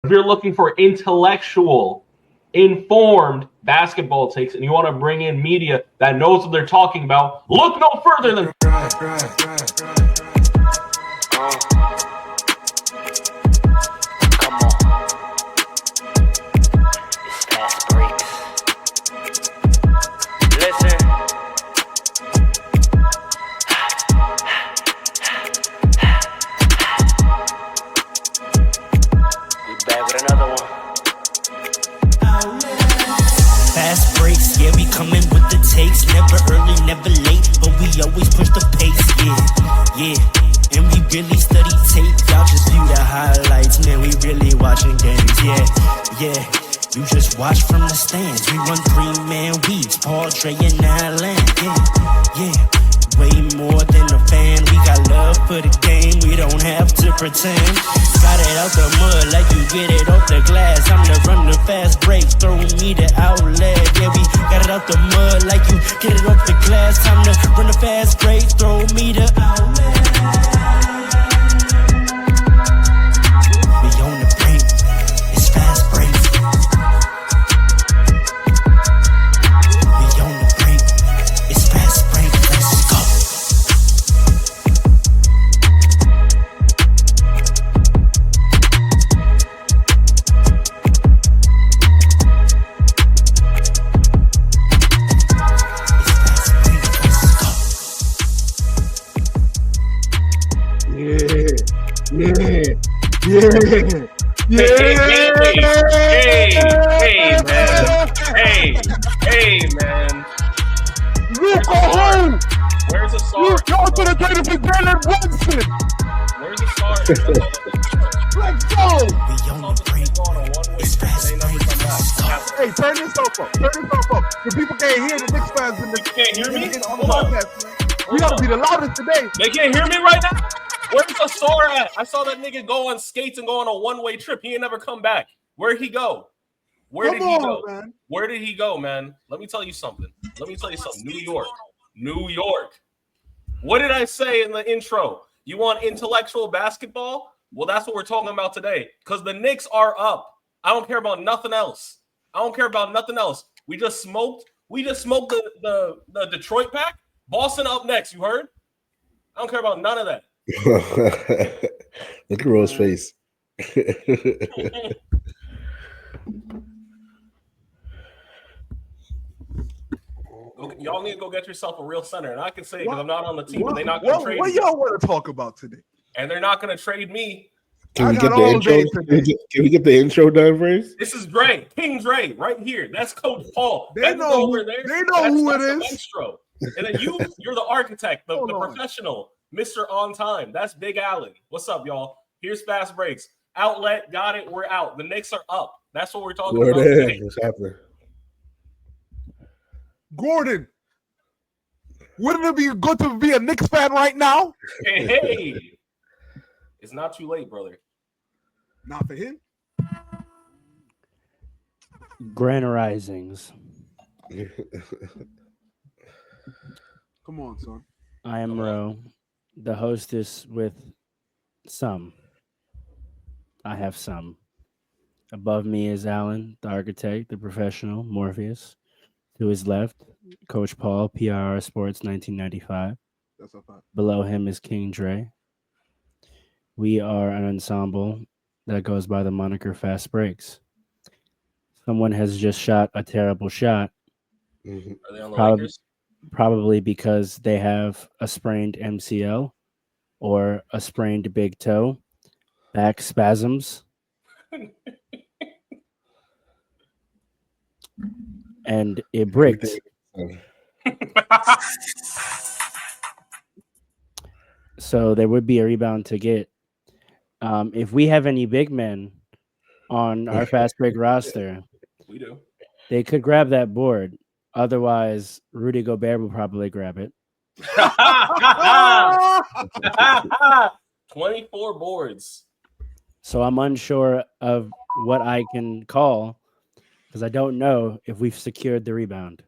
If you're looking for intellectual, informed basketball takes, and you want to bring in media that knows what they're talking about, look no further than. Never early, never late, but we always push the pace, yeah. And we really study tape, y'all just view the highlights, man, we really watching games, yeah. You just watch from the stands, we run 3-man weeks, Paul, Trey, and Allen, yeah. Way more than a fan, we got love for the game, we don't have to pretend. Got it out the mud like you get it off the glass. I'm the run the fast break, throw me the outlet. Yeah, we got it out the mud like you get it off the glass. Time to run the fast break, throw me the outlet. We on the break, it's fast break. We on the break, it's fast break. Let's go. Hey, man. You go home. Where's the song? You go to the Knicks and Jalen Brunson. Where's the song? Let's go. We on the break, it's fast break. Let's go. Hey, turn this up. The people can't hear the Knicks fans in the. You can't hear me? On the podcast, man. We gotta be the loudest today. They can't hear me right now? Where's the store at? I saw that nigga go on skates and go on a one-way trip. He ain't never come back. Where'd he go? Where did he go? Man. Where did he go, man? Let me tell you something. New York. What did I say in the intro? You want intellectual basketball? Well, that's what we're talking about today. Because the Knicks are up. I don't care about nothing else. We just smoked the Detroit pack. Boston up next, you heard? I don't care about none of that. Look at Rose's face. Y'all need to go get yourself a real center. And I can say because I'm not on the team, but they're not going to trade me. What y'all want to talk about today? And they're not going to trade me. Can we get the intro? Can we get the intro done first? This is Dre, King Dre, right here. That's Coach Paul. They know over there. They know who it is. Intro. And then you're the architect, the professional, Mr. On Time. That's Big Allen. What's up, y'all? Here's Fast Breaks. Outlet, got it. We're out. The Knicks are up. That's what we're talking about today. What's happening? Gordon, wouldn't it be good to be a Knicks fan right now? Hey. It's not too late, brother. Not for him. Grand Risings. Come on, son. I am Ro, the hostess with some. I have some. Above me is Alan, the architect, the professional, Morpheus. To his left, Coach Paul, PRR Sports 1995. That's a fact. Below him is King Dre. We are an ensemble that goes by the moniker Fast Breaks. Someone has just shot a terrible shot. Mm-hmm. Are they on the Lakers? Probably because they have a sprained MCL or a sprained big toe, back spasms, and it bricked. So there would be a rebound to get. If we have any big men on our Fast Break roster, we do. They could grab that board. Otherwise, Rudy Gobert will probably grab it. 24 boards. So I'm unsure of what I can call because I don't know if we've secured the rebound.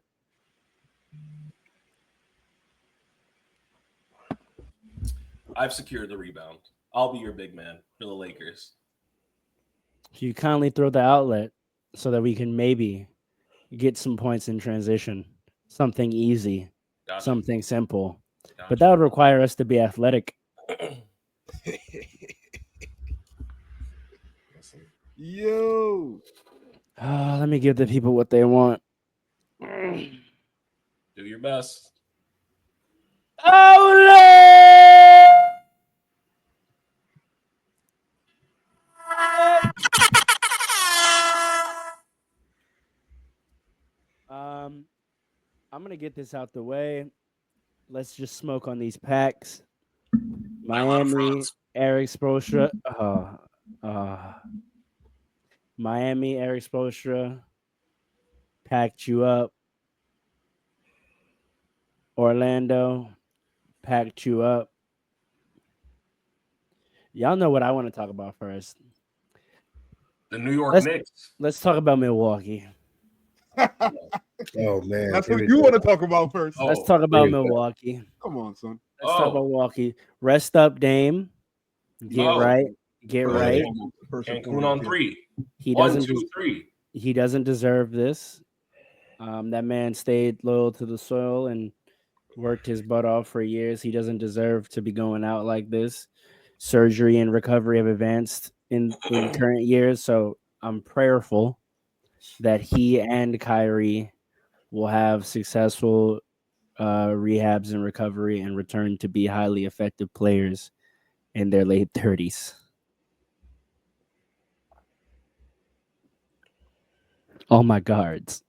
I've secured the rebound. I'll be your big man for the Lakers. If you kindly throw the outlet so that we can maybe get some points in transition, something easy, Gotcha. something simple. Gotcha. But that would require us to be athletic. Yo. Let me give the people what they want. Do your best. Oh, I'm gonna get this out the way. Let's just smoke on these packs. Miami, Eric Spoelstra. Miami, Eric Spoelstra packed you up. Orlando packed you up. Y'all know what I want to talk about first. The New York Knicks. Let's talk about Milwaukee. Oh man, That's what you want to talk about first. Let's talk about Milwaukee. Come on, son. Let's talk about Milwaukee. Rest up, Dame. Get right. Get right. Cancun on 3. He 1, doesn't 2, 3. He doesn't deserve this. That man stayed loyal to the soil and worked his butt off for years. He doesn't deserve to be going out like this. Surgery and recovery have advanced in current years, so I'm prayerful that he and Kyrie will have successful rehabs and recovery and return to be highly effective players in their late 30s. All my guards.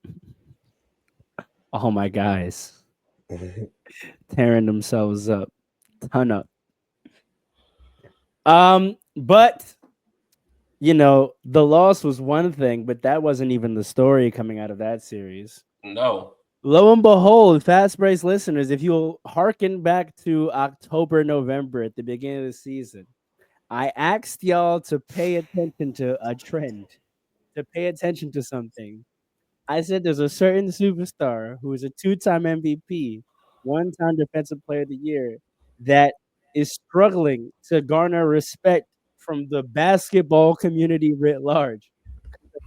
All my guys. Tearing themselves up. Ton up. But you know, the loss was one thing, but that wasn't even the story coming out of that series. No. Lo and behold, Fastbreaks listeners, if you'll hearken back to October, November at the beginning of the season, I asked y'all to pay attention to a trend, to pay attention to something. I said there's a certain superstar who is a 2-time MVP, 1-time Defensive Player of the Year, that is struggling to garner respect from the basketball community writ large,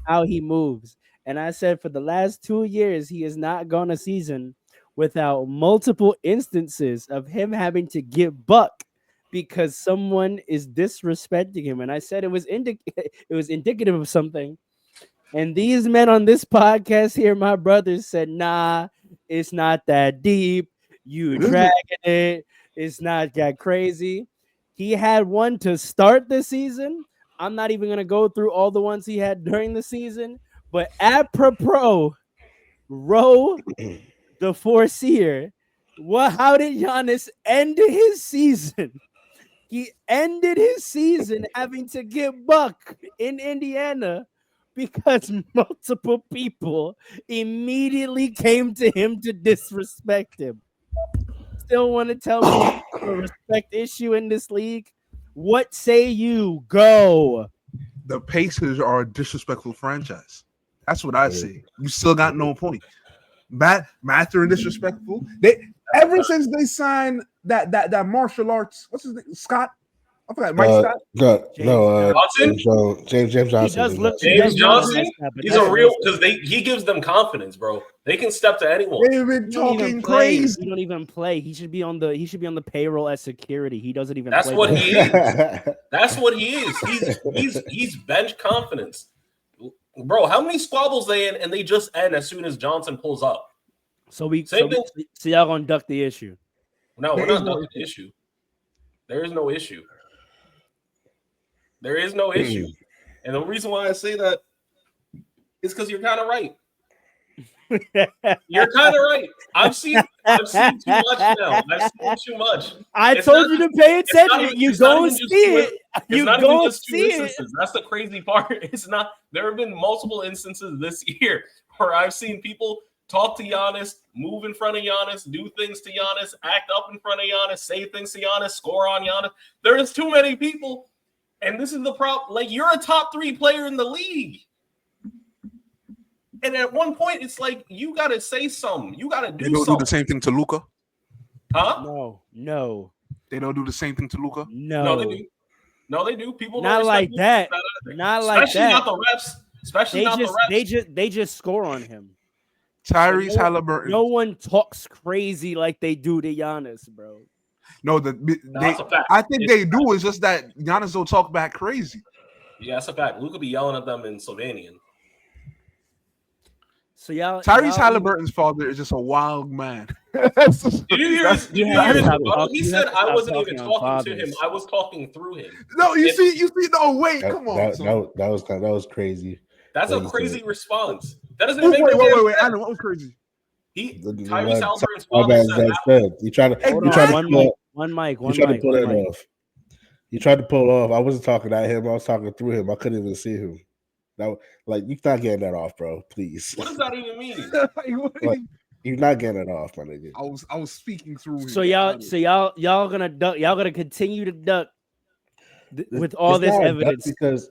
how he moves. And I said for the last 2 years, he has not gone a season without multiple instances of him having to get buck because someone is disrespecting him. And I said it was indicative of something. And these men on this podcast here, my brothers, said, nah, it's not that deep. You dragging it. It's not that crazy. He had one to start the season. I'm not even going to go through all the ones he had during the season. But apropos, Row, the foreseer, how did Giannis end his season? He ended his season having to get buck in Indiana because multiple people immediately came to him to disrespect him. Still want to tell me a respect issue in this league? What say you? Go. The Pacers are a disrespectful franchise. That's what I say. You still got no point. Matter and disrespectful. Ever since they signed that martial arts, what's his name? Scott? I forgot. Mike Scott. James Johnson. James Johnson. He's a real because he gives them confidence, bro. They can step to anyone. They've been talking crazy. He don't even play. He should be on the payroll as security. He doesn't even. That's play what he is. That's what he is. He's bench confidence, bro. How many squabbles they in and they just end as soon as Johnson pulls up? So y'all gonna duck the issue? No, we're not ducking the issue. There is no issue. There is no issue. And the reason why I say that is because you're kind of right. You're kind of right. I've seen too much now. I've seen too much. I told you to pay attention. You don't see it. You don't see it. That's the crazy part. It's not. There have been multiple instances this year where I've seen people talk to Giannis, move in front of Giannis, do things to Giannis, act up in front of Giannis, say things to Giannis, score on Giannis. There is too many people. And this is the problem. Like, you're a top 3 player in the league. And at one point, it's like, you got to say something. You got to do something. They don't do the same thing to Luka? Huh? No. They don't do the same thing to Luka? No, they do. No, they do. People not don't like respect that. Not like especially that. not the refs. Especially not the refs. They just score on him. Tyrese Halliburton. No one talks crazy like they do to Giannis, bro. No, that's a fact. I think they do. It's just that Giannis don't talk back crazy. Yeah, that's a fact. Luka be yelling at them in Slovenian. So Tyrese Halliburton's father is just a wild man. Did you hear his? He said I wasn't even talking to him. I was talking through him. No, you see. No, wait, come on. That was crazy. That's a crazy response. That doesn't make no sense. Wait. I know what was crazy. Tyrese Halliburton's father said he tried to one mic. He tried to pull it off. He tried to pull it off. I wasn't talking at him. I was talking through him. I couldn't even see him. That, like, you're not getting that off, bro. Please. What does that even mean? You're not getting it off, my nigga. I was speaking through him. So y'all gonna duck. Y'all gonna continue to duck with all this evidence because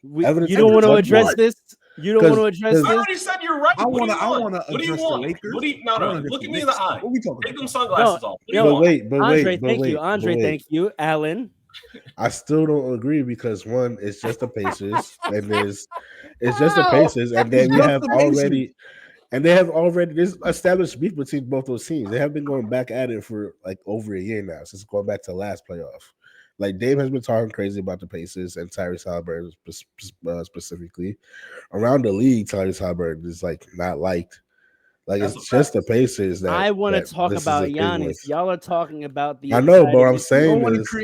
you don't want to address this. You don't want to address this. I already said you're right. I want to address the Lakers. No. Look at me in the eye. What are we talking Take them sunglasses off. Andre, thank you. Alan. I still don't agree because one, it's just the Pacers, and it's just the Pacers, and then we have already, and they have already this established beef between both those teams. They have been going back at it for like over a year now, since going back to last playoff. Like Dave has been talking crazy about the Pacers and Tyrese Halliburton specifically. Around the league, Tyrese Halliburton is like not liked. Like it's just the Pacers that I want to talk about Giannis. Y'all are talking about the. I know, but I'm saying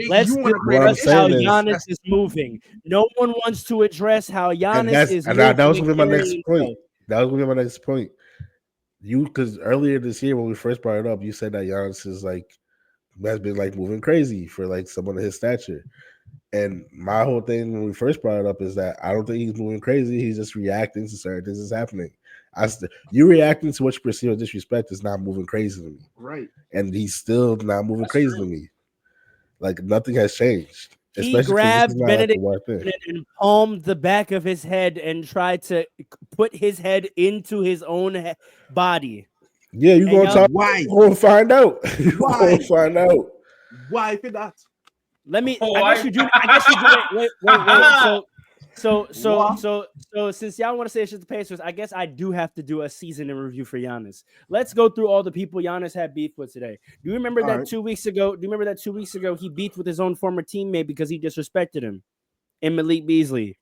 let's address how Giannis is moving. No one wants to address how Giannis is moving. That was going to be my next point. That was going to be my next point. Because earlier this year when we first brought it up, you said that Giannis is like has been like moving crazy for like someone of his stature. And my whole thing when we first brought it up is that I don't think he's moving crazy. He's just reacting to certain things that's happening. You reacting to what you perceive as disrespect is not moving crazy to me. Right. And he's still not moving crazy to me. Like nothing has changed. He grabbed Benedict and palmed the back of his head and tried to put his head into his own body. Yeah, you're going to talk. Why? You're going to find out. You're going to find out. Why for that? Let me. I guess you do. Wait. So since y'all want to say it's just the Pacers, I guess I do have to do a season in review for Giannis. Let's go through all the people Giannis had beef with today. Do you remember that 2 weeks ago? Do you remember that 2 weeks ago he beefed with his own former teammate because he disrespected him? And Malik Beasley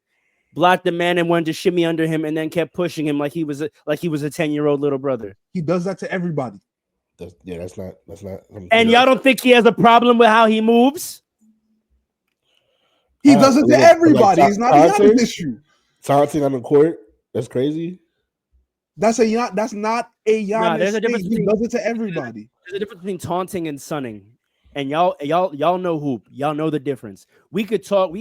blocked the man and wanted to shimmy under him, and then kept pushing him like he was a 10-year-old little brother. He does that to everybody. That's not. And y'all don't think he has a problem with how he moves? He does it to everybody. It's not a Giannis issue. Taunting on the court. That's crazy. That's not a Giannis. There's a difference. He does it to everybody. There's a difference between taunting and sunning. And y'all know hoop. Y'all know the difference. We could talk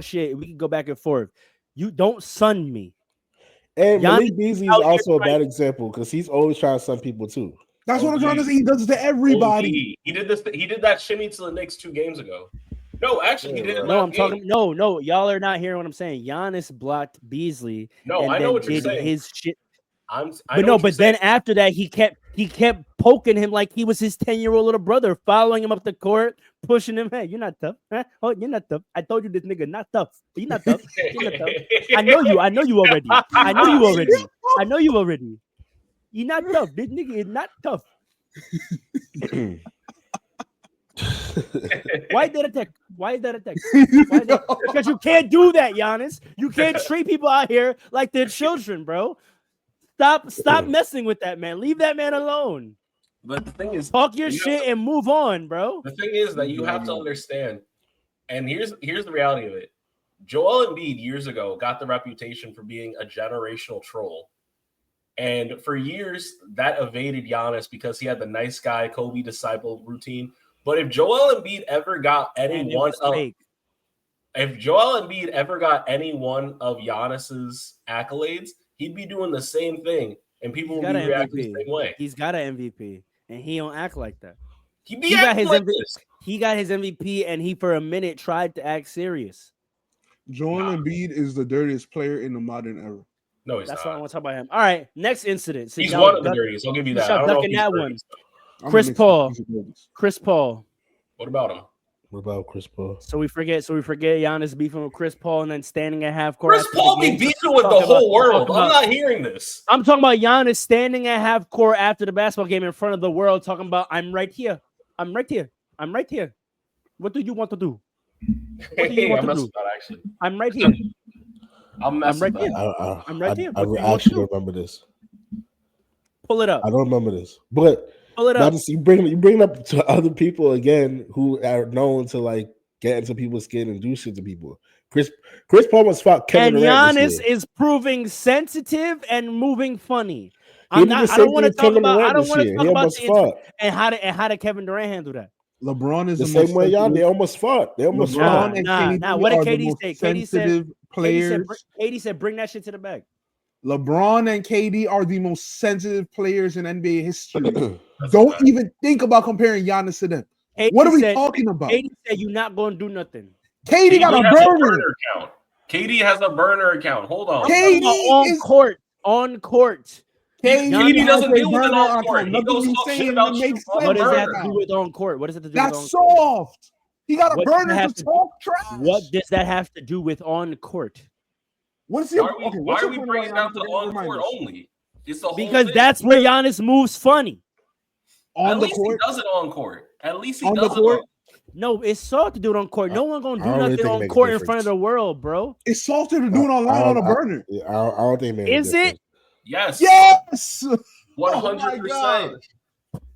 shit. We could go back and forth. You don't sun me. And Malik Beasley is also a bad example because he's always trying to sun people too. That's what I'm trying to say. He does it to everybody. He did this. He did that shimmy to the Knicks 2 games ago. No, actually, he didn't. No, I'm talking. No, y'all are not hearing what I'm saying. Giannis blocked Beasley. No, and I know what you're saying. His shit. But then after that, he kept poking him like he was his 10-year-old little brother, following him up the court, pushing him. Hey, you're not tough. Huh? Oh, you're not tough. I told you this nigga not tough. You're not tough. You're not tough. I know you already. You're not tough. This nigga is not tough. Why that attack? Because you can't do that, Giannis. You can't treat people out here like they're children, bro. Stop messing with that man. Leave that man alone. But the thing is, talk your shit and move on, bro. The thing is that you have to understand, and here's the reality of it. Joel Embiid years ago got the reputation for being a generational troll. And for years, that evaded Giannis because he had the nice guy, Kobe disciple routine. But if Joel Embiid ever got any one of Giannis's accolades, he'd be doing the same thing, and people would be reacting the same way. He's got an MVP, and he don't act like that. He got his MVP, and he for a minute tried to act serious. Joel Embiid is the dirtiest player in the modern era. No, he's That's not. why I want to talk about him. All right, next incident. He's one of the dirtiest. I'll give you that. Ducking that one. Chris Paul. What about him? What about Chris Paul? So we forget Giannis beefing with Chris Paul and then standing at half court. Chris Paul be beefing with the whole world. I'm not hearing this. I'm talking about Giannis standing at half court after the basketball game in front of the world, talking about I'm right here. I'm right here. I'm right here. What do you want to do? What do you want to do? Actually, I'm right here. I'm right here. I'm right here. I actually don't remember this. Pull it up. I don't remember this, but pull it up. You bring up to other people again who are known to like get into people's skin and do shit to people. Chris Paul was fought Kevin Durant. And Giannis is proving sensitive and moving funny. I don't want to talk about. I don't want to talk about the and how did Kevin Durant handle that? LeBron is the same way y'all. They almost fought. They almost fought. Nah. What did KD say? KD said, "Bring that shit to the bag." LeBron and KD are the most sensitive players in NBA history. Don't even think about comparing Giannis to them. KD what are we talking about? KD said you're not going to do nothing. KD got a burner account. KD has a burner account. Hold on. KD on court. On court. KD doesn't deal with it on court. He goes talk shit about you. What does that have to do with on court? What does it have to do with on court? That's soft. He got a burner to talk trash. What does that have to do with on court? Why are we bringing down to on court only? It's the whole because thing. That's where Giannis moves funny. At least he does it on court. At least he does it. No, it's soft to do it on court. No one gonna do nothing on court in front of the world, bro. It's softer to do it online on a burner. I don't think it is it? Yes. 100%.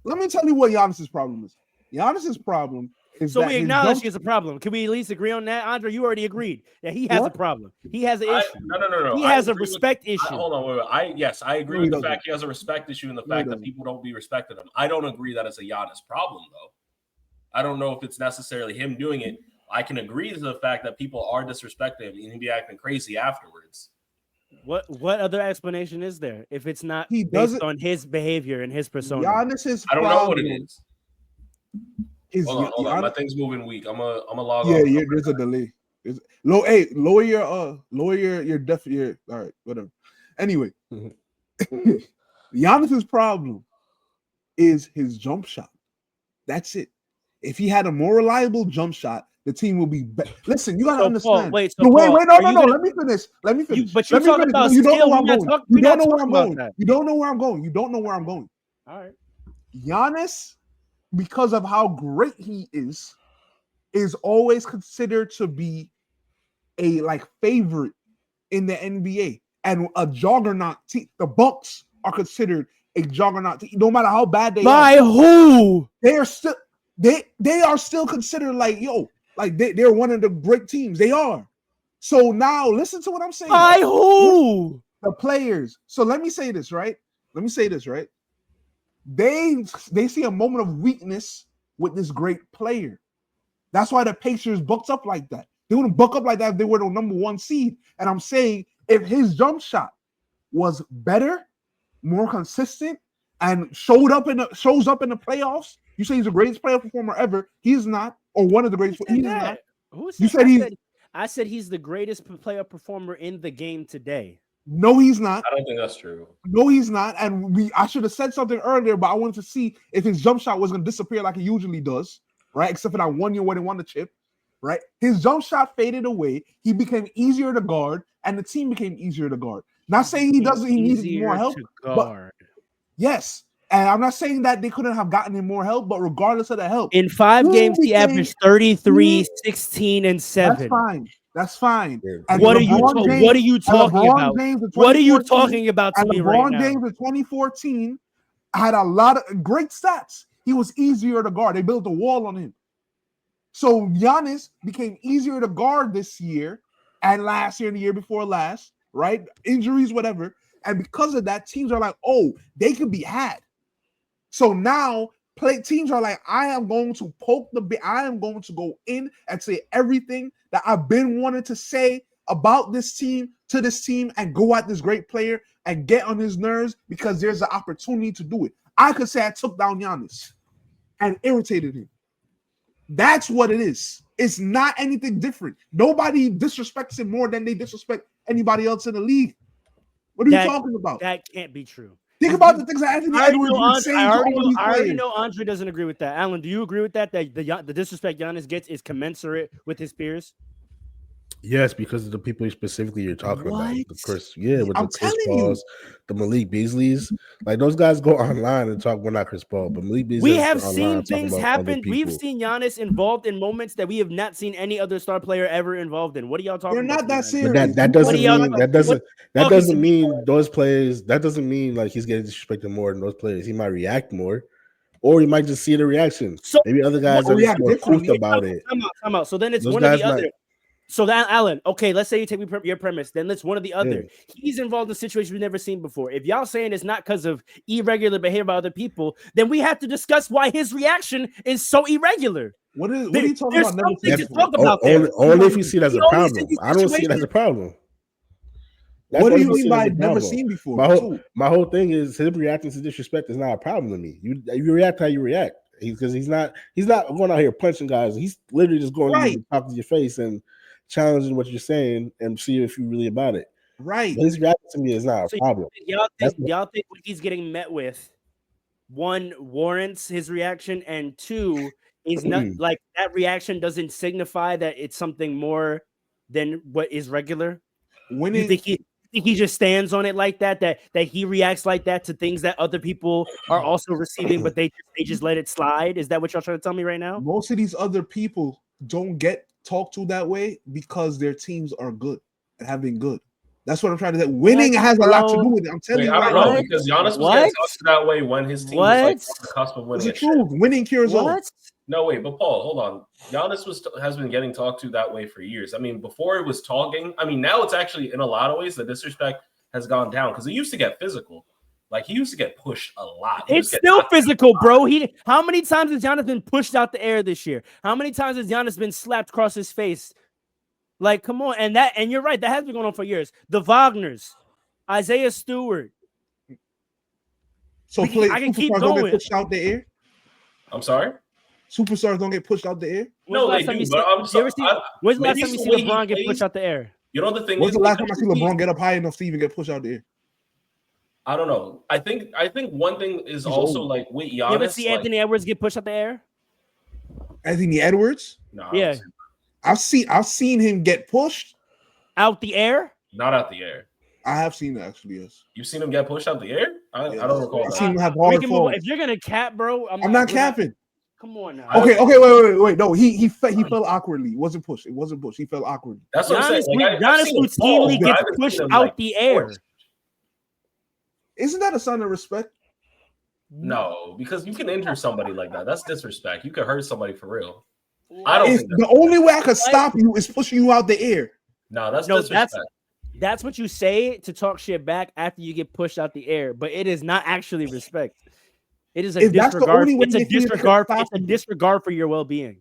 Let me tell you what Giannis's problem is. Giannis's problem is so we acknowledge he has a problem. Can we at least agree on that, Andre? You already agreed that he has a problem. He has an issue. No. He has a respect issue. Hold on, wait. I agree with the fact he has a respect issue and the fact that people don't be respecting him. I don't agree that it's a Giannis problem though. I don't know if it's necessarily him doing it. I can agree to the fact that people are disrespecting him and he'd be acting crazy afterwards. What other explanation is there if it's not based on his behavior and his persona? Giannis's I don't know what it is. Hold on. My thing's moving weak. I'm a log off. Yeah, there's a delay. Lower your all right, whatever. Anyway, Giannis's problem is his jump shot. That's it. If he had a more reliable jump shot, the team will be better. Listen, you gotta understand. Wait, no. Let me finish. But you're talking about you don't know where I'm going. You don't know where I'm going. All right. Giannis, because of how great he is always considered to be a favorite in the NBA and a juggernaut team. The Bucks are considered a juggernaut team, no matter how bad they are. By who? They are still considered they're one of the great teams. They are. So now listen to what I'm saying. By who? The players. So let me say this, right? They see a moment of weakness with this great player. That's why the Pacers bucked up like that. They wouldn't buck up like that if they were the number one seed. And I'm saying if his jump shot was better, more consistent, and shows up in the playoffs, you say he's the greatest playoff performer ever. He's not, or one of the greatest. He's not. I said he's the greatest playoff performer in the game today. No, he's not. I don't think that's true. No, he's not. And I should have said something earlier, but I wanted to see if his jump shot was going to disappear like it usually does, right? Except for that 1 year when he won the chip, right? His jump shot faded away. He became easier to guard, and the team became easier to guard. Not saying he needs more help, but yes. And I'm not saying that they couldn't have gotten him more help, but regardless of the help, in 5 games he averaged 33, 16, and 7. That's fine. And what are you talking about? What are you talking about to me right now? LeBron James in 2014 had a lot of great stats. He was easier to guard. They built a wall on him. So Giannis became easier to guard this year and last year and the year before last, right? Injuries, whatever. And because of that, teams are like, oh, they could be had. So now teams are like, I am going to I am going to go in and say everything that I've been wanting to say about this team to this team and go at this great player and get on his nerves because there's an opportunity to do it. I could say I took down Giannis and irritated him. That's what it is. It's not anything different. Nobody disrespects him more than they disrespect anybody else in the league. What are you talking about? That can't be true. Think about the things that Anthony Edwards was saying to all these I already players. know Andre doesn't agree with that. Alan, do you agree with that? That the disrespect Giannis gets is commensurate with his peers? Yes, because of the people specifically you're talking about. Of course, with I'm the Chris telling you. Pauls, the Malik Beasleys. Like those guys go online and talk. Well, not Chris Paul, but Malik Beasley. We have seen things happen. We've seen Giannis involved in moments that we have not seen any other star player ever involved in. What are y'all talking They're about? not that serious. But that doesn't mean those players. That doesn't mean like he's getting disrespected more than those players. He might react more, or he might just see the reaction. So maybe other guys are just more cool about it. Come out. So then it's one of the other. So that Alan, okay, let's say you take your premise, then let's one of the other. Yeah. He's involved in a situation we've never seen before. If y'all saying it's not because of irregular behavior by other people, then we have to discuss why his reaction is so irregular. What are you talking about? Something to talk about only if you see it as a problem. I don't see it as a problem. What do you mean by never seen before? My whole thing is his reacting to disrespect is not a problem to me. You react how you react because he's not going out here punching guys. He's literally just going to talk to your face and challenging what you're saying and see if you're really about it. Right. But his reaction to me is not a problem. Y'all think what he's getting met with, one, warrants his reaction, and two, is not like that reaction doesn't signify that it's something more than what is regular? When you think he just stands on it like that he reacts like that to things that other people are also receiving, but they just let it slide? Is that what y'all trying to tell me right now? Most of these other people don't get talked to that way because their teams are good and have been good. That's what I'm trying to say. Winning has a lot to do with it. I'm telling you right now. Because Giannis was getting talked to that way when his team was like on the cusp of winning. It's the truth. Winning cures all. No, wait, but Paul, hold on. Giannis has been getting talked to that way for years. I mean, before it was talking. I mean, now it's actually in a lot of ways the disrespect has gone down because it used to get physical. Like he used to get pushed a lot. It's still physical, bro. How many times has Giannis been pushed out the air this year? How many times has Giannis been slapped across his face? Like, come on, and you're right, that has been going on for years. The Wagners, Isaiah Stewart. So I can keep going. Don't get pushed out the air. I'm sorry. Superstars don't get pushed out the air. No, they do. But I'm sorry. When's the last time you see LeBron get pushed out the air? You know the thing. When's the last time I see LeBron get up high enough to even get pushed out the air? I don't know. I think one thing is also like with Giannis. You ever see Anthony Edwards get pushed out the air? Anthony Edwards? No. Yeah. I've seen him get pushed out the air. Not out the air. I have seen it actually. Yes. You've seen him get pushed out the air? I don't recall. I've seen him have hard falls. If you're gonna cap, bro, I'm not capping. Come on now. Okay, wait. No, he fell awkwardly. It wasn't pushed. He fell awkwardly. That's what I'm saying. Giannis routinely gets pushed out the air. Isn't that a sign of respect? No, because you can injure somebody like that. That's disrespect. You could hurt somebody for real. I don't think the only way I could stop you is pushing you out the air. No, that's disrespect. That's what you say to talk shit back after you get pushed out the air, but it is not actually respect. It is a disregard. It's a disregard. It's a disregard for your well-being.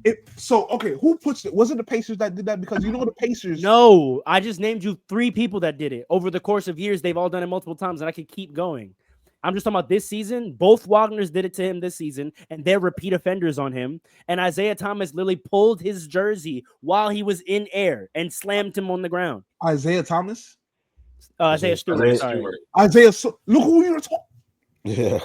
Who puts it? Was it the Pacers that did that? Because you know the Pacers. No, I just named you 3 people that did it over the course of years. They've all done it multiple times, and I could keep going. I'm just talking about this season. Both Wagners did it to him this season, and they're repeat offenders on him. And Isaiah Thomas literally pulled his jersey while he was in air and slammed him on the ground. Isaiah Thomas? Isaiah Stewart. Look who you're talking. Yeah.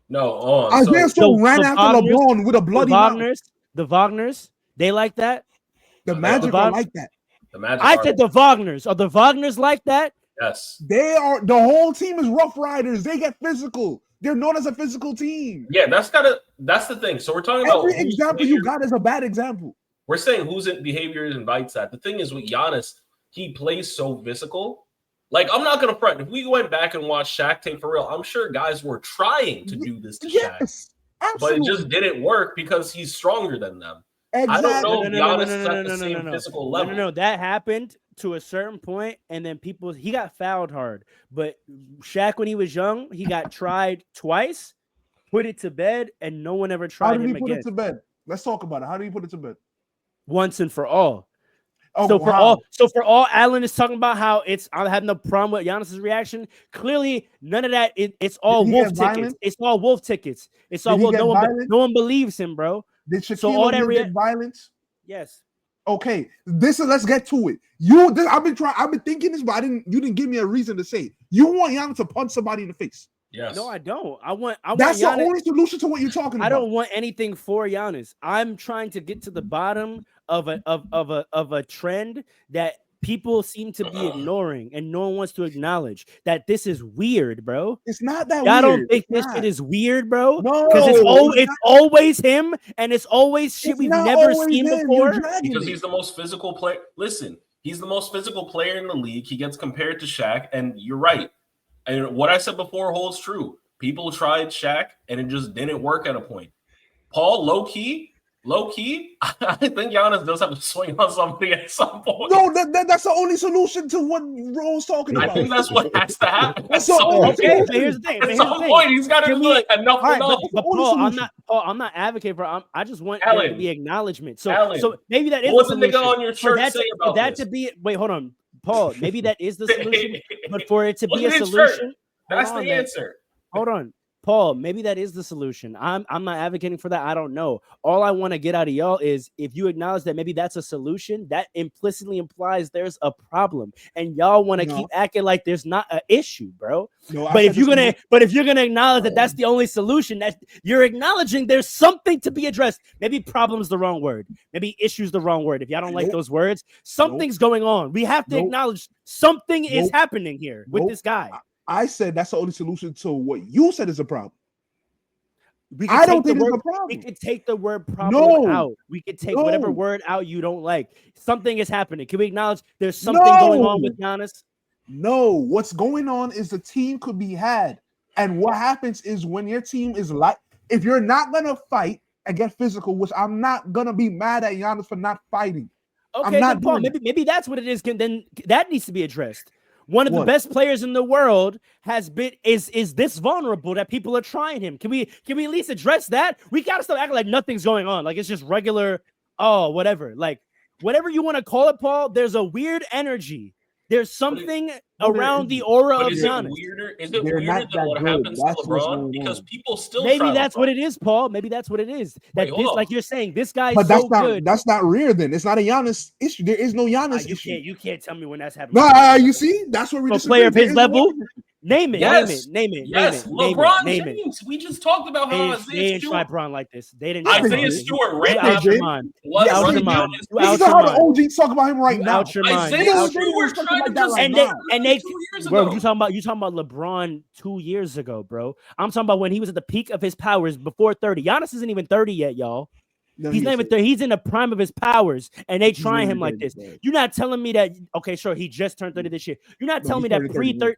No, Isaiah Stewart ran after LeBron with a bloody mouth. The Wagners, they like that. The Magic are like that. I said the Wagners. Are the Wagners like that? Yes. They are. The whole team is Rough Riders. They get physical. They're known as a physical team. Yeah, that's the thing. So we're talking about every example you got is a bad example. We're saying whose behavior invites that. The thing is with Giannis, he plays so physical. Like, I'm not gonna front. If we went back and watched Shaq tape for real, I'm sure guys were trying to do this to Shaq, absolutely. but it just didn't work because he's stronger than them. Exactly. I don't know if Giannis is at the same physical level. No, that happened to a certain point, and then he got fouled hard. But Shaq, when he was young, he got tried twice, put it to bed, and no one ever tried him again. How did he put it to bed? Let's talk about it. How did he put it to bed? Once and for all. Oh, for all Allen is talking about how I'm having no problem with Giannis's reaction. Clearly, none of that. It's all wolf tickets. It's all wolf tickets. It's all wolf. No one believes him, bro. Did Shaquille get violence? Yes. Okay, let's get to it. I've been thinking this, but you didn't give me a reason to say it. You want Giannis to punch somebody in the face. Yes. No, I don't. I That's want Giannis, the only solution to what you're talking about. I don't want anything for Giannis. I'm trying to get to the bottom of a trend that people seem to be ignoring, and no one wants to acknowledge that this is weird, bro. It's not that I weird. don't think this shit is weird, bro. No, because it's always him, and it's always shit we've never seen before. Because he's the most physical player. Listen, he's the most physical player in the league. He gets compared to Shaq, and you're right. And what I said before holds true. People tried Shaq, and it just didn't work at a point. Paul, low key, I think Giannis does have to swing on somebody at some point. No, that's the only solution to what Ro's talking about. I think that's what has to happen. Okay, but here's the thing. At some point, he's got to be like enough. But Paul, I'm not advocating for. I just want there to be acknowledgement. So maybe that is what's the the solution. nigga on your shirt say about that this? to be. Wait, hold on, Paul. Maybe that is the solution. But for it to be a Look at his solution, shirt. That's the answer. Hold on. Paul, maybe that is the solution. I'm not advocating for that. I don't know. All I want to get out of y'all is if you acknowledge that maybe that's a solution, that implicitly implies there's a problem, and y'all want to keep acting like there's not an issue, bro. No, but if you're gonna acknowledge that that's the only solution, that you're acknowledging there's something to be addressed. Maybe problem's the wrong word. Maybe issue's the wrong word. If y'all don't like those words, something's going on. We have to acknowledge something is happening here with this guy. I said that's the only solution to what you said is a problem. I don't think it's a problem. We could take the word problem out. We could take whatever word out you don't like. Something is happening. Can we acknowledge there's something going on with Giannis? No, what's going on is the team could be had. And what happens is when your team is like, if you're not going to fight and get physical, which I'm not going to be mad at Giannis for not fighting. Okay, then Paul, maybe that's what it is. Then that needs to be addressed. One of the best players in the world is this vulnerable that people are trying him. Can we at least address that? We gotta stop acting like nothing's going on, like it's just regular. Whatever, like whatever you want to call it, Paul. There's a weird energy. There's something around the aura of Giannis. Is it weirder than what happens to LeBron? Because people still maybe that's what it is, Paul. Maybe that's what it is. Like you're saying, this guy's good. That's not rare. Then it's not a Giannis issue. There is no Giannis issue. You can't tell me when that's happening. No, you see, that's where we disagree. Player of his level. Name it. Yes. Name it. Yes. LeBron James. We just talked about how Isaiah Stewart LeBron like this. They didn't. Isaiah Stewart ran out your mind. You out your mind. This is how the OGs talk about him right now. Out your mind. Isaiah Stewart tried to just and they 2 years ago. Bro, you talking about LeBron 2 years ago, bro. I'm talking about when he was at the peak of his powers before 30. Giannis isn't even 30 yet, y'all. No, he's not even 30. He's in the prime of his powers, and they trying him like this. You're not telling me that. Okay, sure, he just turned 30 this year. You're not telling me that pre-30.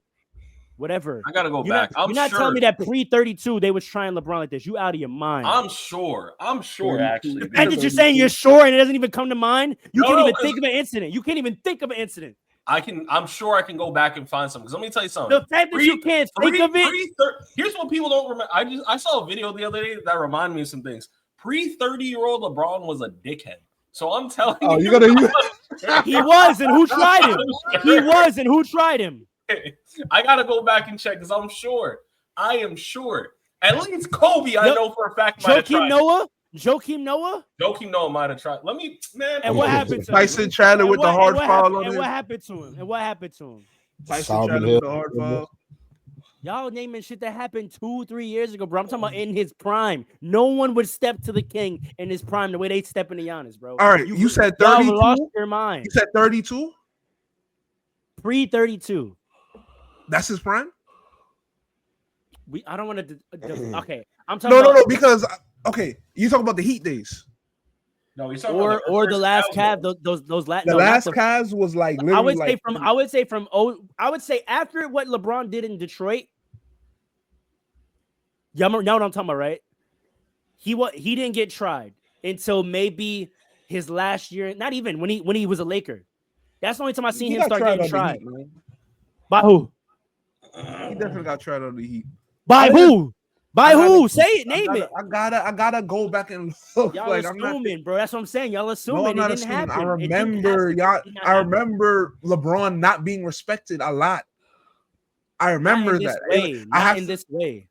Whatever. I gotta go back. You're not telling me that pre-32 they was trying LeBron like this. You out of your mind. I'm sure actually. And you're saying you're sure and it doesn't even come to mind? You can't even think of an incident. You can't even think of an incident. I'm sure I can go back and find something. Because let me tell you something. The fact that you can't think of it. Here's what people don't remember. I saw a video the other day that reminded me of some things. Pre-30-year-old LeBron was a dickhead. So I'm telling you. He was, and who tried him? He was, and who tried him? I gotta go back and check because I am sure. At least Kobe, I know for a fact. Joakim Noah might have tried. Let me, man. And what happened to him? Tyson Chandler with the hard foul on him. And what happened to him? Tyson Chandler with the hard foul. Y'all naming shit that happened 2-3 years ago, bro. I'm talking about in his prime. No one would step to the king in his prime the way they step into Giannis, bro. All right, you said 32. Y'all lost your mind. You said 32. Pre-32. That's his prime. I don't want to. Okay, I'm talking. No, because you talk about the Heat days. No, he's talking about the last Cavs. Those last. The last Cavs was like. I would say after what LeBron did in Detroit. Y'all know what I'm talking about, right? He didn't get tried until maybe his last year. Not even when he was a Laker. That's the only time I seen him start getting tried. By who? He definitely got tried on the Heat. By who? By who? Say it. Name it. I gotta go back and look. Y'all assuming, bro. That's what I'm saying. Y'all assuming it didn't happen. I remember LeBron not being respected a lot. I remember that. In this way.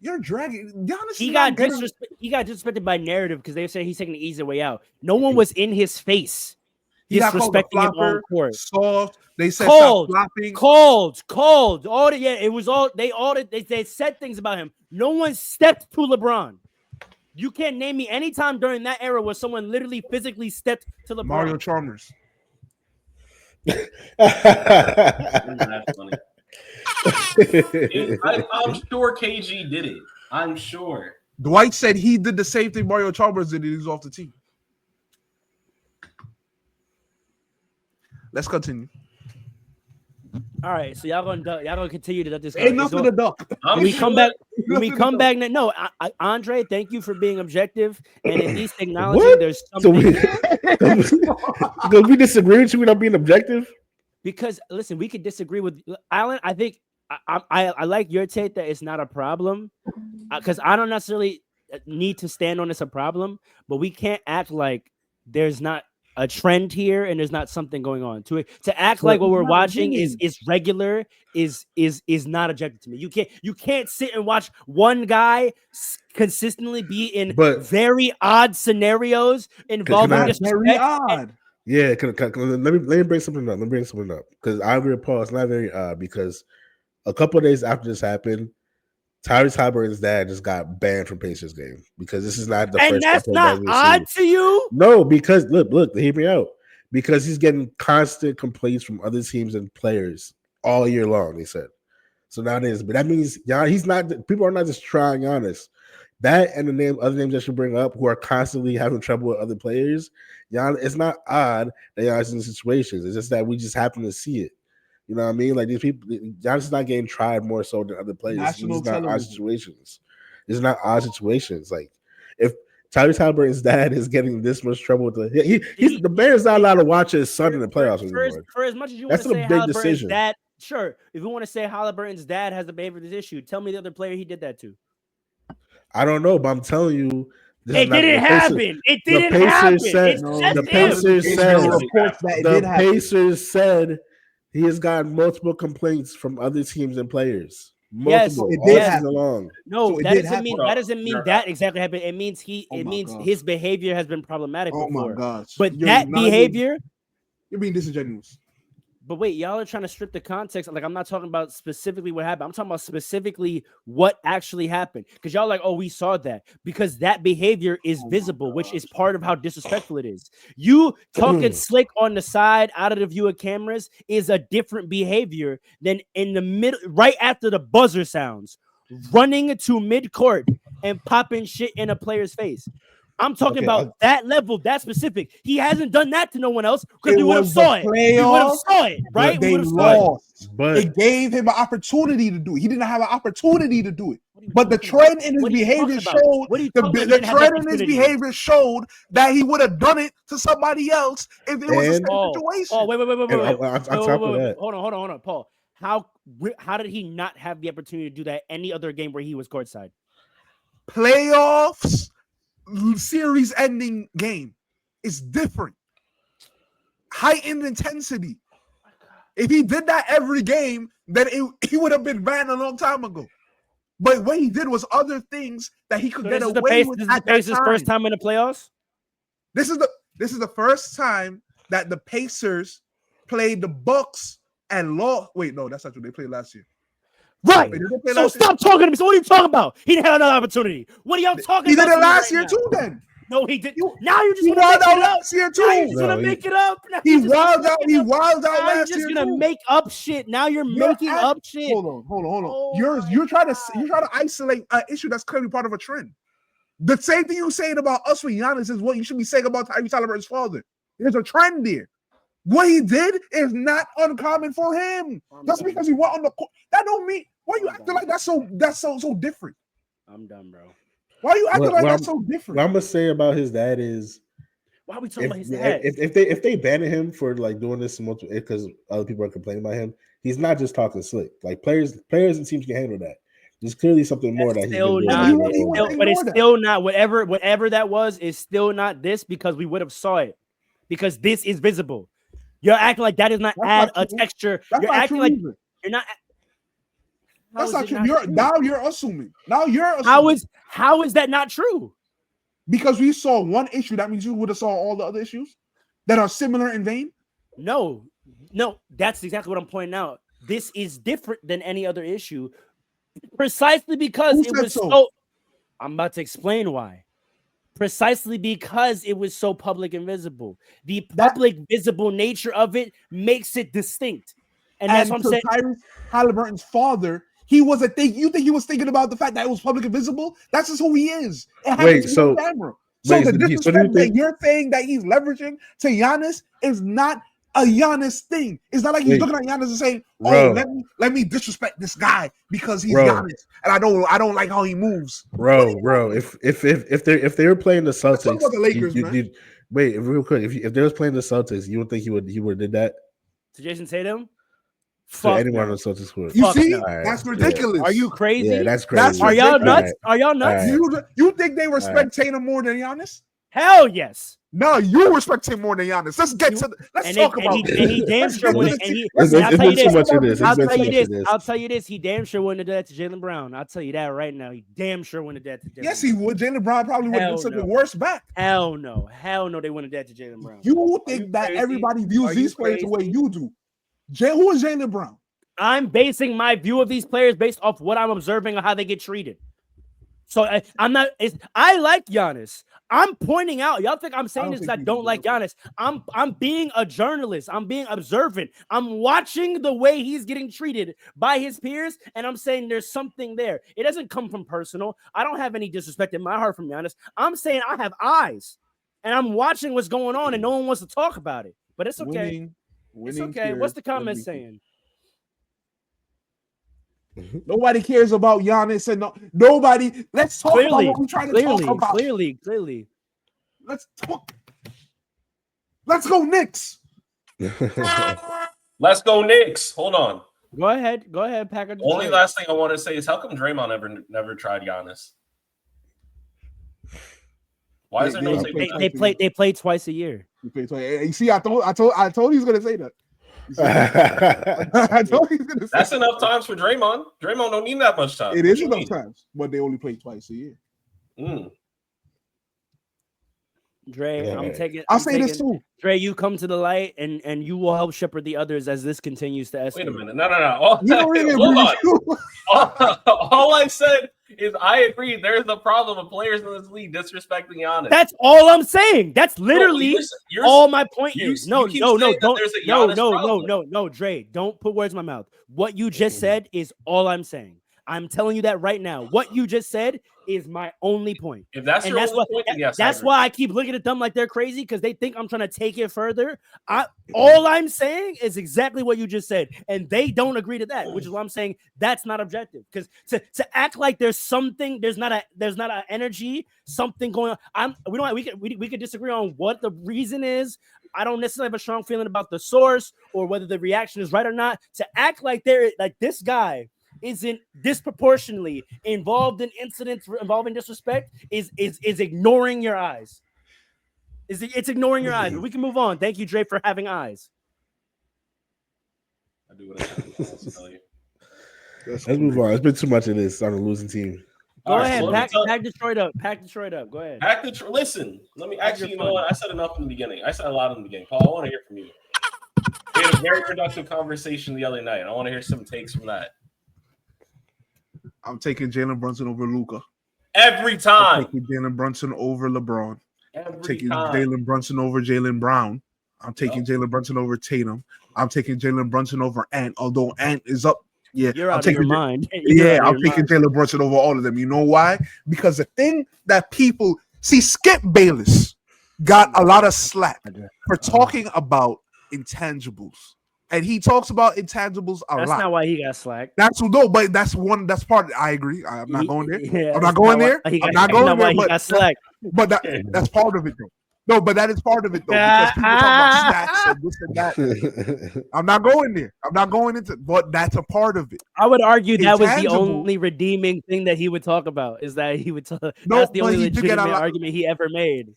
You're dragging Giannis. He got disrespected by narrative because they said he's taking the easy way out. No one was in his face. He got called a flopper, soft. They said stop flopping. Cold. They said things about him. No one stepped to LeBron. You can't name me any time during that era where someone literally physically stepped to LeBron. Mario Chalmers. That's funny. I'm sure KG did it. I'm sure. Dwight said he did the same thing Mario Chalmers did. He was off the team. Let's continue. All right, so y'all gonna continue to duck this. Ain't nothing to duck. When we come back, no, Andre, thank you for being objective and at least acknowledging there's something. So we disagree with you without being objective? Because listen, we could disagree with Alan. I think I like your take that it's not a problem because I don't necessarily need to stand on it's a problem, but we can't act like there's not a trend here and there's not something going on to act like what we're watching is regular is not objective to me. You can't sit and watch one guy consistently be in very odd scenarios involving disrespect. Very odd. Yeah, let me bring something up. Because I agree with Paul. It's not very odd because a couple of days after this happened, Tyrese Halliburton's dad just got banned from Pacers game because this is not the first. And that's not odd to you? No, because look, hear me out. Because he's getting constant complaints from other teams and players all year long. They said so nowadays, but that means he's not. People are not just trying Giannis. That and other names I should bring up who are constantly having trouble with other players. It's not odd that Giannis is in situations. It's just that we just happen to see it. You know what I mean? Like these people, Giannis is not getting tried more so than other players. It's not odd situations. It's not odd situations. Like if Tyrese Halliburton's dad is getting this much trouble with the man's not allowed to watch his son in the playoffs anymore. For as much as you want to say Halliburton's dad, sure. If you want to say Halliburton's dad has the behavior of this issue, tell me the other player he did that to. I don't know, but I'm telling you. It didn't happen. The Pacers said he has gotten multiple complaints from other teams and players. Multiple, yes, it did happen. Along. No, so that doesn't mean that exactly happened. It means his behavior has been problematic before. Oh my gosh! But that behavior, you're being disingenuous. But wait, y'all are trying to strip the context. Like, I'm not talking about specifically what happened. I'm talking about specifically what actually happened. Because y'all are like, oh, we saw that. Because that behavior is visible, which is part of how disrespectful it is. You talking slick on the side, out of the view of cameras, is a different behavior than in the middle, right after the buzzer sounds, running to mid-court and popping shit in a player's face. I'm talking about that level, that specific. He hasn't done that to no one else because we would have saw it. We would have saw it, right? They lost. But it gave him an opportunity to do it. He didn't have an opportunity to do it. But the trend in his behavior showed the trend in his behavior showed that he would have done it to somebody else if it was a situation. Oh, wait. Hold on, Paul. How did he not have the opportunity to do that any other game where he was courtside? Playoffs. Series ending game is different. Heightened intensity. If he did that every game, then he would have been banned a long time ago. But what he did was other things that he could get away with. This is the Pacers' first time in the playoffs. This is the first time that the Pacers played the Bucks and lost. Wait, no, that's not true. They played last year. Right. So stop talking to me. So what are you talking about? He didn't have another opportunity. What are y'all talking about? He did it last year too, then. No, he didn't. Now you're just gonna make it up. Last year too. Now you're just gonna make it up. He wilded out. He wilded out last year. You're just gonna make up shit. Now you're making up shit. Hold on. Oh, you're trying to isolate an issue that's clearly part of a trend. The same thing you're saying about us with Giannis is what you should be saying about Tyrese Halliburton's father. There's a trend there. What he did is not uncommon for him. Just because he went on the court, that don't mean. Why you acting like that's so different? I'm done, bro. Why you acting like that's so different? What I'm gonna say about his dad is, why are we talking about his dad? If they banned him for like doing this because other people are complaining about him, he's not just talking slick. Like players and teams can handle that. There's clearly something more that he's doing. But it's still not whatever that was is still not this because we would have saw it because this is visible. You're acting like that does not add a texture. You're acting like you're not. That's not true. Now you're assuming. Now you're assuming. How is that not true? Because we saw one issue, that means you would have saw all the other issues that are similar in vein? No, that's exactly what I'm pointing out. This is different than any other issue, precisely because it was so. I'm about to explain why. Precisely because it was so public and visible. The public visible nature of it makes it distinct. And that's what I'm saying. Tyrese Halliburton's father, he was a thing. You think he was thinking about the fact that it was public and visible? That's just who he is. It so camera. So the disrespect that you're saying that he's leveraging to Giannis is not a Giannis thing. It's not like he's looking at Giannis and saying, "Oh, let me disrespect this guy because he's Giannis, and I don't like how he moves." Bro. If they were playing the Celtics, the Lakers, wait, real quick. If they was playing the Celtics, you would think he would have did that to Jason Tatum? Fuck anyone on the Celtics court. You see, that's ridiculous. Are you crazy? Yeah, that's crazy. Are y'all nuts? Are y'all nuts? You think they respect Tatum more than Giannis? Hell yes. No, you respect him more than Giannis. Let's talk about it. And he damn sure wouldn't. I'll tell you this. He damn sure wouldn't have done that to Jalen Brown. I'll tell you that right now. He damn sure wouldn't have done that to Jalen. Yes, he would. Jalen Brown probably would have took it worse back. Hell no, they wouldn't have done that to Jalen Brown. You think that everybody views these players the way you do? Who is Jalen Brown? I'm basing my view of these players based off what I'm observing of how they get treated. So I'm not. I like Giannis. I'm pointing out. Y'all think I'm saying this because I don't like Giannis. I'm being a journalist. I'm being observant. I'm watching the way he's getting treated by his peers, and I'm saying there's something there. It doesn't come from personal. I don't have any disrespect in my heart from Giannis. I'm saying I have eyes, and I'm watching what's going on, and no one wants to talk about it. But it's okay. It's okay. What's the comment saying? Nobody cares about Giannis and nobody. Let's talk about what we're trying to talk about. Clearly. Let's talk. Let's go Knicks. Let's go Knicks. Hold on. Go ahead, Packer. Only last thing I want to say is how come Draymond never tried Giannis? Why is there no? They play twice a year. You see, I told he was gonna say that. I told he's gonna say that's enough times for Draymond. Draymond don't need that much time. It is enough times, but they only play twice a year. Dre, I'll say this too. Dre, you come to the light and you will help shepherd the others as this continues to escalate. Wait a minute. No. Hold on. All I said is I agree there's a problem of players in this league disrespecting Giannis. That's all I'm saying. That's literally all my point is. No, Dre, don't put words in my mouth. What you just said is all I'm saying. I'm telling you that right now. What you just said is my only point. If that's your only point, then yes. That's why I keep looking at them like they're crazy because they think I'm trying to take it further. All I'm saying is exactly what you just said, and they don't agree to that, which is why I'm saying that's not objective. Because to act like there's something, there's not an energy, something going on. We could disagree on what the reason is. I don't necessarily have a strong feeling about the source or whether the reaction is right or not. To act like this guy isn't disproportionately involved in incidents involving disrespect is ignoring your eyes. It's ignoring your eyes. But we can move on. Thank you, Dre, for having eyes. I do what I have to tell you. Let's move on. It's been too much of this on a losing team. Go ahead. Pack Detroit up. Go ahead. Listen, let me actually, you know what? I said enough in the beginning. I said a lot in the beginning. Paul, I want to hear from you. We had a very productive conversation the other night. I want to hear some takes from that. I'm taking Jalen Brunson over Luka. Every time. I'm taking Jalen Brunson over LeBron. I'm taking Jalen Brunson over Jalen Brown. I'm taking Jalen Brunson over Tatum. I'm taking Jalen Brunson over Ant. Although Ant is up. Yeah, you're out of your mind. I'm taking Jalen Brunson over all of them. You know why? Because the thing that people see, Skip Bayless got a lot of slack for talking about intangibles. And he talks about intangibles a lot. That's not why he got slack. That's part. I agree. I'm not going there. I'm not going there. He got slack. But that's part of it, though. No, but that is part of it, though. Because people talk about stats and this and that. I'm not going there. I'm not going into. But that's a part of it. I would argue that was the only redeeming thing that he would talk about. Is that he would? That's the only legitimate argument he ever made.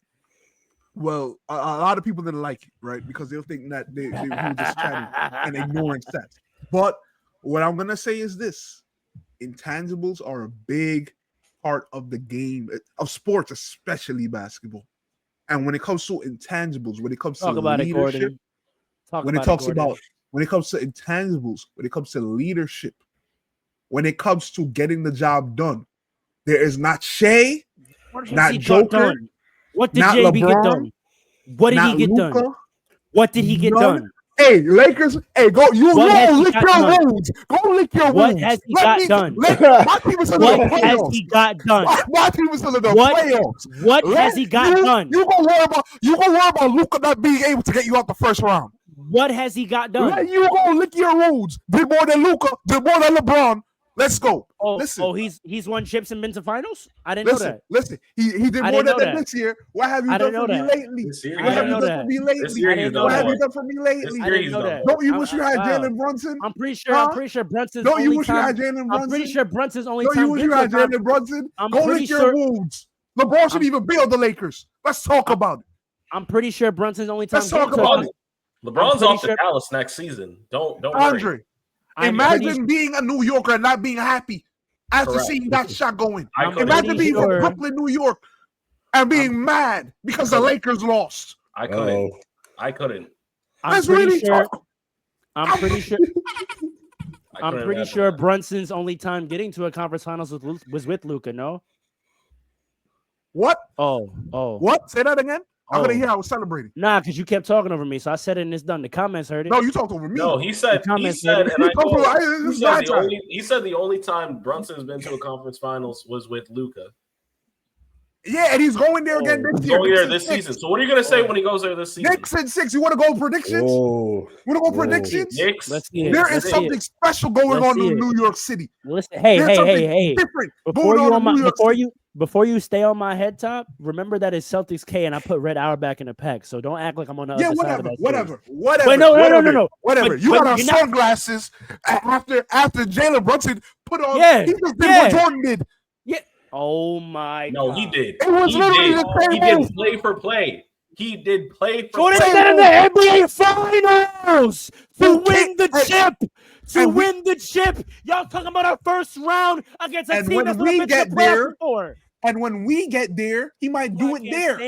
Well, a lot of people didn't like it, right? Because they'll think that they were just chatting and ignoring stats. But what I'm gonna say is this: intangibles are a big part of the game of sports, especially basketball. And when it comes to intangibles, when it comes to leadership, when it comes to intangibles, when it comes to leadership, when it comes to getting the job done, there is not Shea, not Joker, what did not JB LeBron, get done? What did he get Luka, done? What did he get done? Hey, Lakers, hey, go lick your wounds. Go lick your wounds. What has he got done? My team is still in the playoffs. What has he got done? My team is still in the playoffs. What has he got done? You gonna worry about Luka not being able to get you out the first round. What has he got done? You gonna lick your wounds. Did more than Luka. Did more than LeBron. Let's go. He's won chips and been to finals? I didn't know that. Listen, he did more than that this year. What have you done for me lately? What have you done for me lately? I didn't know that. Don't you wish you had Jalen Brunson? I'm pretty sure Brunson's Don't you wish you had Jalen Brunson? I'm pretty sure Brunson's only time. Don't you wish you had Jalen Brunson? Go lick your wounds. LeBron should even build the Lakers. Let's talk about it. I'm pretty sure Brunson's only time. Let's talk about it. LeBron's off to Dallas next season. Don't Andre, worry. Imagine being a New Yorker and not being happy after seeing that shot going. Imagine being from Brooklyn, New York, and being mad because the Lakers lost. I couldn't. Let's really talk. I'm pretty sure Brunson's only time getting to a conference finals was with Luka. No. What? Oh. What? Say that again. I'm gonna hear I was celebrating. Nah, because you kept talking over me, so I said it and it's done. The comments heard it. No, you talked over me. No, he said, he said the only time Brunson's been to a conference finals was with Luka. Yeah, and he's going there again this year. Going there this season. So what are you gonna say when he goes there this season? Knicks and 6. You want to go predictions? You want to go predictions? Knicks. There is something special going on in New York City. Listen, hey. Different. Before you stay on my head top, remember that it's Celtics K and I put Red Auerbach in the pack. So don't act like I'm on the other side of that. Whatever. Wait, no. Whatever. You got our sunglasses after Jalen Brunson put on. He just did what Jordan did. Yeah. Oh my God. No, he did. It was literally the same. He did play for play. He did play for Jordan play. said in the NBA Finals to win the chip. To win the chip. Y'all talking about our first round against a team that's going to get there before. And when we get there, he might do it there.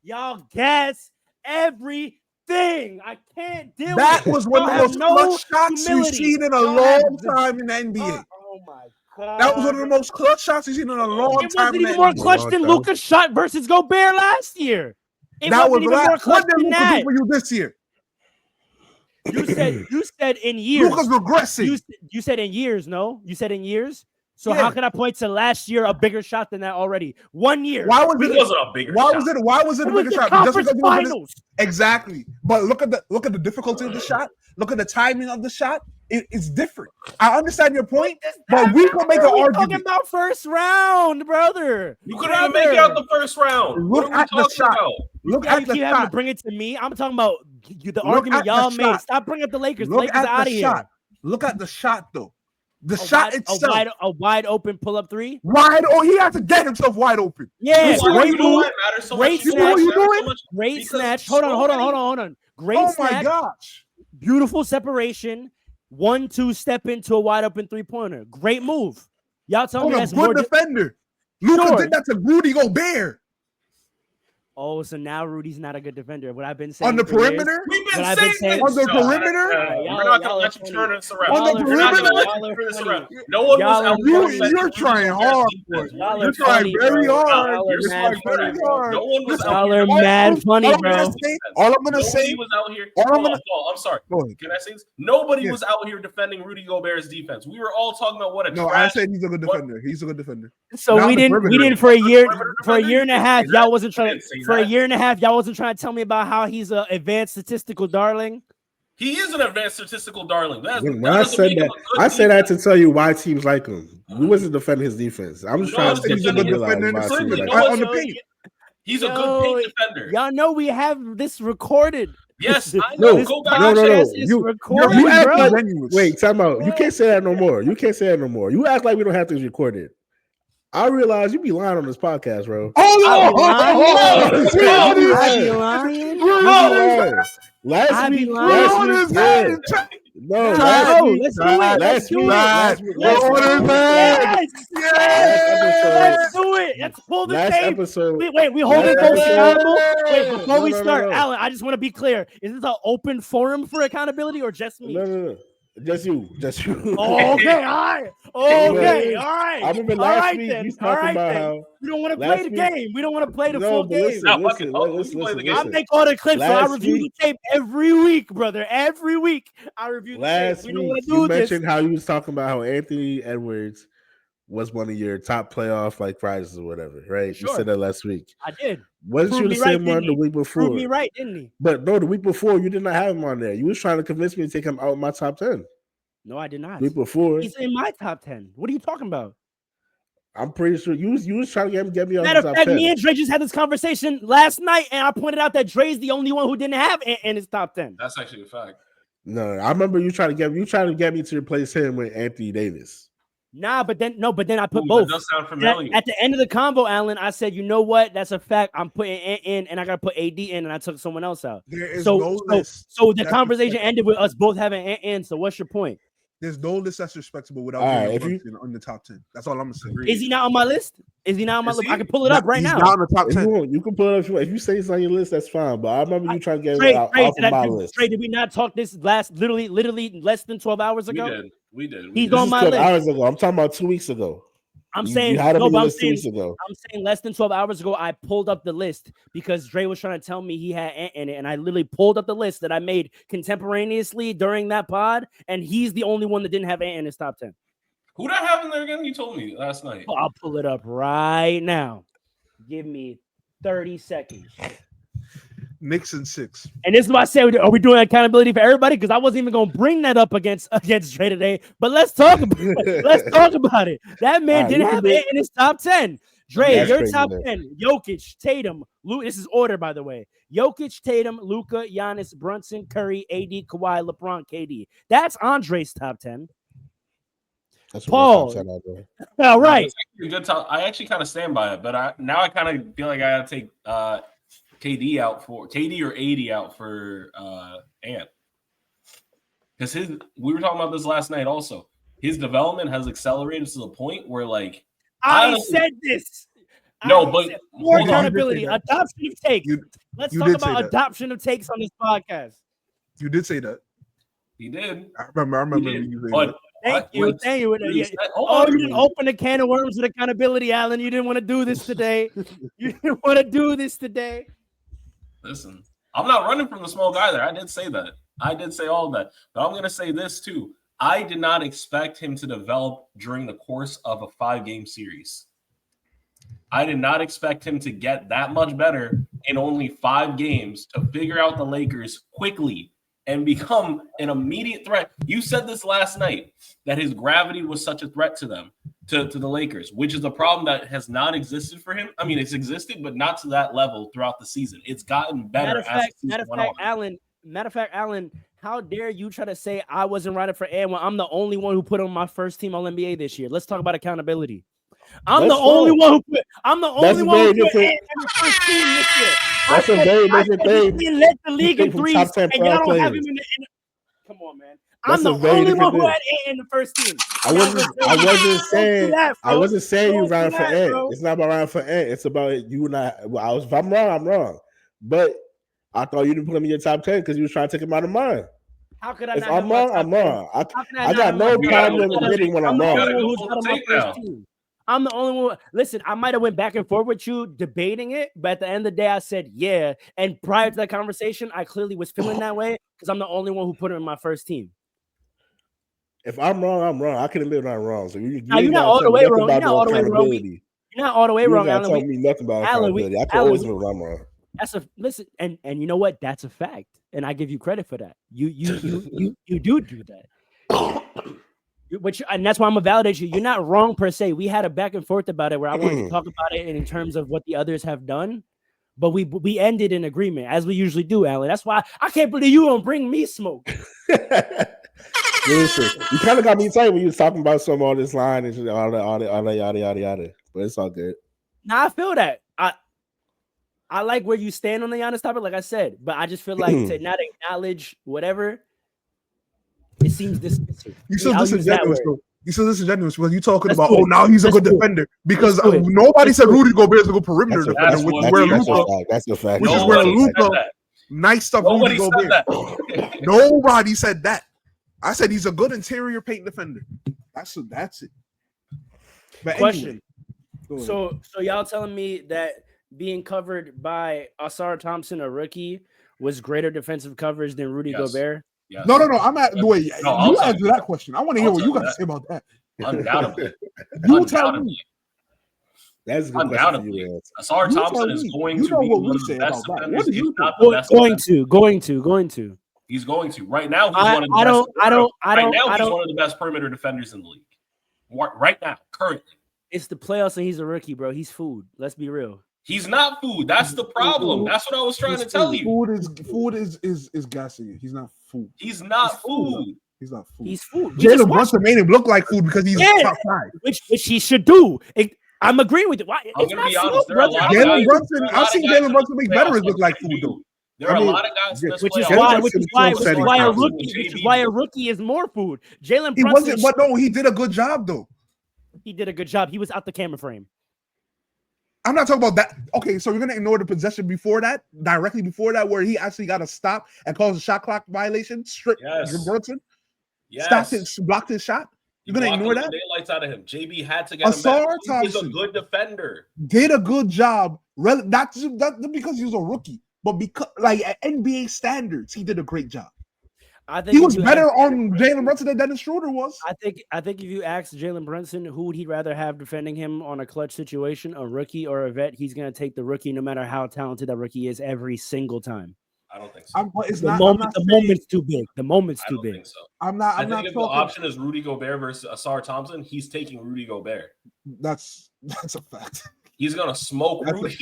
Y'all guess everything. I can't deal with it. That was one of the most clutch shots you've seen in a long time in the NBA. Oh my God. That was one of the most clutch shots you've seen in a long time. It wasn't even more clutch than Luka's shot versus Gobert last year. That was more clutch than Luka for you this year. You said in years. Luka's regressing. You said in years, no? You said in years? So how can I point to last year a bigger shot than that already? 1 year. Why was it a bigger shot? Why was it a bigger shot? Conference finals. Exactly. But look at the difficulty of the shot. Look at the timing of the shot. It's different. I understand your point, but we can make an argument. Talking about first round, brother. You couldn't even make it out the first round. Look at the shot. Look at the shot. You have to bring it to me. I'm talking about the argument y'all made. Stop bringing up the Lakers. The Lakers are out of here. Look at the shot, though. The shot itself. A wide open pull-up three? He has to get himself wide open. Yeah. Great move. Great snatch. Great snatch. Hold on. Great snatch. Oh, my gosh. Beautiful separation. 1-2 step into a wide open three-pointer. Great move. Y'all tell me that's more defender. Luka did that to Rudy Gobert. Oh, so now Rudy's not a good defender. What I've been saying on the perimeter? We've been saying on the perimeter? We're not going to let you turn this around. On the perimeter? No one was out there. You're trying hard. You're trying very hard. You're trying very hard. No one was out here. Y'all are mad funny, bro. All I'm going to say. Was out here. I'm sorry. Can I say this? Nobody was out here defending Rudy Gobert's defense. We were all talking about what a No, I said he's a good defender. He's a good defender. So we didn't for a year and a half. Y'all wasn't trying to. For a year and a half, y'all wasn't trying to tell me about how he's an advanced statistical darling. He is an advanced statistical darling. When I said that, I said that to tell you why teams like him. We wasn't defending his defense. I'm just trying to say he's a good defender on the paint. He's a good paint defender. Y'all know we have this recorded. Yes, I know. Go back. No. You act like, wait, time out. You can't say that no more. You act like we don't have things recorded. I realize you be lying on this podcast, bro. Last week, No, let's do it. Let's do it. Let's pull the last tape. Episode, Wait, we holding folks accountable. Wait, before we start, no. Alan, I just want to be clear. Is this an open forum for accountability or just me? No. Just you. Oh, okay, all right. Okay, all right. I remember last week you talking about how we don't want to play the game. We don't want to play the full game. Listen. I make all the clips, so I review the tape every week, brother. Every week I review the tape. We don't want to do you this. mentioned how you was talking about how Anthony Edwards was one of your top playoff prizes or whatever, right? Sure. You said that last week. I did. Wasn't you the same one the week before? Proved me right, didn't he? But no, the week before you did not have him on there. You was trying to convince me to take him out of my top 10. No, I did not. The week before, he's in my top 10. What are you talking about? I'm pretty sure you was trying to get me on Matter the of top fact, 10. me and Dre just had this conversation last night, and I pointed out that Dre's the only one who didn't have in his top 10. That's actually a fact. No, I remember you trying to get me to replace him with Anthony Davis. Nah, but then I put both. That does sound familiar. At the end of the convo, Alan, I said, you know what? That's a fact. I'm putting in, and I gotta put AD in, and I took someone else out. So the conversation ended with us both having in. So what's your point? There's no list that's respectable without on the top 10. That's all I'm gonna say. Is he not on my list? Is he not on my list? I can pull it up right now. He's not on the top 10. You can pull it up if you say it's on your list. That's fine. But I remember you trying to get it off of my list. Trey, did we not talk this literally less than 12 hours ago? We did. He's on my 12 list. hours ago. I'm talking about 2 weeks ago. I'm saying I'm saying less than 12 hours ago, I pulled up the list because Dre was trying to tell me he had Ant in it, and I literally pulled up the list that I made contemporaneously during that pod, and he's the only one that didn't have Ant in his top 10. Who did I have in there again? You told me last night. I'll pull it up right now. Give me 30 seconds. Knicks and 6. And this is why I said, are we doing accountability for everybody? Because I wasn't even going to bring that up against Dre today. But let's talk about it. Let's talk about it. That man didn't have it in his top 10. Dre, your top 10. Jokic, Tatum, Luka. This is order, by the way. Jokic, Tatum, Luka, Giannis, Brunson, Curry, AD, Kawhi, LeBron, KD. That's Andre's top 10. That's Paul. All right. I actually kind of stand by it, but I kind of feel like I got to take KD or AD out for Ant, because we were talking about this last night also. His development has accelerated to the point where, like, I said this. More accountability, adoption of takes. Let's talk about adoption of takes on this podcast. You did say that. He did. I remember you saying that. Thank you. You didn't open a can of worms with accountability, Alan. You didn't want to do this today. Listen, I'm not running from the small guy there. I did say that. I did say all of that. But I'm going to say this too. I did not expect him to develop during the course of a 5-game series. I did not expect him to get that much better in only 5 games to figure out the Lakers quickly and become an immediate threat. You said this last night, that his gravity was such a threat to them, to the Lakers, which is a problem that has not existed for him. I mean, it's existed, but not to that level throughout the season. It's gotten better. Matter of fact, Alan, how dare you try to say I wasn't running for Ant when I'm the only one who put on my first team All-NBA this year? Let's talk about accountability. I'm the only one who put Ant in the first team this year. That's a very different thing. He led the league in threes, and y'all don't have him in the. Come on, man. I'm the only one who had Ant in the first team. I wasn't saying you ran for Ant. It's not about running for Ant. It's about you and I. If I'm wrong, I'm wrong. But I thought you didn't put him in your top 10 because you was trying to take him out of mine. How could I? If I'm wrong, I'm wrong. I got no problem admitting when I'm wrong. I'm the only one. Listen, I might have went back and forth with you debating it, but at the end of the day, I said yeah. And prior to that conversation, I clearly was feeling that way because I'm the only one who put him in my first team. If I'm wrong, I'm wrong. I can admit when I'm wrong. So you're not all the way wrong. You're not all the way wrong. You're not all the way wrong, Alan. Tell me nothing about accountability. I can always admit when I'm wrong. Listen, and you know what? That's a fact, and I give you credit for that. You do that. And that's why I'm gonna validate you. You're not wrong per se. We had a back and forth about it where I wanted to talk about it in terms of what the others have done, but we ended in agreement as we usually do, Alan. That's why I can't believe you don't bring me smoke. Listen, you kind of got me tight when you was talking about some all this line and all that yada. But it's all good. Now I feel that I like where you stand on the Giannis topic, like I said, but I just feel like to not acknowledge whatever. It seems dismissive. You still I'll use that disingenuous, word. bro. You still disingenuous because you talking Let's about, do it. now he's a Let's good do it. defender because Let's do it. nobody Let's said do it. Rudy Gobert is a good perimeter That's defender, which what is where that's Luka, That's a fact. which is where Nobody said Luka, that. nice stuff. Nobody Rudy said Gobert. that. Nobody said that. I said he's a good interior paint defender. That's it. But Question. Anyway, So y'all telling me that being covered by Asar Thompson, a rookie, was greater defensive coverage than Rudy Gobert? Yes. No. I'm at the way No, you answer that question. I want to hear what you got to that. say about that. Undoubtedly. You tell me. That's a good question for you to answer. Asar Thompson is going to be one of the best defenders. He's not the best defender. Going to. He's going to. Right now, he's one of the best. He's one of the best perimeter defenders in the league. Right now, currently. It's the playoffs and he's a rookie, bro. He's food. Let's be real. He's not food. That's the problem. That's what I was trying to tell you. Food is gassing. He's not food. He's not food. He's not food. He's food. Jalen Brunson made him look like food because he's top 5. Which he should do. I'm agreeing with you. I'm gonna be honest. Jalen Brunson, I've seen Jalen Brunson make veterans look like food though. There are a lot of guys, which is why a rookie is more food. Jalen Brunson, he wasn't, but no, he did a good job though. He did a good job. He was out the camera frame. I'm not talking about that. Okay, so we're gonna ignore the possession before that, directly before that, where he actually got a stop and caused a shot clock violation. Strict Brunson. Stopped his, blocked his shot. You're gonna ignore that? Daylights out of him. JB had to get him back. He's a good defender. Did a good job. Not because he was a rookie, but because like at NBA standards, he did a great job. I think he was better on Jalen Brunson than Dennis Schroeder was. I think if you ask Jalen Brunson who would he rather have defending him on a clutch situation, a rookie or a vet, he's gonna take the rookie no matter how talented that rookie is every single time. I don't think so. The moment's too big. The moment's too big. So. I'm I not think if the option is Rudy Gobert versus Asar Thompson, he's taking Rudy Gobert. That's a fact. He's gonna smoke Rudy.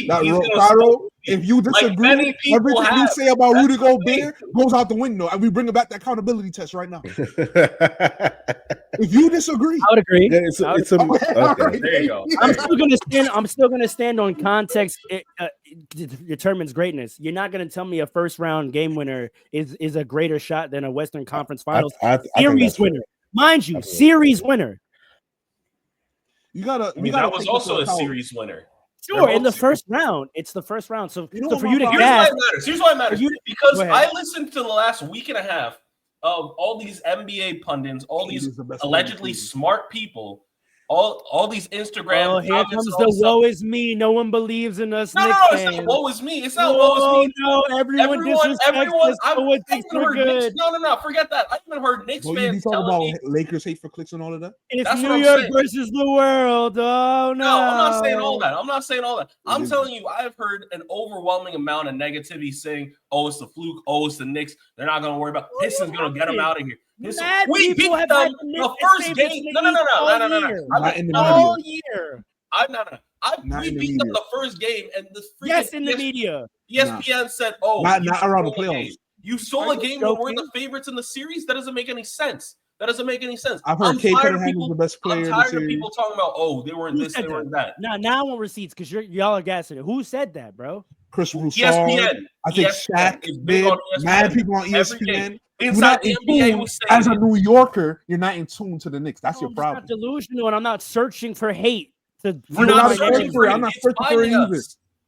If you disagree, everything you say about Rudy Gobert goes out the window, and we bring back the accountability test right now. If you disagree, I would agree. There you go. I'm still gonna stand on context. It determines greatness. You're not gonna tell me a first round game winner is a greater shot than a Western Conference Finals series winner. Mind you, series winner. That was also a series winner. Sure, in the first round. It's the first round. So, for you to here's why it matters. Because I listened to the last week and a half of all these NBA pundits, all these allegedly smart people, all these Instagram. Oh, here comes the woe is me. No one believes in us. No, it's not woe is me. It's not woe is me. No, everyone disrespects us. No one thinks we're good. No, forget that. I even heard Knicks fans talking about Lakers hate for clicks and all of that. It's New York versus the world. Oh no, I'm not saying all that. I'm telling you, I've heard an overwhelming amount of negativity saying, "Oh, it's the fluke. Oh, it's the Knicks. They're not going to worry about. Pistons going to get them out of here." We beat them the first game. No. All year. We beat them the first game, and the in the media. ESPN said, "Oh, not around the playoffs." You stole a game when we're the favorites in the series. That doesn't make any sense. I've heard Kate Cunningham was the best player. I'm tired of people talking about, "Oh, they weren't this, they weren't that." Now I want receipts because y'all are gassing it. Who said that, bro? Chris Russo. ESPN. I think Shaq is big. Mad people on ESPN. Inside the NBA, as a New Yorker, you're not in tune to the Knicks. That's your problem. I'm not delusional, and I'm not searching for hate. I'm not searching for it either.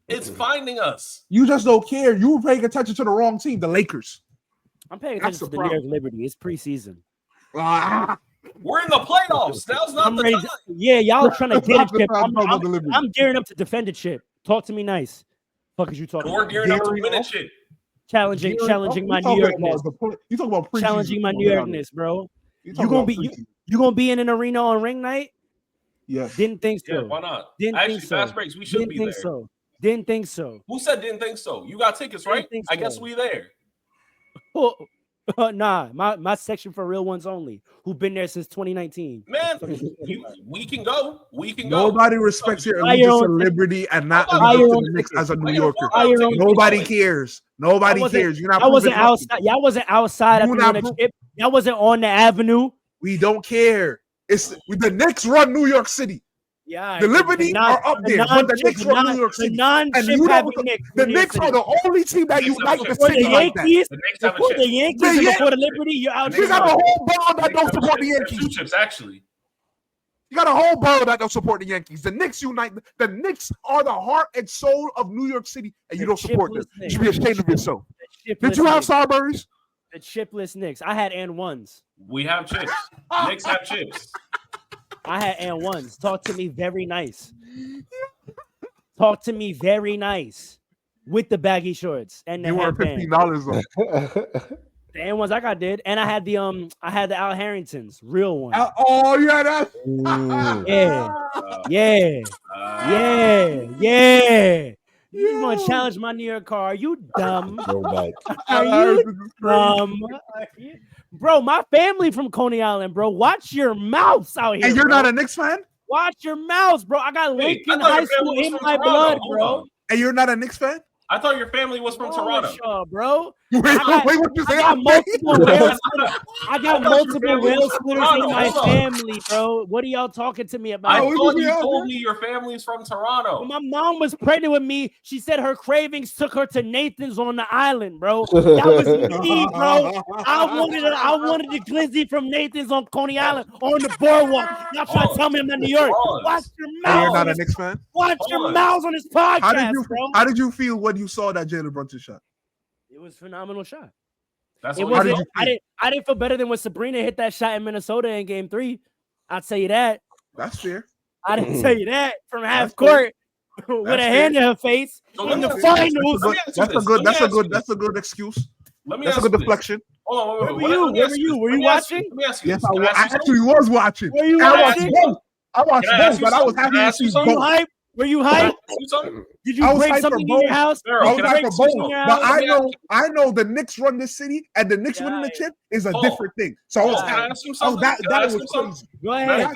It's finding us. You just don't care. You were paying attention to the wrong team, the Lakers. I'm paying attention to the New York Liberty. It's preseason. We're in the playoffs. Now's not the time. Yeah, y'all are trying to get a chip. I'm gearing up to defend a chip. Talk to me nice. Fuck is you talking about? We're gearing up to win a chip. Challenging my New Yorkness. You talk about challenging my New Yorkness, bro. You gonna be in an arena on ring night? Yes. Didn't think so. Yeah, why not? Didn't Actually, think so. Fastbreaks, we should be there. Didn't think so. Who said didn't think so? You got tickets, right? I guess we there. Nah, my section for real ones only. Who've been there since 2019. Man, we can go. Nobody respects your allegiance to liberty and not the Knicks as a New Yorker. Nobody cares. Nobody cares. You're not. I wasn't outside. Y'all wasn't outside after winning a chip. Y'all wasn't on the avenue. We don't care. It's the Knicks run New York City. Yeah, the Liberty are up there, but the Knicks are New York City. The Knicks are the only team that unite the city like that. Before the Yankees and before the Liberty, you're out. You got a whole ball that don't support the Yankees. 2 chips, actually. You got a whole ball that don't support the Yankees. The Knicks unite. The Knicks are the heart and soul of New York City, and you don't support them. You should be ashamed of yourself. Did you have Starburys? The chipless Knicks. I had and ones. We have chips. Knicks have chips. I had and ones. Talk to me very nice. Talk to me very nice with the baggy shorts and the headband. $15 The and ones I got did, and I had the Al Harringtons, real one. Oh yeah, that. Yeah. You want to challenge my New York car? Are you dumb? Are you dumb? Bro, my family from Coney Island, bro. Watch your mouth out here. And you're bro. not a Knicks fan? Watch your mouth, bro. I got Lincoln High School in my blood, bro. And you're not a Knicks fan? I thought your family was from Toronto. Sure, bro. Wait, what you say? I got multiple rail splitters in my family, bro. What are y'all talking to me about? I thought you told me your family's from Toronto. When my mom was pregnant with me, she said her cravings took her to Nathan's on the island, bro. That was me, bro. I wanted the glizzy from Nathan's on Coney Island on the boardwalk. Y'all trying to tell me I'm in New York. Watch your mouth. You're not a Knicks fan? Watch your mouths on this podcast, bro. How did you feel when you saw that Jalen Brunson shot? It was a phenomenal shot. I didn't feel better than when Sabrina hit that shot in Minnesota in Game 3. I'll tell you that. That's fair. I didn't tell you that from half court with a hand in her face in the finals. That's a good excuse. That's a good deflection. Hold on, where were you? Were you watching? Let me ask you. Yes, I actually was watching. Were you watching? I watched both, but I was happy to see both. Were you hyped? Did you break something in your house? I was hyped for both, but I know the Knicks run this city, and the Knicks winning the chip is a different thing. So I was happy. That was crazy. Go ahead.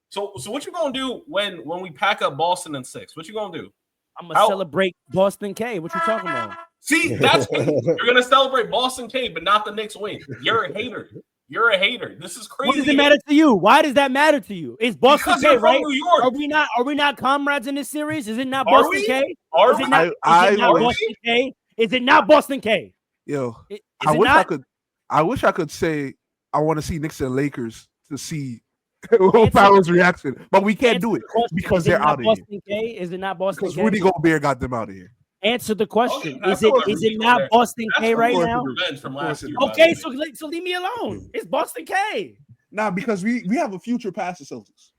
So what you gonna do when we pack up Boston in 6? What you gonna do? I'm gonna celebrate Boston K. What you talking about? See, that's you're gonna celebrate Boston K, but not the Knicks win. You're a hater. You're a hater. This is crazy. What does it matter to you? Why does that matter to you? It's Boston because K, right? New York. Are we not comrades in this series? Is it not Boston K? Is it not Boston K? Is it not Boston K? Yo, I wish I could say I want to see Knicks and Lakers to see Fallon's reaction, but we can't do it because they're out of here. Is it not Boston K? Because Rudy Gobert got them out of here. Answer the question. Is it not Boston K right now? Okay, so leave me alone. It's Boston K. Nah, because we have a future past the Celtics.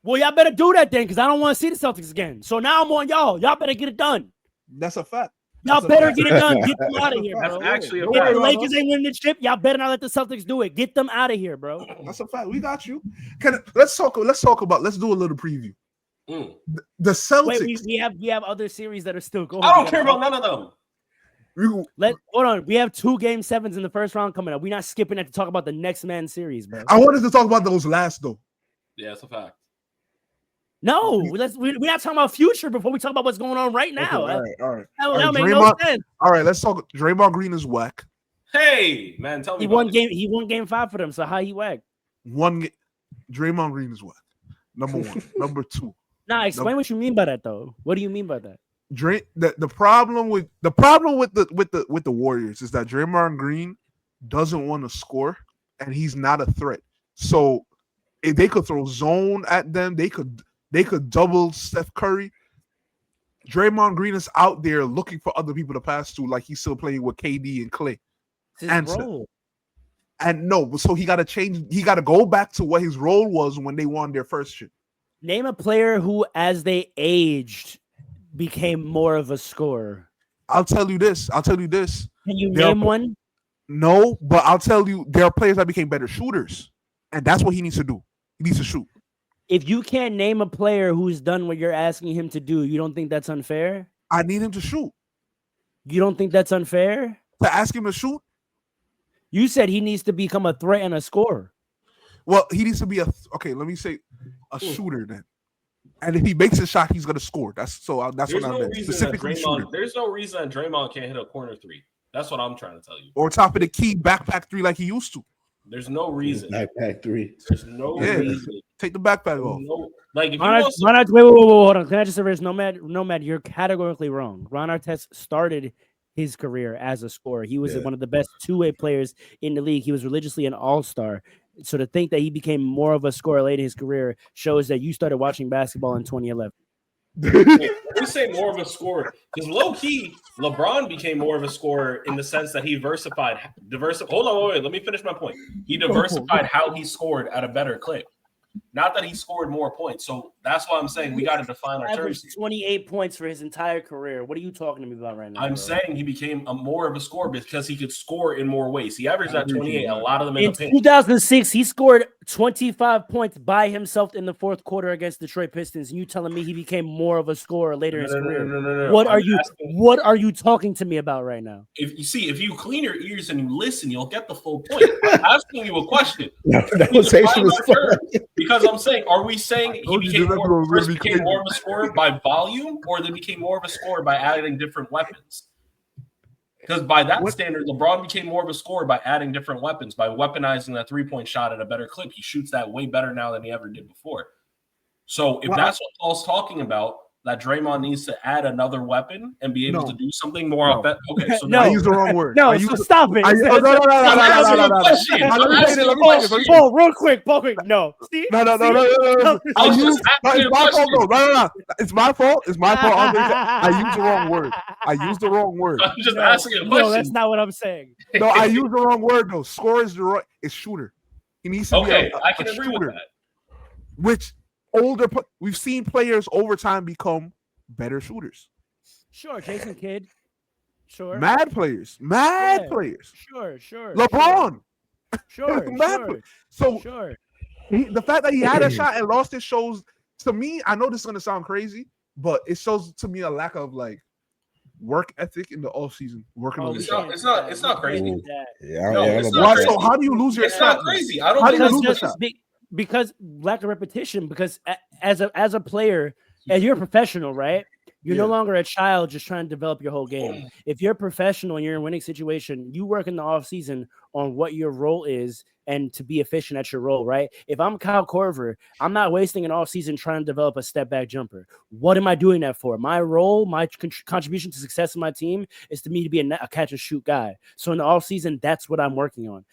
Well, y'all better do that then, because I don't want to see the Celtics again. So now I'm on y'all. Y'all better get it done. That's a fact. Y'all better get it done. Get them out of here, bro. That's actually a fact. If the Lakers ain't winning the chip, y'all better not let the Celtics do it. Get them out of here, bro. That's a fact. We got you. Let's do a little preview. The Celtics. Wait, we have other series that are still going. I don't care about none of them. Hold on. We have 2 Game 7s in the first round coming up. We're not skipping that to talk about the next man series, bro. I wanted to talk about those last though. Yeah, that's a fact. No, we're not talking about future before we talk about what's going on right now. Okay, all right. That makes no sense. All right, let's talk. Draymond Green is whack. Hey, man, tell me. He won game 5 for them. So how he whack? Draymond Green is whack. Number 1. Number 2. Nah, explain what you mean by that though. What do you mean by that? The problem with the Warriors is that Draymond Green doesn't want to score and he's not a threat. So if they could throw zone at them, they could double Steph Curry. Draymond Green is out there looking for other people to pass to, like he's still playing with KD and Clay. So he got to change. He got to go back to what his role was when they won their first chip. Name a player who, as they aged, became more of a scorer. I'll tell you this. Can you name one? No, but I'll tell you, there are players that became better shooters, and that's what he needs to do. He needs to shoot. If you can't name a player who's done what you're asking him to do, you don't think that's unfair? I need him to shoot. You don't think that's unfair? To ask him to shoot? You said he needs to become a threat and a scorer. Well, he needs to be let me say a shooter then. And if he makes a shot, he's gonna score. That's what I meant. Specifically shooter. There's no reason that Draymond can't hit a corner 3. That's what I'm trying to tell you. Or top of the key backpack 3 like he used to. There's no reason. Backpack 3. There's no reason Take the backpack off. No, like if Ron, wait, hold on. Can I just erase Nomad? You're categorically wrong. Ron Artest started his career as a scorer. He was one of the best two-way players in the league. He was religiously an all-star. So to think that he became more of a scorer late in his career shows that you started watching basketball in 2011. We say more of a scorer because low key LeBron became more of a scorer in the sense that he diversified. Hold on, wait. Let me finish my point. He diversified how he scored at a better clip. Not that he scored more points. So that's why I'm saying we got to define our terms. 28 points for his entire career. What are you talking to me about right now? I'm saying he became more of a scorer because he could score in more ways. He averaged at 28. A lot of them in 2006, he scored 25 points by himself in the fourth quarter against Detroit Pistons. And you telling me he became more of a scorer later in his career? No. What are you talking to me about right now? If you clean your ears and you listen, you'll get the full point. I'm asking you a question. Because I'm saying, are we saying he became more of a scorer by volume, or they became more of a scorer by adding different weapons? Because by that standard, LeBron became more of a scorer by adding different weapons, by weaponizing that three-point shot at a better clip. He shoots that way better now than he ever did before. So if that's what Paul's talking about, that Draymond needs to add another weapon and be able to do something more effective. Okay, so I use the wrong word. No, stop it. Paul, real quick. No. See? No. It's my fault. It's my fault. I used the wrong word. I'm just asking a question. No, that's not what I'm saying. No, I used the wrong word though. Score is it's shooter. He needs to be I can agree with that. Which we've seen players over time become better shooters. Sure, Jason Kidd. Sure. Mad players. Sure. LeBron. Sure. So the fact that he had a shot and lost it shows to me. I know this is gonna sound crazy, but it shows to me a lack of like work ethic in the offseason. It's not crazy. So how do you lose your? It's not crazy. I don't think you lose your shot? Because lack of repetition. Because as a player, and you're a professional, right? You're no longer a child just trying to develop your whole game. If you're a professional and you're in a winning situation, you work in the offseason on what your role is and to be efficient at your role, right? If I'm Kyle Korver, I'm not wasting an offseason trying to develop a step back jumper. What am I doing that for? My role, my contribution to success of my team is to me to be a catch and shoot guy. So in the offseason, that's what I'm working on.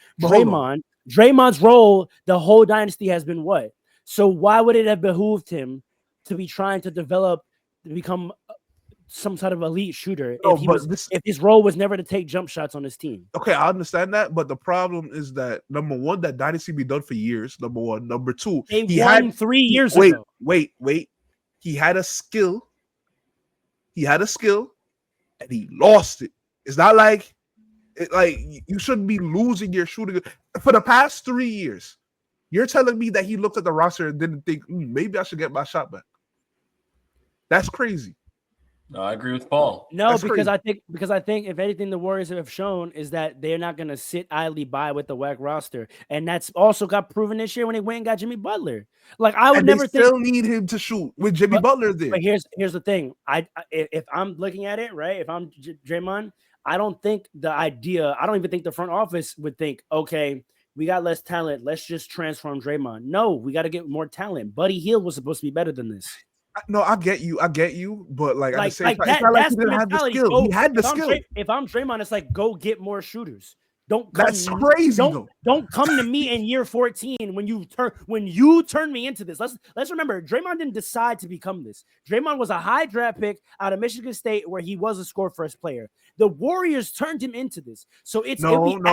Draymond's role, the whole dynasty has been what? So why would it have behooved him to be trying to develop, to become some sort of elite shooter if his role was never to take jump shots on his team? Okay, I understand that, but the problem is that number one, that dynasty be done for years. Number one, number two, he won 3 years ago. Wait. He had a skill. And he lost it. It's not like you shouldn't be losing your shooting for the past 3 years. You're telling me that he looked at the roster and didn't think maybe I should get my shot back. That's crazy. No, I agree with Paul. No, because I think if anything, the Warriors have shown is that they're not going to sit idly by with the whack roster, and that's also got proven this year when they went and got Jimmy Butler. Like I would never still need him to shoot with Jimmy Butler there. But here's the thing: if I'm looking at it right, if I'm Draymond, I don't even think the front office would think, okay, we got less talent, let's just transform Draymond. No, we got to get more talent. Buddy Hield was supposed to be better than this. No, I get you, but at the same time, it's not like he didn't have the skill. He had the skill. If I'm Draymond, it's like go get more shooters. That's crazy. Don't come to me in year 14 when you turn me into this. Let's remember, Draymond didn't decide to become this. Draymond was a high draft pick out of Michigan State where he was a score first player. The Warriors turned him into this. So it's they didn't.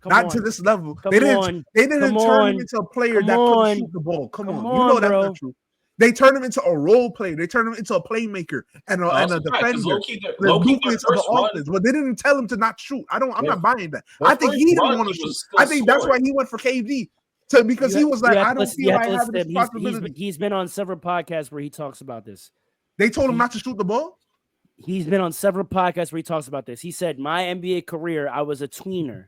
Not to this level. They didn't turn him into a player that couldn't shoot the ball. Come on, you know that's not true. They turned him into a role player. They turned him into a playmaker and a defender. The nucleus of the offense, but they didn't tell him to not shoot. I'm not buying that. I think he didn't want to shoot. I think that's why he went for KD. Because he was like, I don't feel like having this responsibility. He's been on several podcasts where he talks about this. They told him not to shoot the ball? He's been on several podcasts where he talks about this. He said, my NBA career, I was a tweener.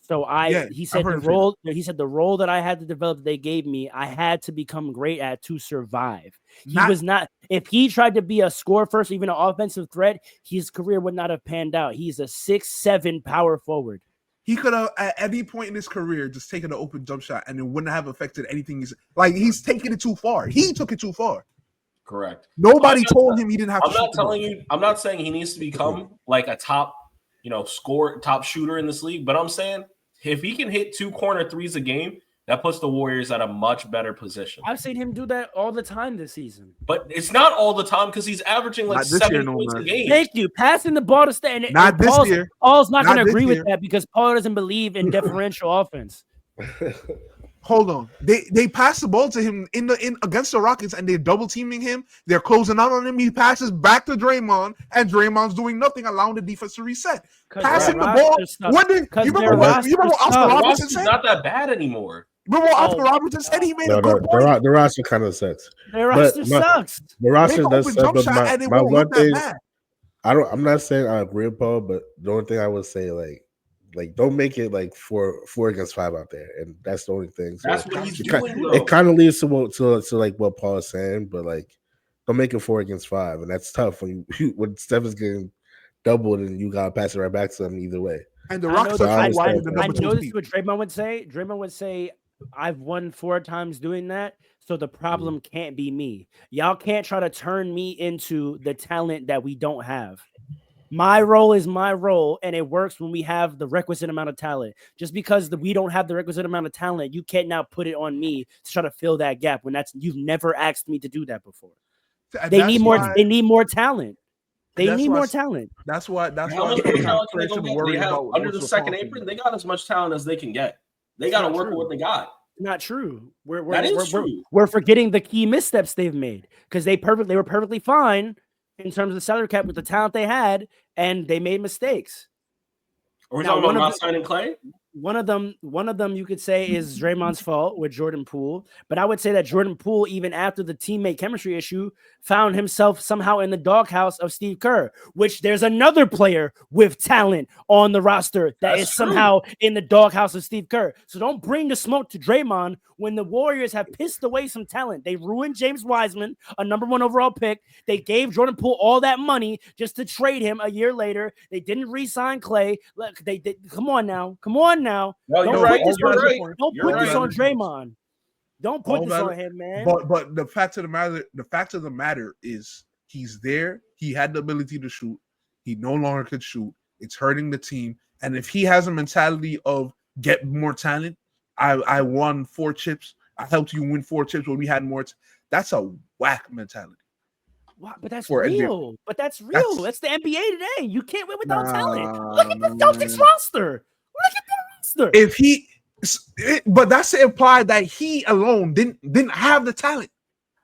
So he said the role that I had to develop, they gave me, I had to become great at to survive. If he tried to be a scorer first, even an offensive threat, his career would not have panned out. He's a 6'7" power forward. He could have at any point in his career just taken an open jump shot and it wouldn't have affected anything. He's taking it too far. He took it too far. Correct. Nobody told him he didn't have to shoot the ball. I'm not saying he needs to become like a top, top shooter in this league, but I'm saying if he can hit 2 corner threes a game, that puts the Warriors at a much better position. I've seen him do that all the time this season. But it's not all the time because he's averaging like 7 points a game. Thank you. Passing the ball to Stan. Not this year. Paul's not going to agree with that because Paul doesn't believe in differential offense. Hold on. They pass the ball to him in against the Rockets and they're double teaming him. They're closing out on him. He passes back to Draymond and Draymond's doing nothing, allowing the defense to reset. Passing the ball. You remember what Oscar Robertson said? It's not that bad anymore. Remember what Oscar Robertson said? He made a good point. The roster kind of sucks. The roster sucks. The roster does suck. But my one thing, I'm not saying I agree with Paul, but the only thing I would say, like don't make it like 4 against 5 out there, and that's the only thing. So that's what he's doing. It kind of leads to like what Paul is saying, but like don't make it 4 against 5, and that's tough when Steph is getting doubled and you gotta pass it right back to him either way. And the Rockets I know this is what Draymond would say. Draymond would say, I've won 4 times doing that, so the problem can't be me. Y'all can't try to turn me into the talent that we don't have. My role is my role, and it works when we have the requisite amount of talent. Just because we don't have the requisite amount of talent, you can't now put it on me to try to fill that gap when you've never asked me to do that before. They need more talent. They need more talent. That's why they have under the second apron, they got as much talent as they can get. They got to work with what they got. Not true. True. We're forgetting the key missteps they've made because they were perfectly fine in terms of the salary cap with the talent they had, and they made mistakes. Are we talking about not signing Clay? One of them you could say is Draymond's fault with Jordan Poole, but I would say that Jordan Poole, even after the teammate chemistry issue, found himself somehow in the doghouse of Steve Kerr, which there's another player with talent on the roster that is somehow in the doghouse of Steve Kerr. So don't bring the smoke to Draymond when the Warriors have pissed away some talent. They ruined James Wiseman, a number 1 overall pick. They gave Jordan Poole all that money just to trade him a year later. They didn't re-sign Clay. Look, they come on now. No, don't you're right. Don't put this on Draymond. Don't put this on him, man. But the fact of the matter is he's there. He had the ability to shoot. He no longer could shoot. It's hurting the team. And if he has a mentality of get more talent, I won 4 chips. I helped you win 4 chips when we had more. That's a whack mentality. What? But that's real. NBA. That's the NBA today. You can't win without talent. Look at the Celtics roster. But that's to imply that he alone didn't have the talent.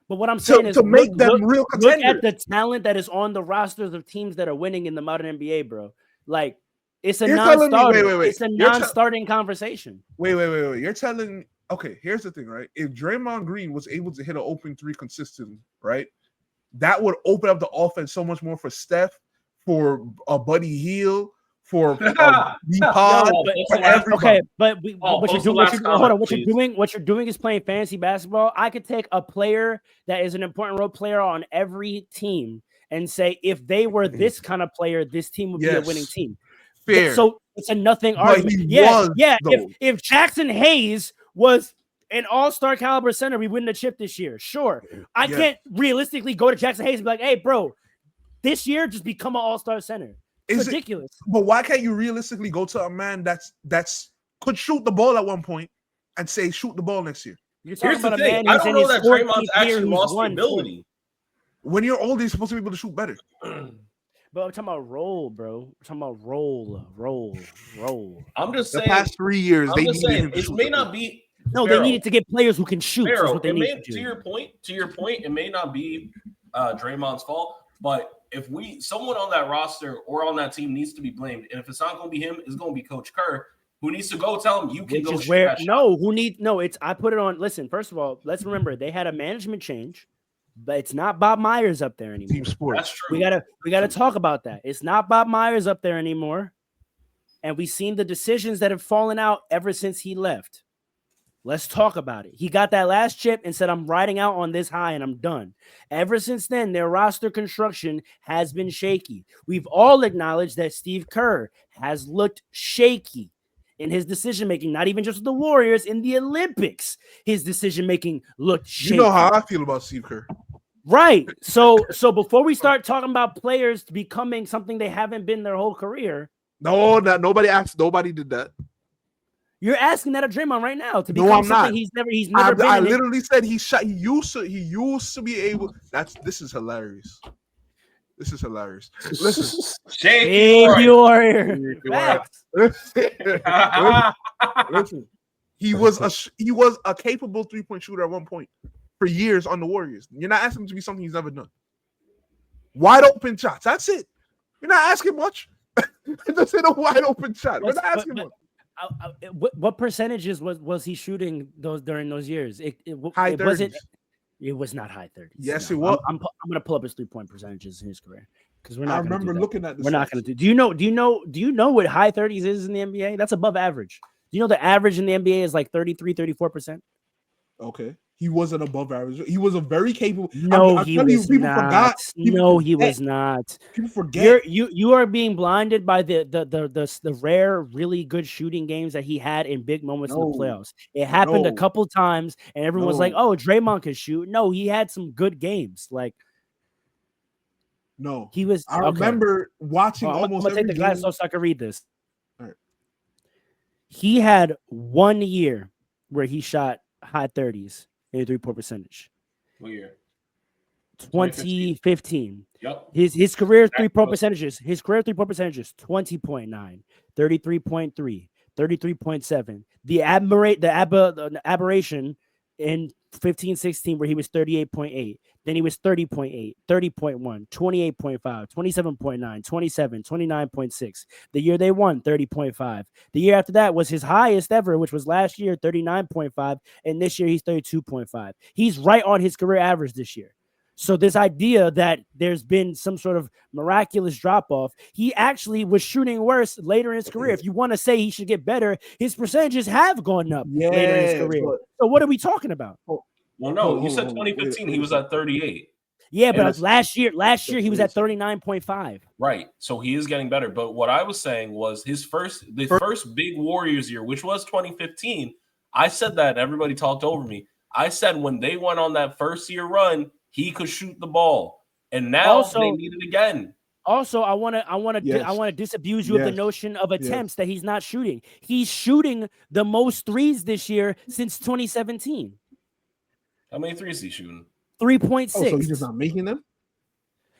But what I'm saying is to make them real contenders. Look at the talent that is on the rosters of teams that are winning in the modern NBA, bro. Like it's a non-starter. It's a non-starting conversation. Wait. You're telling me, okay, here's the thing, right? If Draymond Green was able to hit an open 3 consistently, right? That would open up the offense so much more for Steph, for Buddy Hield, for D-Pod, for everybody. Okay, but what you're doing is playing fantasy basketball. I could take a player that is an important role player on every team and say if they were this kind of player, this team would be a winning team. Fair. So it's a nothing argument. If Jackson Hayes was an all-star caliber center, we wouldn't have chipped this year. Sure. I can't realistically go to Jackson Hayes and be like, hey, bro, this year just become an all-star center. It's ridiculous. But why can't you realistically go to a man that's could shoot the ball at one point and say shoot the ball next year? You're talking about a man who's in his 14th year who's lost ability. When you're older, you're supposed to be able to shoot better. But I'm talking about roll, bro. I'm talking about roll. I'm just saying. The past 3 years, it may not be. No, they needed to get players who can shoot. To your point, it may not be Draymond's fault, but if someone on that roster or on that team needs to be blamed, and if it's not going to be him, it's going to be Coach Kerr, who needs to go tell him you can go shoot that shot. I put it on. Listen, first of all, let's remember they had a management change, but it's not Bob Myers up there anymore. Team sport. That's true. We gotta talk about that. It's not Bob Myers up there anymore, and we've seen the decisions that have fallen out ever since he left. Let's talk about it. He got that last chip and said, I'm riding out on this high and I'm done. Ever since then, their roster construction has been shaky. We've all acknowledged that Steve Kerr has looked shaky. in his decision making, not even just with the Warriors, in the Olympics, his decision making looked shaky. You know how I feel about Steve Kerr. Right. So before we start talking about players becoming something they haven't been their whole career. No, nobody asked. Nobody did that. You're asking that of Draymond right now to become something not. He's never been. I literally said he used to be able. This is hilarious. This is hilarious. Listen, Shaky Warrior. Listen. He was a capable 3-point shooter at one point for years on the Warriors. You're not asking him to be something he's never done. Wide open shots. That's it. You're not asking much. Just hit a wide open shot. We're not asking much. What percentages was he shooting during those years? High 30s. It was not high 30s. Yes, it was. I'm going to pull up his 3-point percentages in his career because we're not. I remember looking at this. We're not going to do. Do you know what high 30s is in the NBA? That's above average. Do you know the average in the NBA is like 33-34%? Okay. He wasn't above average. He was a very capable. No, he was not. No, he was not. People forget. You are being blinded by the rare, really good shooting games that he had in big moments in the playoffs. It happened a couple times, and everyone was like, "Oh, Draymond can shoot." No, he had some good games. Like, no, he was. I remember watching almost. I'm gonna take the glass so I can read this. All right. He had 1 year where he shot high 30s. 3-point percentage. What year? 2015. Yep. His career 3-point percentages. His career 3-point percentages: 20.9, 33.3, 33.7. The aberration in 15-16 where he was 38.8. Then he was 30.8, 30.1, 28.5, 27.9, 27, 29.6. The year they won, 30.5. The year after that was his highest ever, which was last year, 39.5. And this year he's 32.5. He's right on his career average this year. So this idea that there's been some sort of miraculous drop-off, he actually was shooting worse later in his career. If you want to say he should get better, his percentages have gone up later in his career. So what are we talking about? Well, no, you said 2015. He was at 38. Yeah, but last year he was at 39.5. Right. So he is getting better. But what I was saying was the first big Warriors year, which was 2015. I said that, and everybody talked over me. I said when they went on that first year run, he could shoot the ball, and now they need it again. Also, I want to disabuse you of the notion of attempts that he's not shooting. He's shooting the most threes this year since 2017. How many threes is he shooting? 3.6. Oh, so he's just not making them?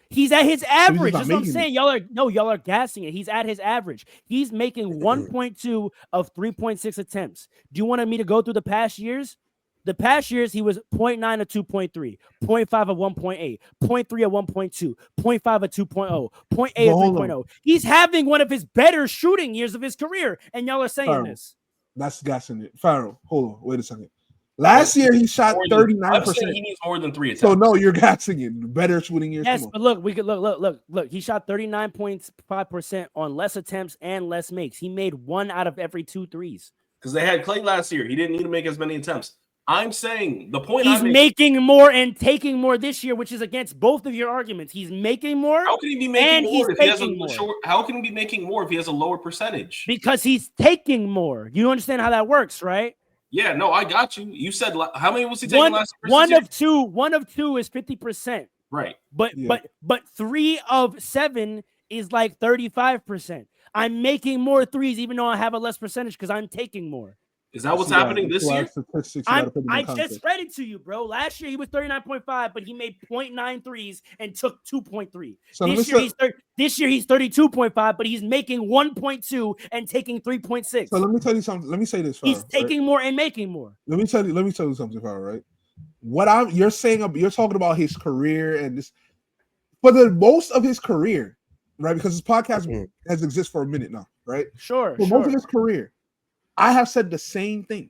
He's at his average. That's what I'm saying. Y'all are gassing it. He's at his average. He's making 1.2 of 3.6 attempts. Do you want me to go through the past years? The past years, he was 0.9 of 2.3, 0.5 of 1.8, 0.3 of 1.2, 0.5 of 2.0, 0.8 of 3.0. He's having one of his better shooting years of his career, and y'all are saying this. That's gassing it. Pharaoh, hold on. Wait a second. Last year, he shot 39%. I'm saying he needs more than 3 attempts. So, no, you're gassing it. Better shooting years. Yes, but look, we could look. He shot 39.5% on less attempts and less makes. He made 1 out of every 2 threes. Because they had Clay last year. He didn't need to make as many attempts. I'm saying the point he's making more and taking more this year, which is against both of your arguments. He's making more. How can he be making more if he has how can he be making more if he has a lower percentage? Because he's taking more. You understand how that works, right? Yeah, no, I got you. You said how many was he taking last year? One of two is 50%. Right. But 3 of 7 is like 35%. I'm making more threes even though I have a less percentage because I'm taking more. Is that what's happening this year? I just read it to you, bro. Last year he was 39.5, but he made 0.9 threes and took 2.3. So this year he's 32.5, but he's making 1.2 and taking 3.6. So let me tell you something. Let me say this. He's taking more and making more. Let me tell you something, Farrell, right? You're talking about his career and this for the most of his career, right? Because his podcast has existed for a minute now, right? Sure. For most of his career. I have said the same thing.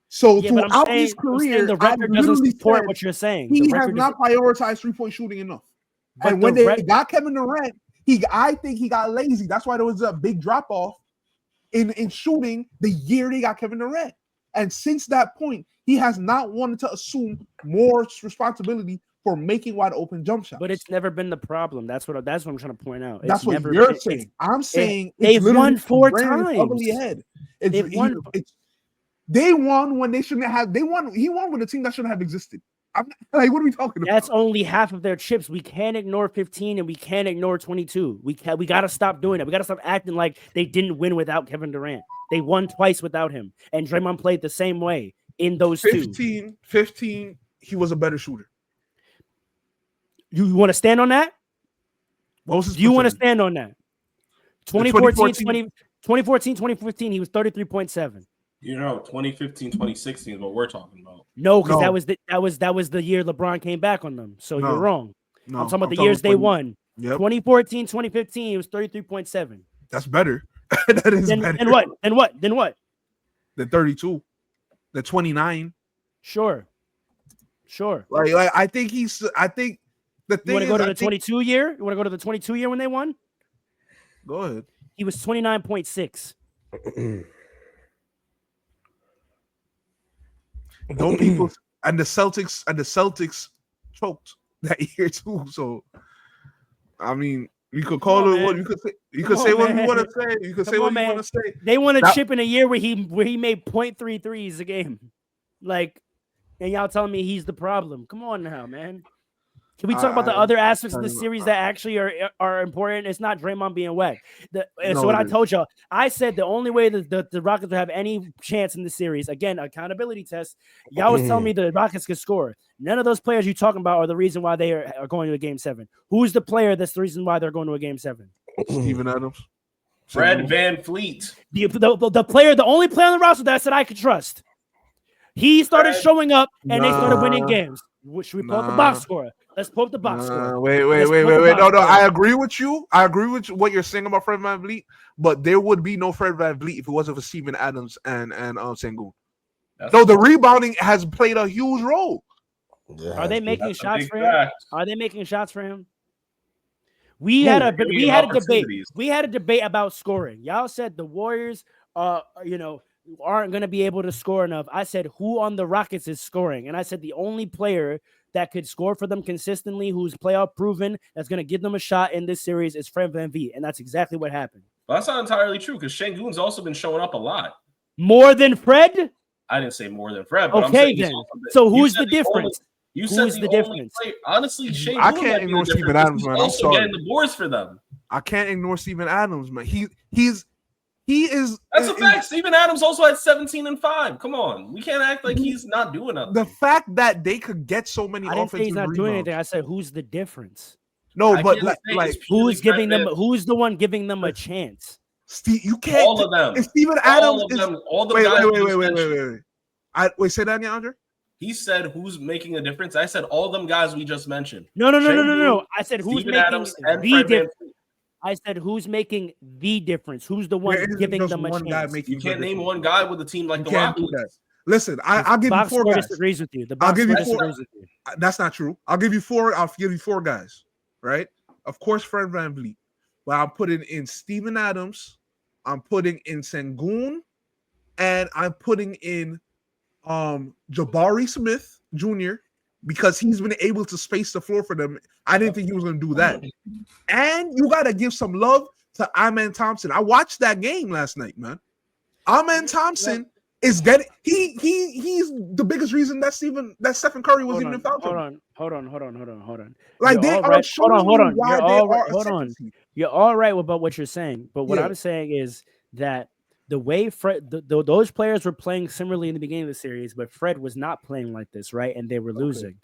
So throughout his career, the record doesn't support what you're saying. He has not prioritized 3-point shooting enough. And when they got Kevin Durant, I think he got lazy. That's why there was a big drop off in shooting the year they got Kevin Durant. And since that point, he has not wanted to assume more responsibility for making wide open jump shots. But it's never been the problem. That's what I'm trying to point out. That's what you're saying. I'm saying they've won 4 times. Ahead. They won when they shouldn't have. He won with a team that shouldn't have existed. I'm like, what are we talking about? That's only half of their chips. We can't ignore 15 and we can't ignore 22. We got to stop doing it. We got to stop acting like they didn't win without Kevin Durant. They won twice without him, and Draymond played the same way in those 15, 15, he was a better shooter. You want to stand on that? What was his you want to percentage? stand on that? 2014, 2015, he was 33.7. 2015, 2016 is what we're talking about. No, because that was the year LeBron came back on them. So you're wrong. No, I'm talking about the years they won. Yep. 2014, 2015, it was 33.7. That's better. That is better. Then what? The 32. The 29. Sure. Like I think the thing you want to go to the 22 year? You want to go to the 22 year when they won? Go ahead. He was 29.6. Don't people and the Celtics choked that year too. So I mean, you could call it what you could say. You could say what you want to say. You could say what you want to say. They won a chip in a year where he made 0.3 threes a game. Like, and y'all telling me he's the problem. Come on now, man. Can we talk about the other aspects of the series that actually are important? It's not Draymond being whack. So what I told y'all, I said the only way that the Rockets would have any chance in the series, again, accountability test, y'all was telling me the Rockets could score. None of those players you're talking about are the reason why they are going to a Game 7. Who's the player that's the reason why they're going to a Game 7? Steven Adams. Fred VanVleet. The player, the only player on the roster that I said I could trust. He started showing up, and they started winning games. Should we pull up the box score? Let's pull up the box score. Wait. No. I agree with you. I agree with what you're saying about Fred VanVleet, but there would be no Fred VanVleet if it wasn't for Steven Adams and Sengun. So the rebounding has played a huge role. Yeah, are they making shots for him? Are they making shots for him? We had a debate. We had a debate about scoring. Y'all said the Warriors aren't going to be able to score enough. I said, who on the Rockets is scoring? And I said the only player that could score for them consistently, who's playoff proven, that's going to give them a shot in this series is Fred VanVleet. And that's exactly what happened. Well, that's not entirely true because Şengün's also been showing up a lot. More than Fred? I didn't say more than Fred. But okay, then. So who's the difference? Who's the difference? Honestly, Şengün, I can't ignore Steven Adams, man. I'm sorry. Getting the boards for them. I can't ignore Steven Adams, man. He is. That's a fact. Steven Adams also had 17 and 5. Come on, we can't act like he's not doing nothing. The fact that they could get so many offensive say he's not rebounds. Doing anything. I said, who's the difference? No, but like who's giving them? Who's the one giving them a chance? Steve, you can't. All of them. Steven Adams. All of them. All the guys. Wait. Say that again, Andre. He said, "Who's making a difference?" I said, "All them guys we just mentioned." No. I said, "Who's Steven making Adams and the Fred difference?" I said, "Who's making the difference? Who's the one giving them a chance?" You can't name one guy with a team like the Rockets. Listen, I'll give you 4 guys. Disagrees with you. I'll give you 4. That's not true. I'll give you 4. I'll give you 4 guys. Right? Of course, Fred VanVleet. But I'm putting in Steven Adams. I'm putting in Sengun, and I'm putting in Jabari Smith Jr. because he's been able to space the floor for them. I didn't think he was going to do that. And you got to give some love to Amen Thompson. I watched that game last night, man. Amen Thompson is getting he's the biggest reason that Stephen Curry was even in foul trouble. Hold on. Like they are showing why they are. Hold on. You're all right about what you're saying, but what I'm saying is that the way Fred, those players were playing similarly in the beginning of the series, but Fred was not playing like this, right? And they were losing.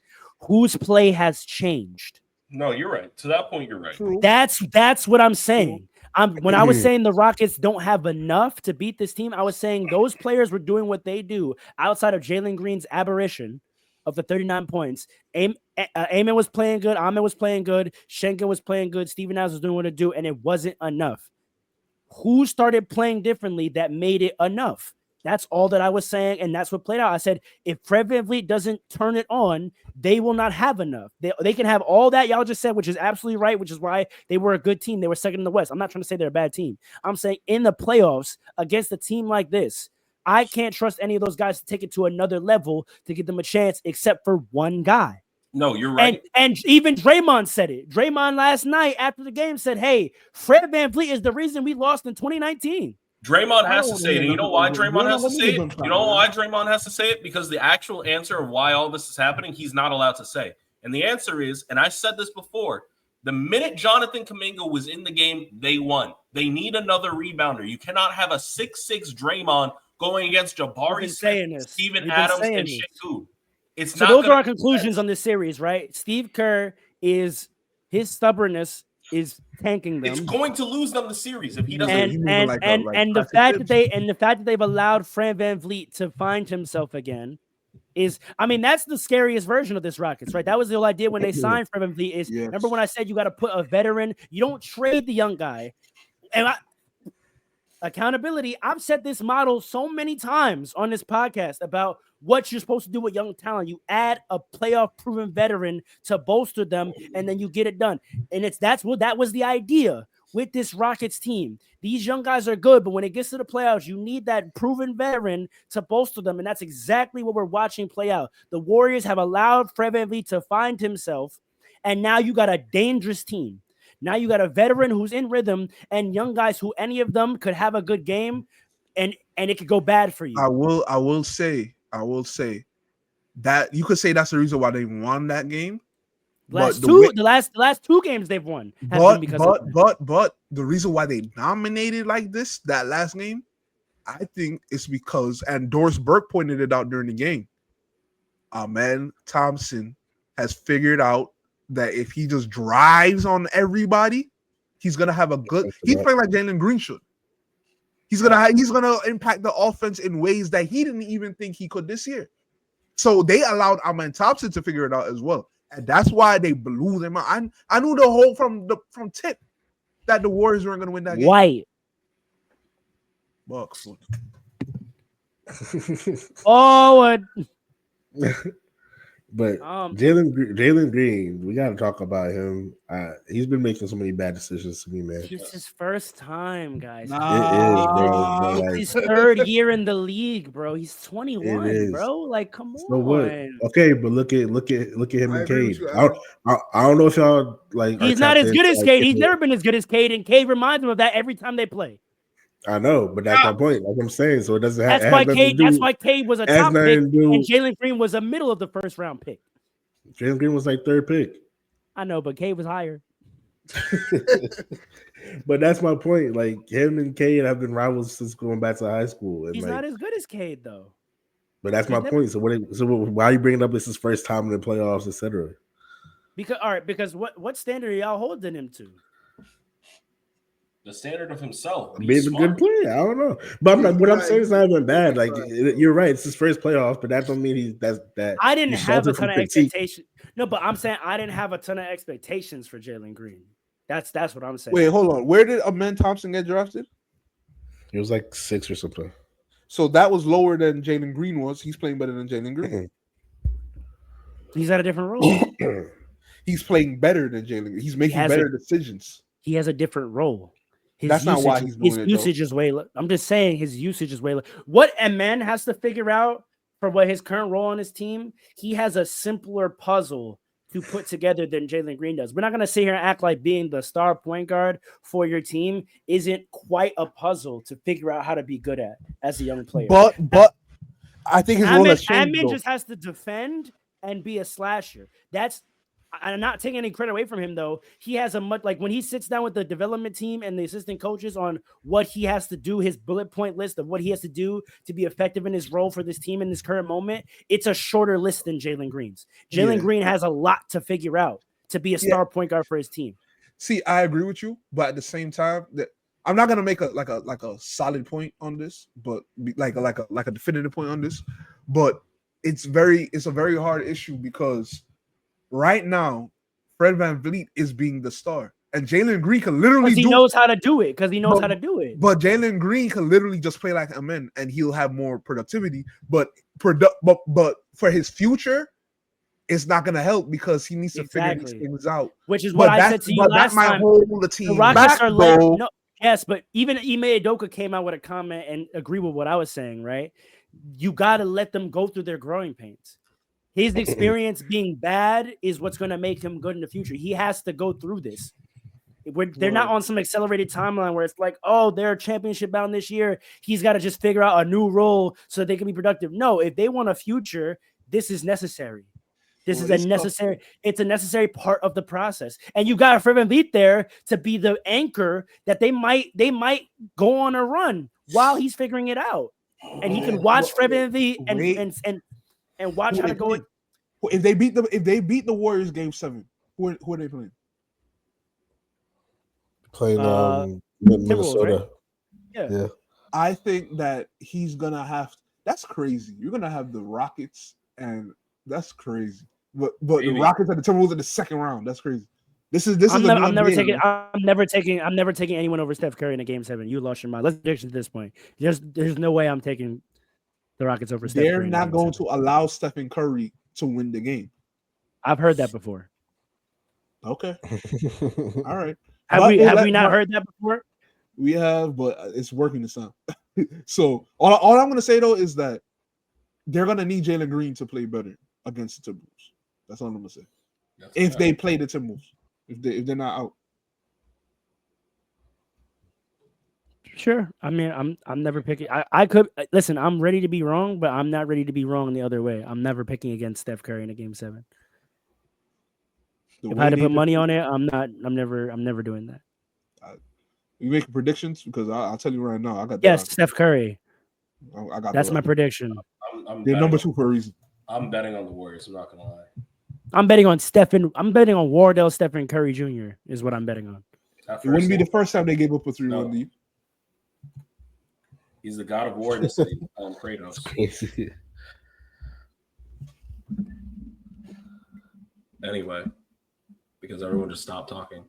Whose play has changed? No, you're right. To that point, you're right. True. That's what I'm saying. When I was saying the Rockets don't have enough to beat this team, I was saying those players were doing what they do outside of Jalen Green's aberration of the 39 points. Amen was playing good. Ahmed was playing good. Şengün was playing good. Steven Adams was doing what to do, and it wasn't enough. Who started playing differently that made it enough? That's all that I was saying, and that's what played out. I said, if Fred VanVleet doesn't turn it on, they will not have enough. They can have all that y'all just said, which is absolutely right, which is why they were a good team. They were second in the West. I'm not trying to say they're a bad team. I'm saying in the playoffs against a team like this, I can't trust any of those guys to take it to another level to give them a chance except for one guy. No, you're right. And even Draymond said it. Draymond last night after the game said, hey, Fred VanVleet is the reason we lost in 2019. Draymond has to say it. And you know why Draymond has to say it? You know why Draymond has to say it? Because the actual answer of why all this is happening, he's not allowed to say. And the answer is, and I said this before, the minute Jonathan Kuminga was in the game, they won. They need another rebounder. You cannot have a 6'6" Draymond going against Jabari Smith, Steven Adams, and Şengün. It's so those are our conclusions on this series, right? Steve Kerr his stubbornness is tanking them. It's going to lose them the series if he doesn't. And the fact that they've allowed Fred VanVleet to find himself again is, I mean, that's the scariest version of this Rockets, right? That was the whole idea when they signed Fred VanVleet. Is remember when I said you got to put a veteran, you don't trade the young guy, and accountability. I've said this model so many times on this podcast about what you're supposed to do with young talent. You add a playoff proven veteran to bolster them, and then you get it done. And that was the idea with this Rockets team. These young guys are good, but when it gets to the playoffs, you need that proven veteran to bolster them. And that's exactly what we're watching play out. The Warriors have allowed Fred VanVleet to find himself, and now you got a dangerous team. Now you got a veteran who's in rhythm and young guys who any of them could have a good game, and it could go bad for you. I will say that you could say that's the reason why they won that game. The last two games they've won have been because but the reason why they dominated like this that last game, I think it's because, and Doris Burke pointed it out during the game, Amen Thompson has figured out that if he just drives on everybody, he's gonna have a good. He's playing like Jalen Green should. He's gonna impact the offense in ways that he didn't even think he could this year. So they allowed Amen Thompson to figure it out as well, and that's why they blew them out. I knew the whole from tip that the Warriors weren't gonna win that game. White Bucks. Forward. But Jalen Green, we got to talk about him. He's been making so many bad decisions to me, man. It's his first time, guys. It is, bro. It's his third year in the league, bro. He's 21, bro. Like, come on. So what? Okay, but look at him and Cade. I don't know if y'all like. He's not as good as Cade. He's never been as good as Cade, and Cade reminds him of that every time they play. I know, but that's my point. Like I'm saying, so it doesn't have. That's why Cade was a top pick, and Jalen Green was a middle of the first round pick. Jalen Green was like third pick. I know, but Cade was higher. But that's my point. Like him and Cade have been rivals since going back to high school. And he's not as good as Cade, though. But that's my point. So why are you bringing up this his first time in the playoffs, etc.? Because what standard are y'all holding him to? The standard of himself. Being a good player. I don't know. But I'm saying is not even bad. Like you're right. It's his first playoffs, but that don't mean that. I didn't have a ton of expectations. No, but I'm saying I didn't have a ton of expectations for Jalen Green. That's what I'm saying. Wait, hold on. Where did Amen Thompson get drafted? He was like 6 or something. So that was lower than Jalen Green was. He's playing better than Jalen Green. He's at a different role. He's playing better than Jalen. He's making better decisions. He has a different role. That's not why he's doing it. His usage is way. I'm just saying his usage is way. What Amen has to figure out for what his current role on his team, he has a simpler puzzle to put together than Jalen Green does. We're not going to sit here and act like being the star point guard for your team isn't quite a puzzle to figure out how to be good at as a young player. But I think his role has changed. Amen just has to defend and be a slasher. I'm not taking any credit away from him, though. He has when he sits down with the development team and the assistant coaches on what he has to do, his bullet point list of what he has to do to be effective in his role for this team in this current moment, it's a shorter list than Jalen Green's. Jalen Green has a lot to figure out to be a star point guard for his team. See, I agree with you, but at the same time, that I'm not gonna make a solid point on this, but like a definitive point on this. But it's a very hard issue because right now, Fred VanVleet is being the star, and Jalen Green can literally knows how to do it because he knows how to do it. But Jalen Green can literally just play like Amen, and he'll have more productivity. But for his future, it's not going to help because he needs to figure these things out. Which is what I said to you last time. That might hold the team. The Rockets are yes, but even Ime Udoka came out with a comment and agree with what I was saying. Right? You got to let them go through their growing pains. His experience being bad is what's going to make him good in the future. He has to go through this. They're not on some accelerated timeline where it's like, oh, they're championship bound this year. He's got to just figure out a new role so they can be productive. No, if they want a future, this is necessary. It's a necessary part of the process. And you got Fred VanVleet there to be the anchor that they might go on a run while he's figuring it out. And he can watch Fred VanVleet and watch how to go. If they beat the Warriors game 7, who are they playing? Playing Minnesota. Right? Yeah. I think that he's gonna have. That's crazy. You're gonna have the Rockets, and that's crazy. But the Rockets and the Timberwolves in the second round. That's crazy. I'm never taking anyone over Steph Curry in a game 7. You lost your mind. Let's prediction at this point. There's no way I'm taking the Rockets over Steph Curry. They're not going to allow Stephen Curry to win the game. I've heard that before. Okay. All right. Have we not heard that before? We have, but it's working this time. So all I'm gonna say though is that they're gonna need Jalen Green to play better against the Timberwolves. That's all I'm gonna say. If they play the Timberwolves, if they're not out. Sure. I mean, I'm never picking. I could listen. I'm ready to be wrong, but I'm not ready to be wrong the other way. I'm never picking against Steph Curry in a game 7. If I had to put money on it, I'm never doing that. You making predictions? Because I'll tell you right now, I got Steph Curry. I got that's my prediction. They're number 2 for a reason. I'm betting on the Warriors. I'm not gonna lie. I'm betting on Wardell Stephen Curry Jr. is what I'm betting on. It wouldn't be the first time they gave up a 3-1 lead. He's the god of war in the city. Kratos. Anyway, because everyone just stopped talking.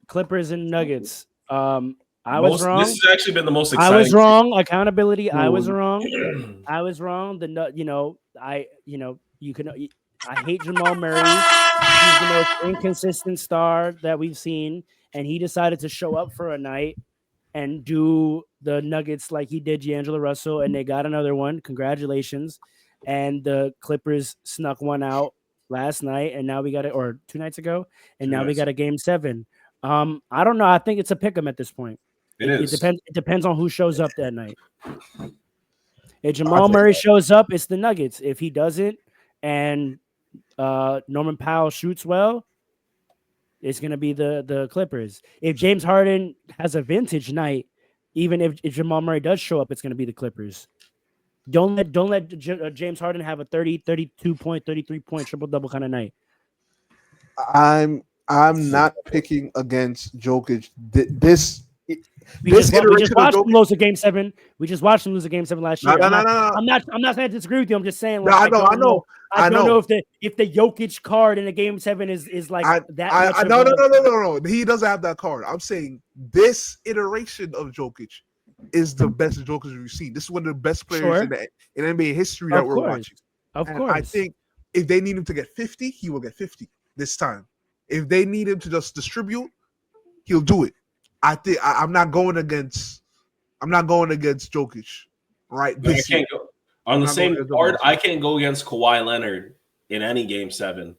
Clippers and Nuggets. I was wrong. This has actually been the most exciting. I was wrong. Accountability. I was wrong. I was wrong. I hate Jamal Murray. He's the most inconsistent star that we've seen, and he decided to show up for a night and do the Nuggets like he did D'Angelo Russell, and they got another one. Congratulations. And the Clippers snuck one out last night, and now we got it, or 2 nights ago, and now we got a game 7. I don't know. I think it's a pick 'em at this point. It depends on who shows up that night. If Jamal Murray shows up, it's the Nuggets. If he doesn't, and Norman Powell shoots well, it's gonna be the Clippers. If James Harden has a vintage night, even if Jamal Murray does show up, it's gonna be the Clippers. Don't let James Harden have a 30, 32 point, 33 point triple double kind of night. I'm not picking against Jokic. We just watched him lose a game 7. We just watched him lose a game 7 last year. No. I'm not saying I disagree with you. I'm just saying. Like, I know. I don't know if the Jokic card in a game 7 is like that. No. He doesn't have that card. I'm saying this iteration of Jokic is the best Jokic we've seen. This is one of the best players in NBA history that we're watching. Of course. I think if they need him to get 50, he will get 50 this time. If they need him to just distribute, he'll do it. I think I'm not going against Jokic, right? I can't go on the same card. I can't go against Kawhi Leonard in any game 7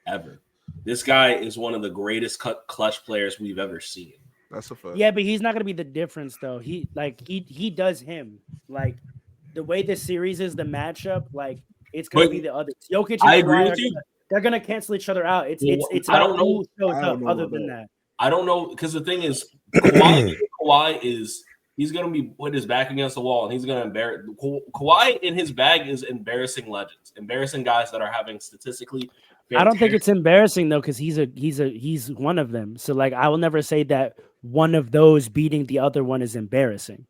ever. This guy is one of the greatest clutch players we've ever seen. That's a fact. Yeah, but he's not gonna be the difference though. He does him. Like the way this series is, the matchup, like it's gonna be the others. Jokic and I agree with you. They're gonna cancel each other out. It's I don't know who shows up other than that. I don't know, because the thing is, Kawhi he's gonna be put his back against the wall, and he's gonna embarrass. Kawhi in his bag is embarrassing legends, embarrassing guys that are having statistically. I don't think it's embarrassing though, because he's one of them. So like, I will never say that one of those beating the other one is embarrassing.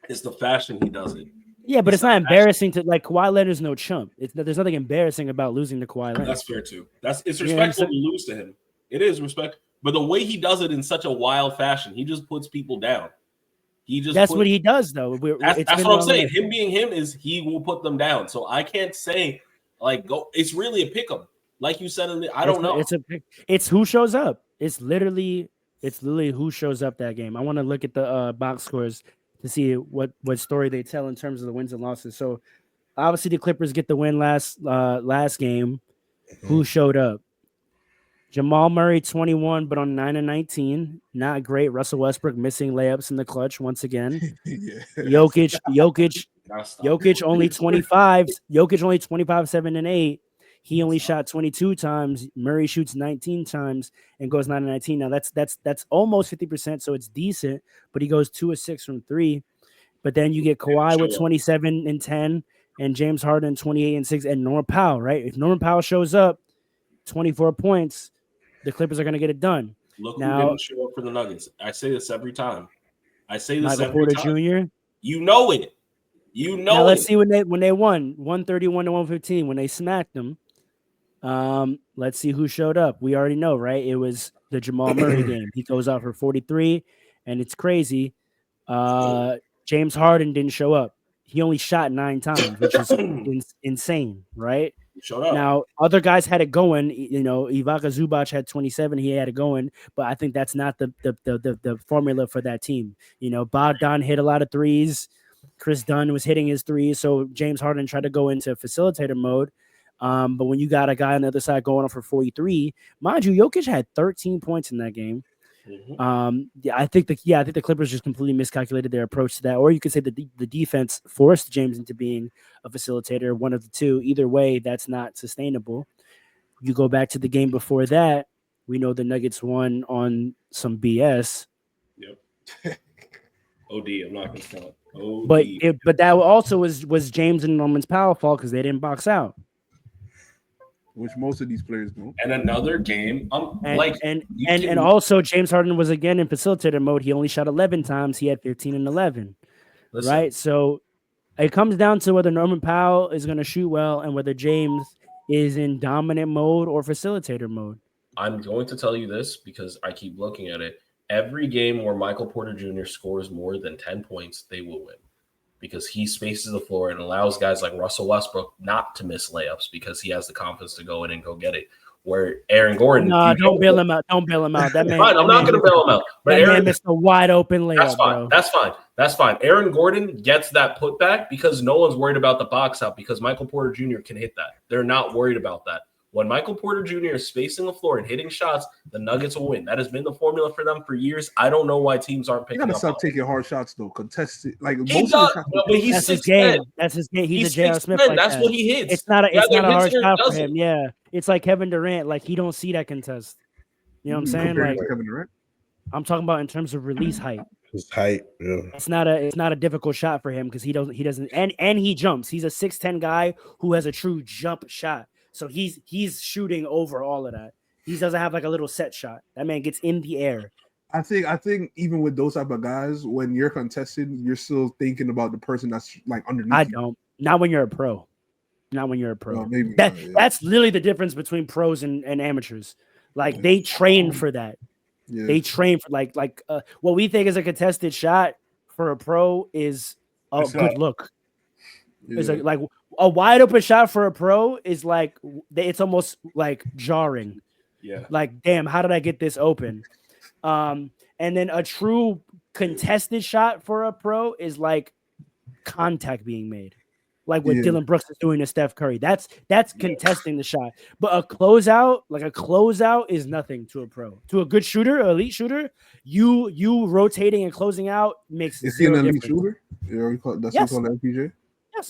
It's the fashion he does it. Yeah, but it's not embarrassing to like Kawhi Leonard's no chump. There's nothing embarrassing about losing to Kawhi Leonard. That's fair too. It's respectful to lose to him. It is respect, but the way he does it in such a wild fashion, he just puts people down. That's what he does though. That's what I'm saying. Him being him is he will put them down. So I can't say like go. It's really a pick 'em, like you said. I don't know. It's who shows up. It's literally who shows up that game. I want to look at the box scores to see what story they tell in terms of the wins and losses. So obviously the Clippers get the win last game. Who showed up? Jamal Murray 21, but on 9 and 19, not great. Russell Westbrook missing layups in the clutch once again. Yeah. Jokic only 25. Jokic only 25, 7 and 8. He only shot 22 times. Murray shoots 19 times and goes 9 and 19. Now that's almost 50%, so it's decent. But he goes 2 of 6 from 3. But then you get Kawhi with 27 and 10, and James Harden 28 and 6, and Norman Powell. Right? If Norman Powell shows up, 24 points, the Clippers are going to get it done. Look now, who didn't show up for the Nuggets. I say this every time. Michael Porter Jr. You know it. Now let's see when they won 131 to 115 when they smacked them. Let's see who showed up. We already know, right? It was the Jamal Murray game. He goes out for 43, and it's crazy. James Harden didn't show up. He only shot 9 times, which is insane, right? Shut up. Now, other guys had it going. You know, Ivica Zubac had 27. He had it going, but I think that's not the formula for that team. You know, Bogdan hit a lot of threes. Chris Dunn was hitting his threes, so James Harden tried to go into facilitator mode. But when you got a guy on the other side going on for 43, mind you, Jokic had 13 points in that game. Mm-hmm. I think the Clippers just completely miscalculated their approach to that, or you could say that the defense forced James into being a facilitator, one of the two. Either way, that's not sustainable. You go back to the game before that, we know the Nuggets won on some BS. Yep. OD, I'm not gonna count. But that also was James and Norman's Powell fault because they didn't box out. Which most of these players don't. And another game, and also James Harden was again in facilitator mode. He only shot 11 times. He had 15 and 11. Listen. Right? So it comes down to whether Norman Powell is going to shoot well and whether James is in dominant mode or facilitator mode. I'm going to tell you this because I keep looking at it. Every game where Michael Porter Jr. scores more than 10 points, they will win. Because he spaces the floor and allows guys like Russell Westbrook not to miss layups because he has the confidence to go in and go get it. Where Aaron Gordon, don't bail him out. Don't bail him out. That man, fine. I'm not going to bail him out. But that man missed a wide open layup. That's fine. Bro. That's fine. Aaron Gordon gets that putback because no one's worried about the box out because Michael Porter Jr. can hit that. They're not worried about that. When Michael Porter Jr. is spacing the floor and hitting shots, the Nuggets will win. That has been the formula for them for years. I don't know why teams aren't picking up. You gotta stop taking hard shots though. Contested, like he most does, of the but he's that's his game. That's his game. He's a J.R. Smith. Like that's that. What he hits. It's not a hard shot for him. Yeah, it's like Kevin Durant. Like he don't see that contest. You know what I'm saying? Like Kevin Durant. I'm talking about in terms of release height. His height, yeah. It's not a difficult shot for him because he doesn't and he jumps. He's a 6'10" guy who has a true jump shot. So he's shooting over all of that. He doesn't have like a little set shot. That man gets in the air. I think even with those type of guys, when you're contested, you're still thinking about the person that's like underneath. I don't. Not when you're a pro. Not when you're a pro. Well, that's literally the difference between pros and amateurs. Like they train for that. Yeah. They train for like what we think is a contested shot for a pro is a good look. Yeah. It's like a wide open shot for a pro is like it's almost like jarring. Yeah. Like, damn, how did I get this open? And then a true contested shot for a pro is like contact being made. Like what Dylan Brooks is doing to Steph Curry. That's contesting the shot. But a closeout is nothing to a pro. To a good shooter, an elite shooter, you rotating and closing out makes is he an elite shooter? Yeah, that's what you call LPJ?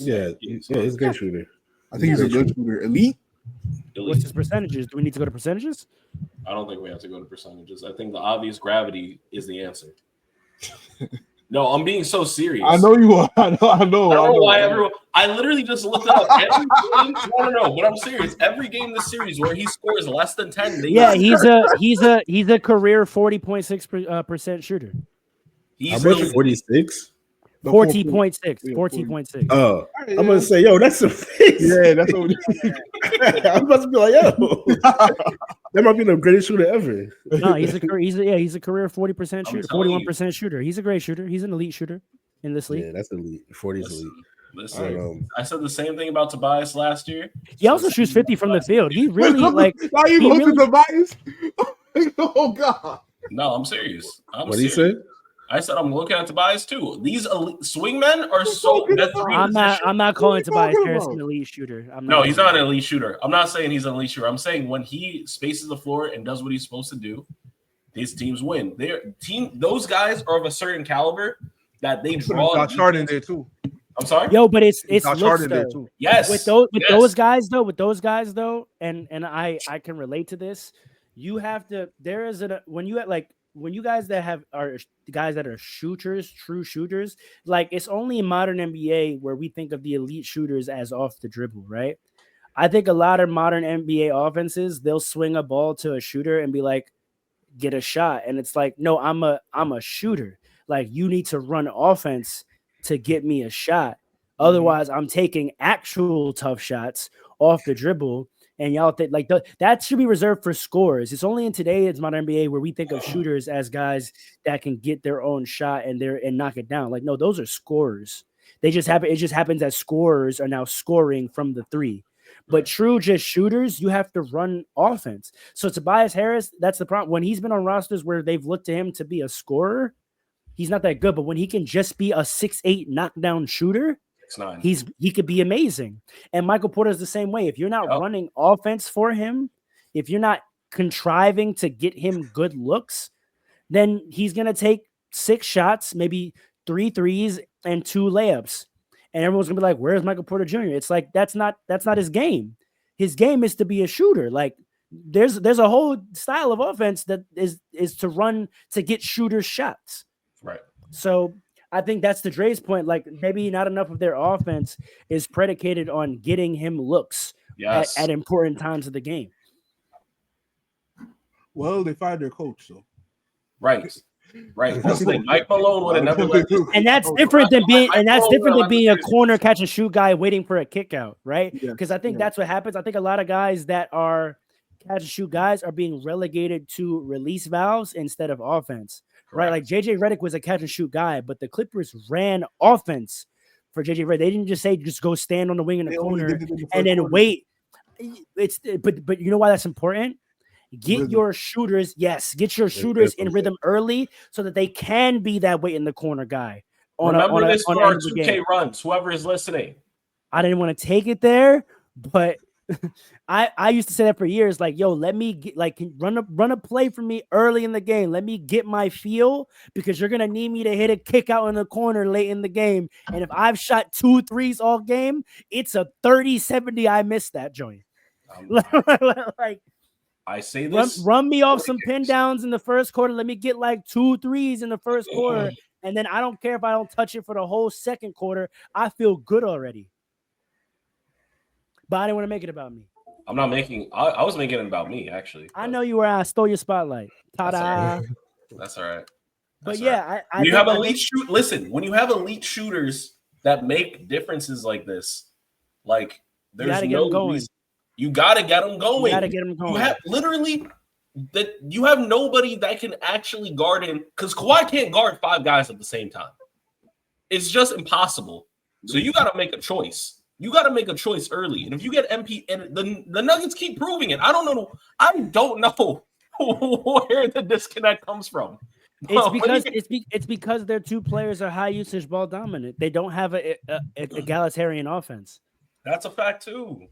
Yeah, he's a good shooter. I think he's a good shooter. Elite? What's his percentages? Do we need to go to percentages? I don't think we have to go to percentages. I think the obvious gravity is the answer. No, I'm being so serious. I know you are. I know. I don't know why everyone. I literally just looked it up. Every game, I don't know, but I'm serious. Every game in the series where he scores less than 10, he's a career 40.6% shooter. How much? 46. 40.6. 40.6. Oh, I'm gonna say, yo, that's a face. Yeah, that's what I'm about to be like, yo, that might be the greatest shooter ever. No, he's a career 40% shooter, 41% shooter. He's a great shooter. He's an elite shooter in this league. Yeah, that's elite. 40 is elite. Listen, I said the same thing about Tobias last year. He also shoots 50 from the field. He really Now you go to Tobias? Oh God. No, I'm serious. What did he say? I said I'm looking at Tobias too. These elite swingmen are so. I'm not calling Tobias Harris an elite shooter. No, he's not an elite shooter. I'm not saying he's an elite shooter. I'm saying when he spaces the floor and does what he's supposed to do, these teams win. Those guys are of a certain caliber that they draw. Josh Hart in there too. I'm sorry. Yo, but it's Josh Hart in there though. too. Yes. With those guys though, and I can relate to this. You have to. There is when you guys that are guys that are shooters, true shooters. Like it's only in modern NBA where we think of the elite shooters as off the dribble, right? I think a lot of modern NBA offenses they'll swing a ball to a shooter and be like, get a shot, and it's like, no, I'm a shooter. Like you need to run offense to get me a shot. Otherwise, I'm taking actual tough shots off the dribble. And y'all think like that should be reserved for scorers. It's only in today's modern NBA where we think of shooters as guys that can get their own shot and knock it down. Like, no, those are scorers. It just happens that scorers are now scoring from the three. But true just shooters, you have to run offense. So Tobias Harris, that's the problem. When he's been on rosters where they've looked to him to be a scorer, he's not that good. But when he can just be a 6'8" knockdown shooter, he could be amazing. And Michael Porter's the same way. If you're not running offense for him, if you're not contriving to get him good looks, then he's gonna take 6 shots, maybe 3 threes and 2 layups. And everyone's gonna be like, where's Michael Porter Jr.? It's like that's not his game. His game is to be a shooter. Like there's a whole style of offense that is to run to get shooters shots. Right. So I think that's the Dre's point. Like maybe not enough of their offense is predicated on getting him looks at important times of the game. Well, they fired their coach, so right. That's the thing. Mike Malone would have never let this. And that's different than being a corner catch and shoot guy waiting for a kick out, right? Because I think that's what happens. I think a lot of guys that are catch and shoot guys are being relegated to release valves instead of offense. Right, like JJ Redick was a catch and shoot guy, but the Clippers ran offense for JJ Redick. They didn't just say just go stand on the wing in the corner and then wait. But you know why that's important? Get your shooters, get your shooters in rhythm early so that they can be that weight in the corner guy. Remember this for our 2K runs. Whoever is listening, I didn't want to take it there, but I used to say that for years. Like, yo, let me get, run a play for me early in the game. Let me get my feel because you're gonna need me to hit a kick out in the corner late in the game. And if I've shot 2 threes all game, it's a 30-70. I missed that joint. Like I say this, run me off some pin downs in the first quarter. Let me get like 2 threes in the first quarter, and then I don't care if I don't touch it for the whole second quarter. I feel good already. But I didn't want to make it about me. I'm not making. I was making it about me, actually. I know you were. I stole your spotlight. Ta-da! That's all right. But yeah, when you have elite shooters that make differences like this, like there's no reason. You gotta get them going. You gotta get them going. You have you have nobody that can actually guard him because Kawhi can't guard 5 guys at the same time. It's just impossible. So you gotta make a choice. You got to make a choice early, and if you get MP, and the Nuggets keep proving it. I don't know where the disconnect comes from. It's because their 2 players are high usage ball dominant. They don't have a egalitarian offense. That's a fact too.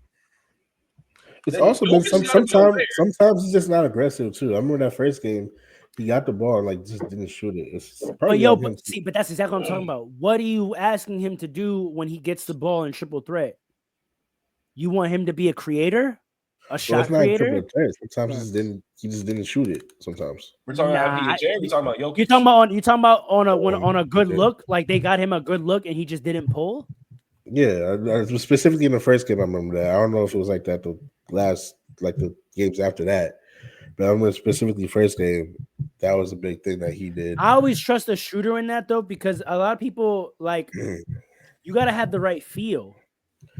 It's also been sometimes he's just not aggressive too. I remember that first game. He got the ball and just didn't shoot it. But that's exactly what I'm talking about. What are you asking him to do when he gets the ball in triple threat? You want him to be a creator, a shot creator? Sometimes he just didn't shoot it. Sometimes we're talking about PJ. We're talking about Jokic. You're talking about on a good look, like they got him a good look and he just didn't pull. Yeah, specifically in the first game, I remember that. I don't know if it was like that the games after that. But I remember specifically first game, that was a big thing that he did. I always trust a shooter in that though, because a lot of people you got to have the right feel,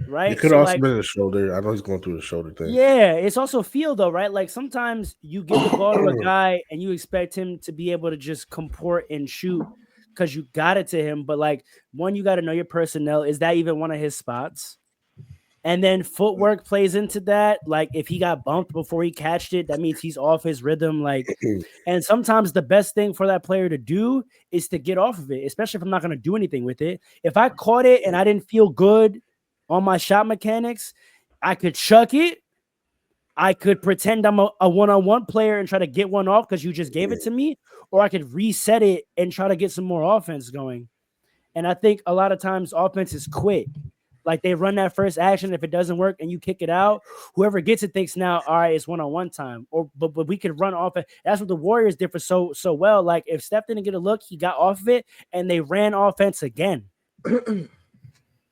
right? It could also been a shoulder. I know he's going through the shoulder thing. Yeah, it's also feel though, right? Like sometimes you give the ball to a guy and you expect him to be able to just comport and shoot because you got it to him. But you got to know your personnel. Is that even one of his spots? And then footwork plays into that. Like if he got bumped before he catched it, that means he's off his rhythm. Like, and sometimes the best thing for that player to do is to get off of it, especially if I'm not going to do anything with it. If I caught it and I didn't feel good on my shot mechanics, I could chuck it. I could pretend I'm a one-on-one player and try to get one off because you just gave it to me, or I could reset it and try to get some more offense going. And I think a lot of times offenses quit. Like they run that first action. If it doesn't work and you kick it out, whoever gets it thinks now, all right, it's one-on-one time. But we could run off it. That's what the Warriors did for so well. Like if Steph didn't get a look, he got off of it and they ran offense again. You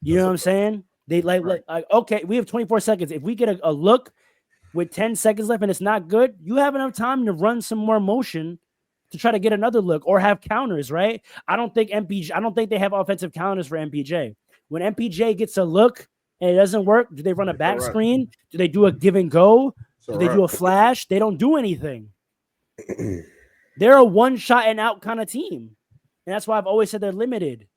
know what I'm saying? They like okay, we have 24 seconds. If we get a look with 10 seconds left and it's not good, you have enough time to run some more motion to try to get another look or have counters, right? I don't think they have offensive counters for MPJ. When MPJ gets a look and it doesn't work, do they run a back screen? Do they do a give and go? Do they do a flash? They don't do anything. They're a one shot and out kind of team. And that's why I've always said they're limited.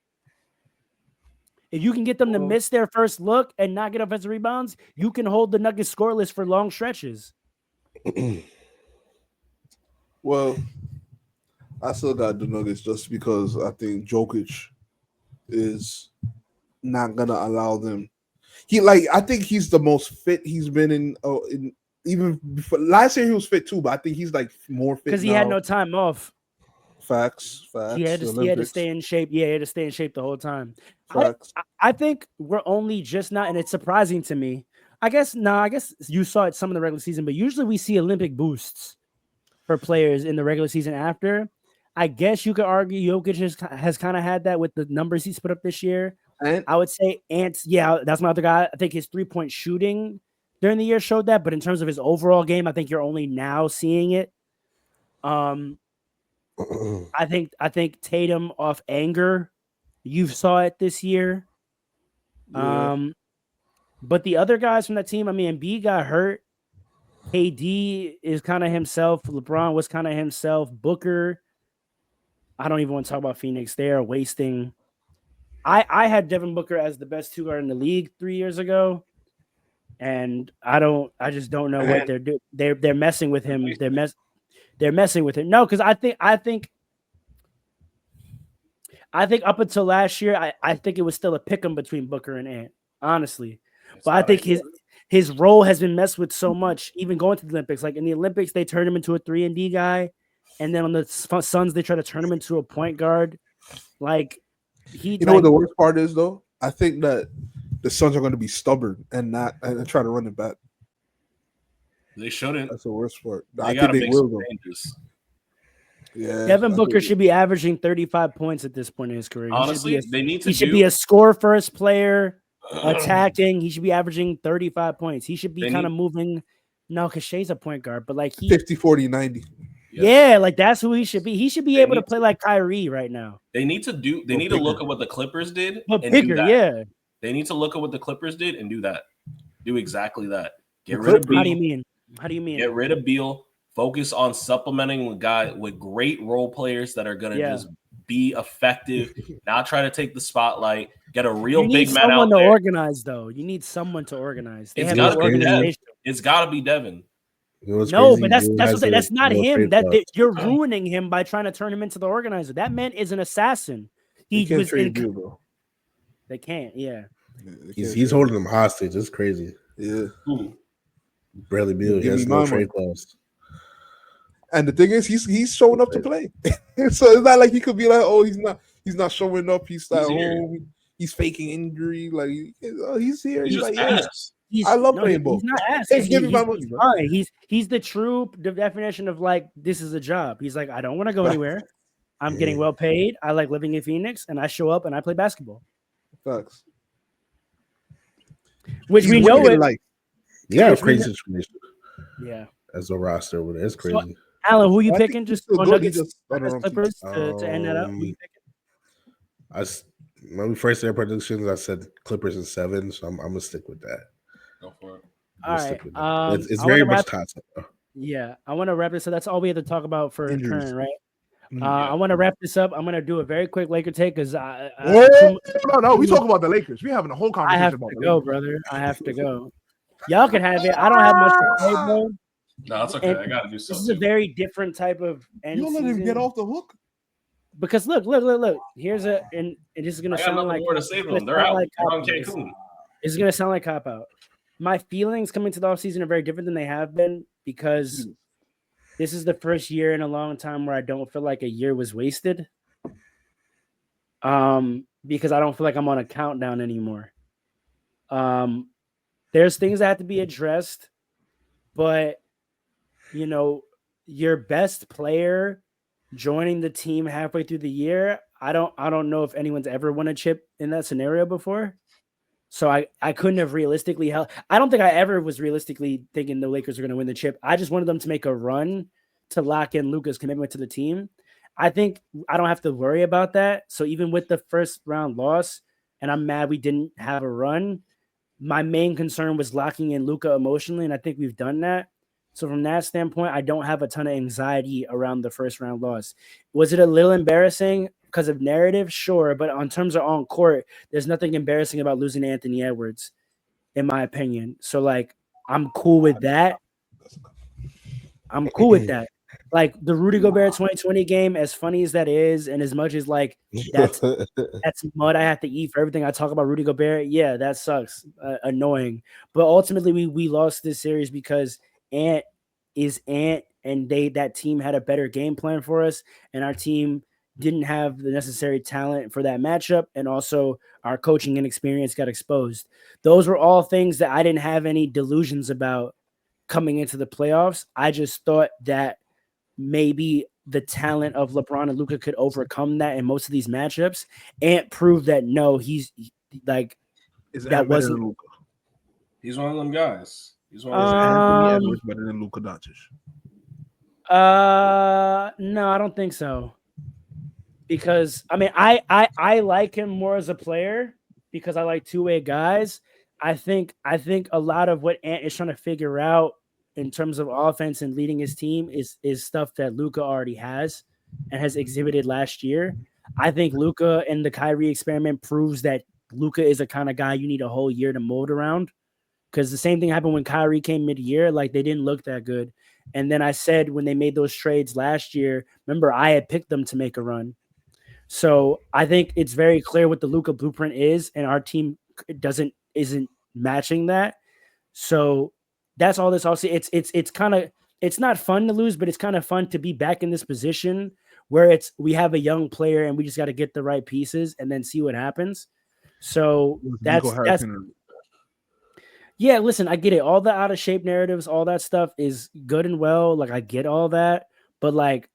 If you can get them to miss their first look and not get offensive rebounds, you can hold the Nuggets scoreless for long stretches. Well, I still got the Nuggets just because I think Jokic is not gonna allow them. I think he's the most fit he's been in even before. Last year he was fit too, but I think he's like more fit because he had no time off. Facts. He had to stay in shape. Yeah, he had to stay in shape the whole time. Facts. I think we're only just not, and it's surprising to me. I guess you saw it some in the regular season, but usually we see Olympic boosts for players in the regular season after. I guess you could argue Jokic has kind of had that with the numbers he's put up this year. And I would say Ants, yeah, that's my other guy. I think his 3-point shooting during the year showed that, but in terms of his overall game, I think you're only now seeing it. I think Tatum off anger, you saw it this year. Yeah. But the other guys from that team, I mean, Embiid got hurt. KD is kind of himself. LeBron was kind of himself. Booker, I don't even want to talk about Phoenix. They are wasting. I had Devin Booker as the best two guard in the league 3 years ago, and I just don't know what they're doing. They're messing with him. They're messing with him. No, because I think up until last year, I think it was still a pick'em between Booker and Ant, honestly. But I think his role has been messed with so much, even going to the Olympics. Like in the Olympics, they turned him into a 3-and-D guy, and then on the Suns, they try to turn him into a point guard. Like you know what the worst part is though? I think that the Suns are going to be stubborn and try to run it back. They shouldn't. That's the worst part. I think they will though. Yeah, Devin Booker should be averaging 35 points at this point in his career. Honestly, he should be a score first player, attacking. He should be averaging 35 points. He should be kind of moving. No, because Shea's a point guard, but like 50, 40, 90. Yeah, like that's who he should be. He should be able to play like Kyrie right now. They need to look at what the Clippers did. But bigger, yeah. They need to look at what the Clippers did and do that. Do exactly that. Get rid of Beal. How do you mean? Get rid of Beal. Focus on supplementing with great role players that are gonna just be effective. Not try to take the spotlight. Get a real big man out there. You need someone to organize, though. You need someone to organize. It's gotta be Devin. No, but that's not him. You're ruining him by trying to turn him into the organizer. That man is an assassin. He was in. Beal, they can't. Yeah. He's holding them hostage. It's crazy. Yeah. Bradley Beal. He has no trade clause. And the thing is, he's showing up to play. So it's not like he could be like, oh, he's not showing up. He's at home. He's faking injury. Like he's here. He's like, yes. I love playing ball. He's not ass. He's the true definition of like, this is a job. He's like, I don't want to go anywhere. I'm getting well paid. I like living in Phoenix, and I show up and I play basketball. Facts. Which we know it. Like, yeah, crazy situation. Yeah. As a roster, it's crazy. So, Alan, who you picking? Just on Nuggets Clippers to end that up. Who you picking? When we first did predictions, I said Clippers in 7, so I'm gonna stick with that. Go for it. All right. It's very much toss up. Yeah, I want to wrap it. So that's all we have to talk about for current, right? I want to wrap this up. I'm going to do a very quick Laker take because no. We talk about the Lakers. We're having a whole conversation I have about to the go, Lakers. brother. I have to go. Y'all can have it. I don't have much to say, bro. No, it's okay. And I gotta do something. this is a very different type of end You don't let him season. get off the hook? Because look. Here's and this is gonna sound like more to say to them. They're out. They're on Cancun. It's gonna sound like cop out. My feelings coming to the offseason are very different than they have been because this is the first year in a long time where I don't feel like a year was wasted. Because I don't feel like I'm on a countdown anymore. There's things that have to be addressed, but your best player joining the team halfway through the year, I don't know if anyone's ever won a chip in that scenario before. So I couldn't have realistically held. I don't think I ever was realistically thinking the Lakers are going to win the chip. I just wanted them to make a run to lock in Luka's commitment to the team. I think I don't have to worry about that. So even with the first round loss, and I'm mad we didn't have a run, my main concern was locking in Luka emotionally, and I think we've done that. So from that standpoint, I don't have a ton of anxiety around the first round loss. Was it a little embarrassing because of narrative? Sure, but on terms of on court, there's nothing embarrassing about losing Anthony Edwards, in my opinion. So like, I'm cool with that. I'm cool with that. Like the Rudy Gobert 2020 game, as funny as that is, and as much as like that's mud I have to eat for everything I talk about Rudy Gobert, yeah, that sucks, annoying. But ultimately, we lost this series because Ant is Ant, and that team had a better game plan for us, and our team didn't have the necessary talent for that matchup, and also our coaching inexperience got exposed. Those were all things that I didn't have any delusions about coming into the playoffs. I just thought that maybe the talent of LeBron and Luka could overcome that in most of these matchups. Ant proved that no, he's like that wasn't Luka. He's one of them guys. He's one Is of them. Anthony Edwards better than Luka Doncic? No, I don't think so. Because I mean, I like him more as a player because I like two-way guys. I think a lot of what Ant is trying to figure out in terms of offense and leading his team is stuff that Luka already has and has exhibited last year. I think Luka and the Kyrie experiment proves that Luka is a kind of guy you need a whole year to mold around. Because the same thing happened when Kyrie came mid-year. Like, they didn't look that good. And then I said when they made those trades last year, remember, I had picked them to make a run. So I think it's very clear what the Luka blueprint is, and our team isn't matching that. So that's all this. Also, it's kind of, it's not fun to lose, but it's kind of fun to be back in this position where we have a young player and we just got to get the right pieces and then see what happens. So that's yeah. Listen, I get it. All the out of shape narratives, all that stuff is good and well. Like, I get all that, but like,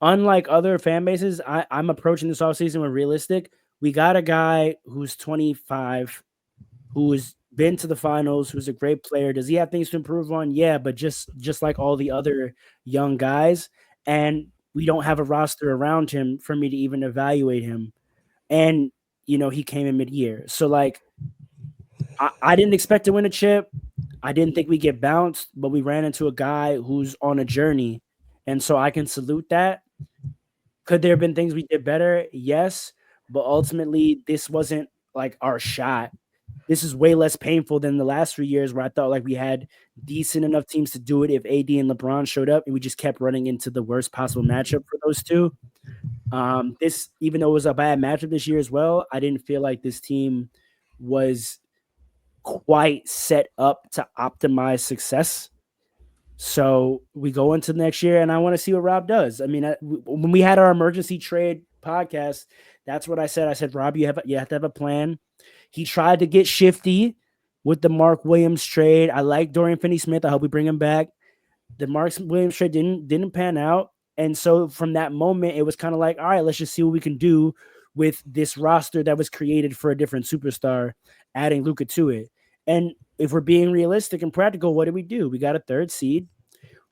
unlike other fan bases, I'm approaching this offseason with realistic. We got a guy who's 25, who's been to the finals, who's a great player. Does he have things to improve on? Yeah, but just like all the other young guys, and we don't have a roster around him for me to even evaluate him. And he came in mid-year, so like I didn't expect to win a chip. I didn't think we'd get bounced, but we ran into a guy who's on a journey, and so I can salute that. Could there have been things we did better? Yes, but ultimately this wasn't like our shot. This is way less painful than the last 3 years where I thought like we had decent enough teams to do it if AD and LeBron showed up, and we just kept running into the worst possible matchup for those two. This, even though it was a bad matchup this year as well, I didn't feel like this team was quite set up to optimize success. So we go into next year, and I want to see what Rob does. I mean, when we had our emergency trade podcast, that's what I said. I said, Rob, you have to have a plan. He tried to get shifty with the Mark Williams trade. I like Dorian Finney-Smith. I hope we bring him back. The Mark Williams trade didn't pan out. And so from that moment, it was kind of like, all right, let's just see what we can do with this roster that was created for a different superstar, adding Luka to it. And if we're being realistic and practical, what did we do? We got a third seed.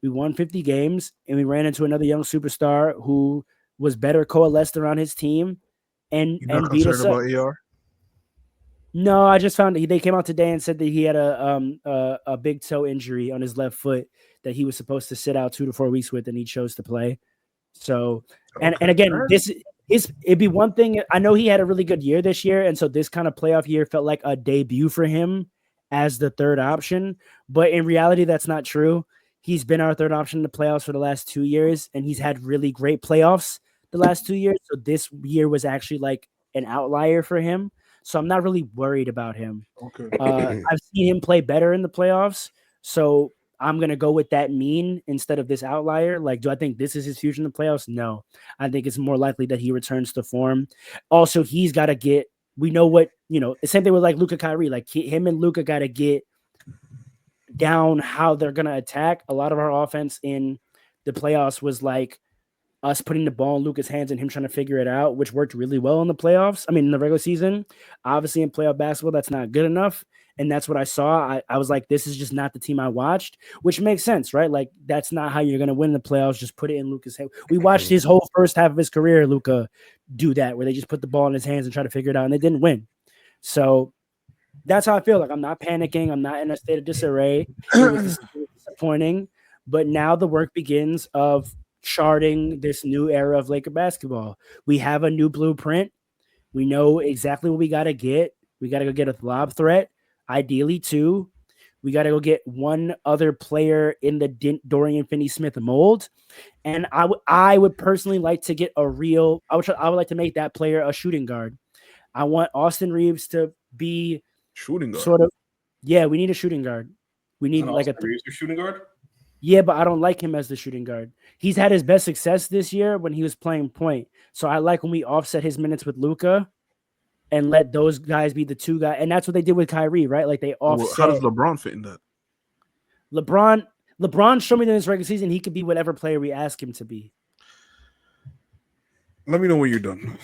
We won 50 games, and we ran into another young superstar who was better coalesced around his team and beat us up. AR? No, I just found they came out today and said that he had a big toe injury on his left foot that he was supposed to sit out 2 to 4 weeks with, and he chose to play. So, and again, it'd be one thing. I know he had a really good year this year, and so this kind of playoff year felt like a debut for him as the third option. But in reality, that's not true. He's been our third option in the playoffs for the last 2 years, and he's had really great playoffs the last 2 years. So this year was actually like an outlier for him. So I'm not really worried about him. Okay. I've seen him play better in the playoffs. So I'm going to go with that mean instead of this outlier. Like, do I think this is his future in the playoffs? No. I think it's more likely that he returns to form. Also, he's got to get, we know what, the same thing with like Luka Kyrie. Like him and Luka got to get down how they're going to attack. A lot of our offense in the playoffs was like us putting the ball in Luka's hands and him trying to figure it out, which worked really well in the playoffs. I mean, in the regular season. Obviously, in playoff basketball, that's not good enough. And that's what I saw. I was like, this is just not the team I watched, which makes sense, right? Like, that's not how you're going to win the playoffs. Just put it in Luka's hand. We watched his whole first half of his career, Luka, do that, where they just put the ball in his hands and try to figure it out, and they didn't win. So that's how I feel. Like, I'm not panicking. I'm not in a state of disarray. It was disappointing. But now the work begins of charting this new era of Laker basketball. We have a new blueprint. We know exactly what we got to get. We got to go get a lob threat. Ideally, 2. We got to go get one other player in the Dorian Finney-Smith mold. And I would personally like to get a real – I would like to make that player a shooting guard. I want Austin Reeves to be shooting guard. Sort of – yeah, we need a shooting guard. We need like Austin Reeves, shooting guard? Yeah, but I don't like him as the shooting guard. He's had his best success this year when he was playing point. So I like when we offset his minutes with Luka and let those guys be the 2 guys. And that's what they did with Kyrie, right? Like they offset. How does LeBron fit in that? LeBron showed me in this regular season he could be whatever player we ask him to be. Let me know when you're done.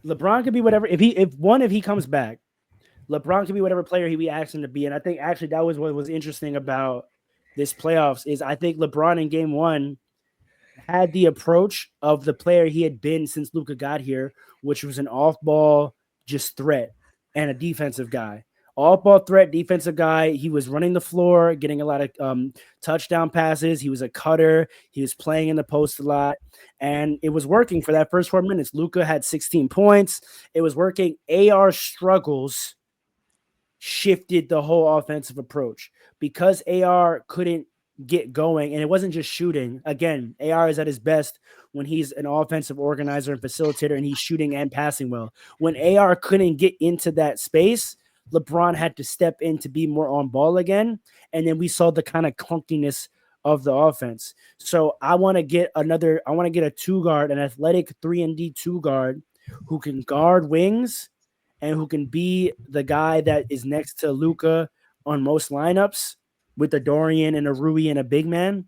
LeBron could be whatever. If he comes back, LeBron could be whatever player we asked him to be. And I think actually that was what was interesting about this playoffs is I think LeBron in game 1 had the approach of the player he had been since Luka got here, which was an off-ball just threat and a defensive guy. Off-ball threat, defensive guy. He was running the floor, getting a lot of touchdown passes. He was a cutter. He was playing in the post a lot. And it was working for that first 4 minutes. Luka had 16 points. It was working. AR struggles shifted the whole offensive approach because AR couldn't get going, and it wasn't just shooting. Again, AR is at his best when he's an offensive organizer and facilitator, and he's shooting and passing well. When AR couldn't get into that space, LeBron had to step in to be more on ball again, and then we saw the kind of clunkiness of the offense. So I want to get a 2 guard, an athletic 3-and-D 2 guard who can guard wings and who can be the guy that is next to Luka on most lineups with a Dorian and a Rui and a big man,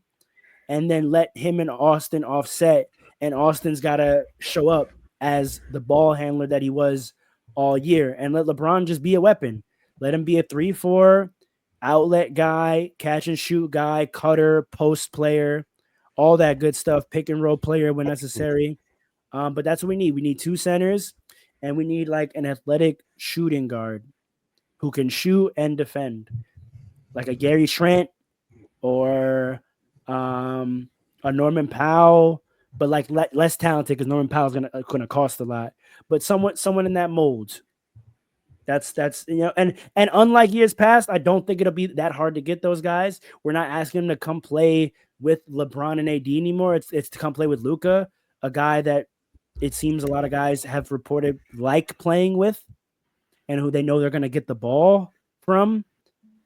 and then let him and Austin offset, and Austin's got to show up as the ball handler that he was all year, and let LeBron just be a weapon. Let him be a 3-4 outlet guy, catch and shoot guy, cutter, post player, all that good stuff, pick and roll player when necessary. But that's what we need. We need 2 centers, and we need like an athletic shooting guard who can shoot and defend, like a Gary Trent or a Norman Powell, but like less talented because Norman Powell's gonna cost a lot. But someone in that mold. That's and unlike years past, I don't think it'll be that hard to get those guys. We're not asking them to come play with LeBron and AD anymore. It's to come play with Luka, a guy that it seems a lot of guys have reported like playing with, and who they know they're going to get the ball from.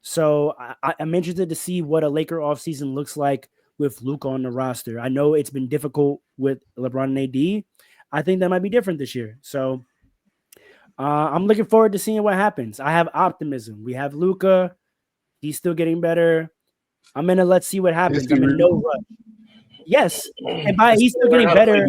So I'm interested to see what a Laker offseason looks like with Luka on the roster. I know it's been difficult with LeBron and AD. I think that might be different this year. So I'm looking forward to seeing what happens. I have optimism. We have Luka. He's still getting better. I'm in a let's see what happens. I'm in no rush. Yes. And by he's still getting better.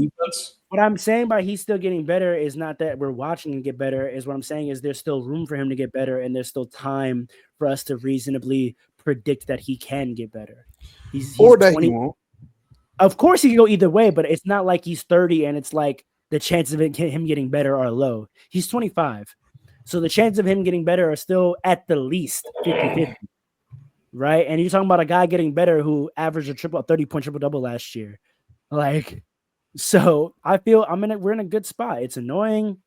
What I'm saying by he's still getting better is not that we're watching him get better. Is what I'm saying is there's still room for him to get better, and there's still time for us to reasonably predict that he can get better. He's or that 20. he won't. Of course, he can go either way, but it's not like he's 30 and it's like the chances of him getting better are low. He's 25. So the chances of him getting better are still at the least 50-50. Right? And you're talking about a guy getting better who averaged a 30-point triple-double last year. Like, So I feel we're in a good spot. It's annoying.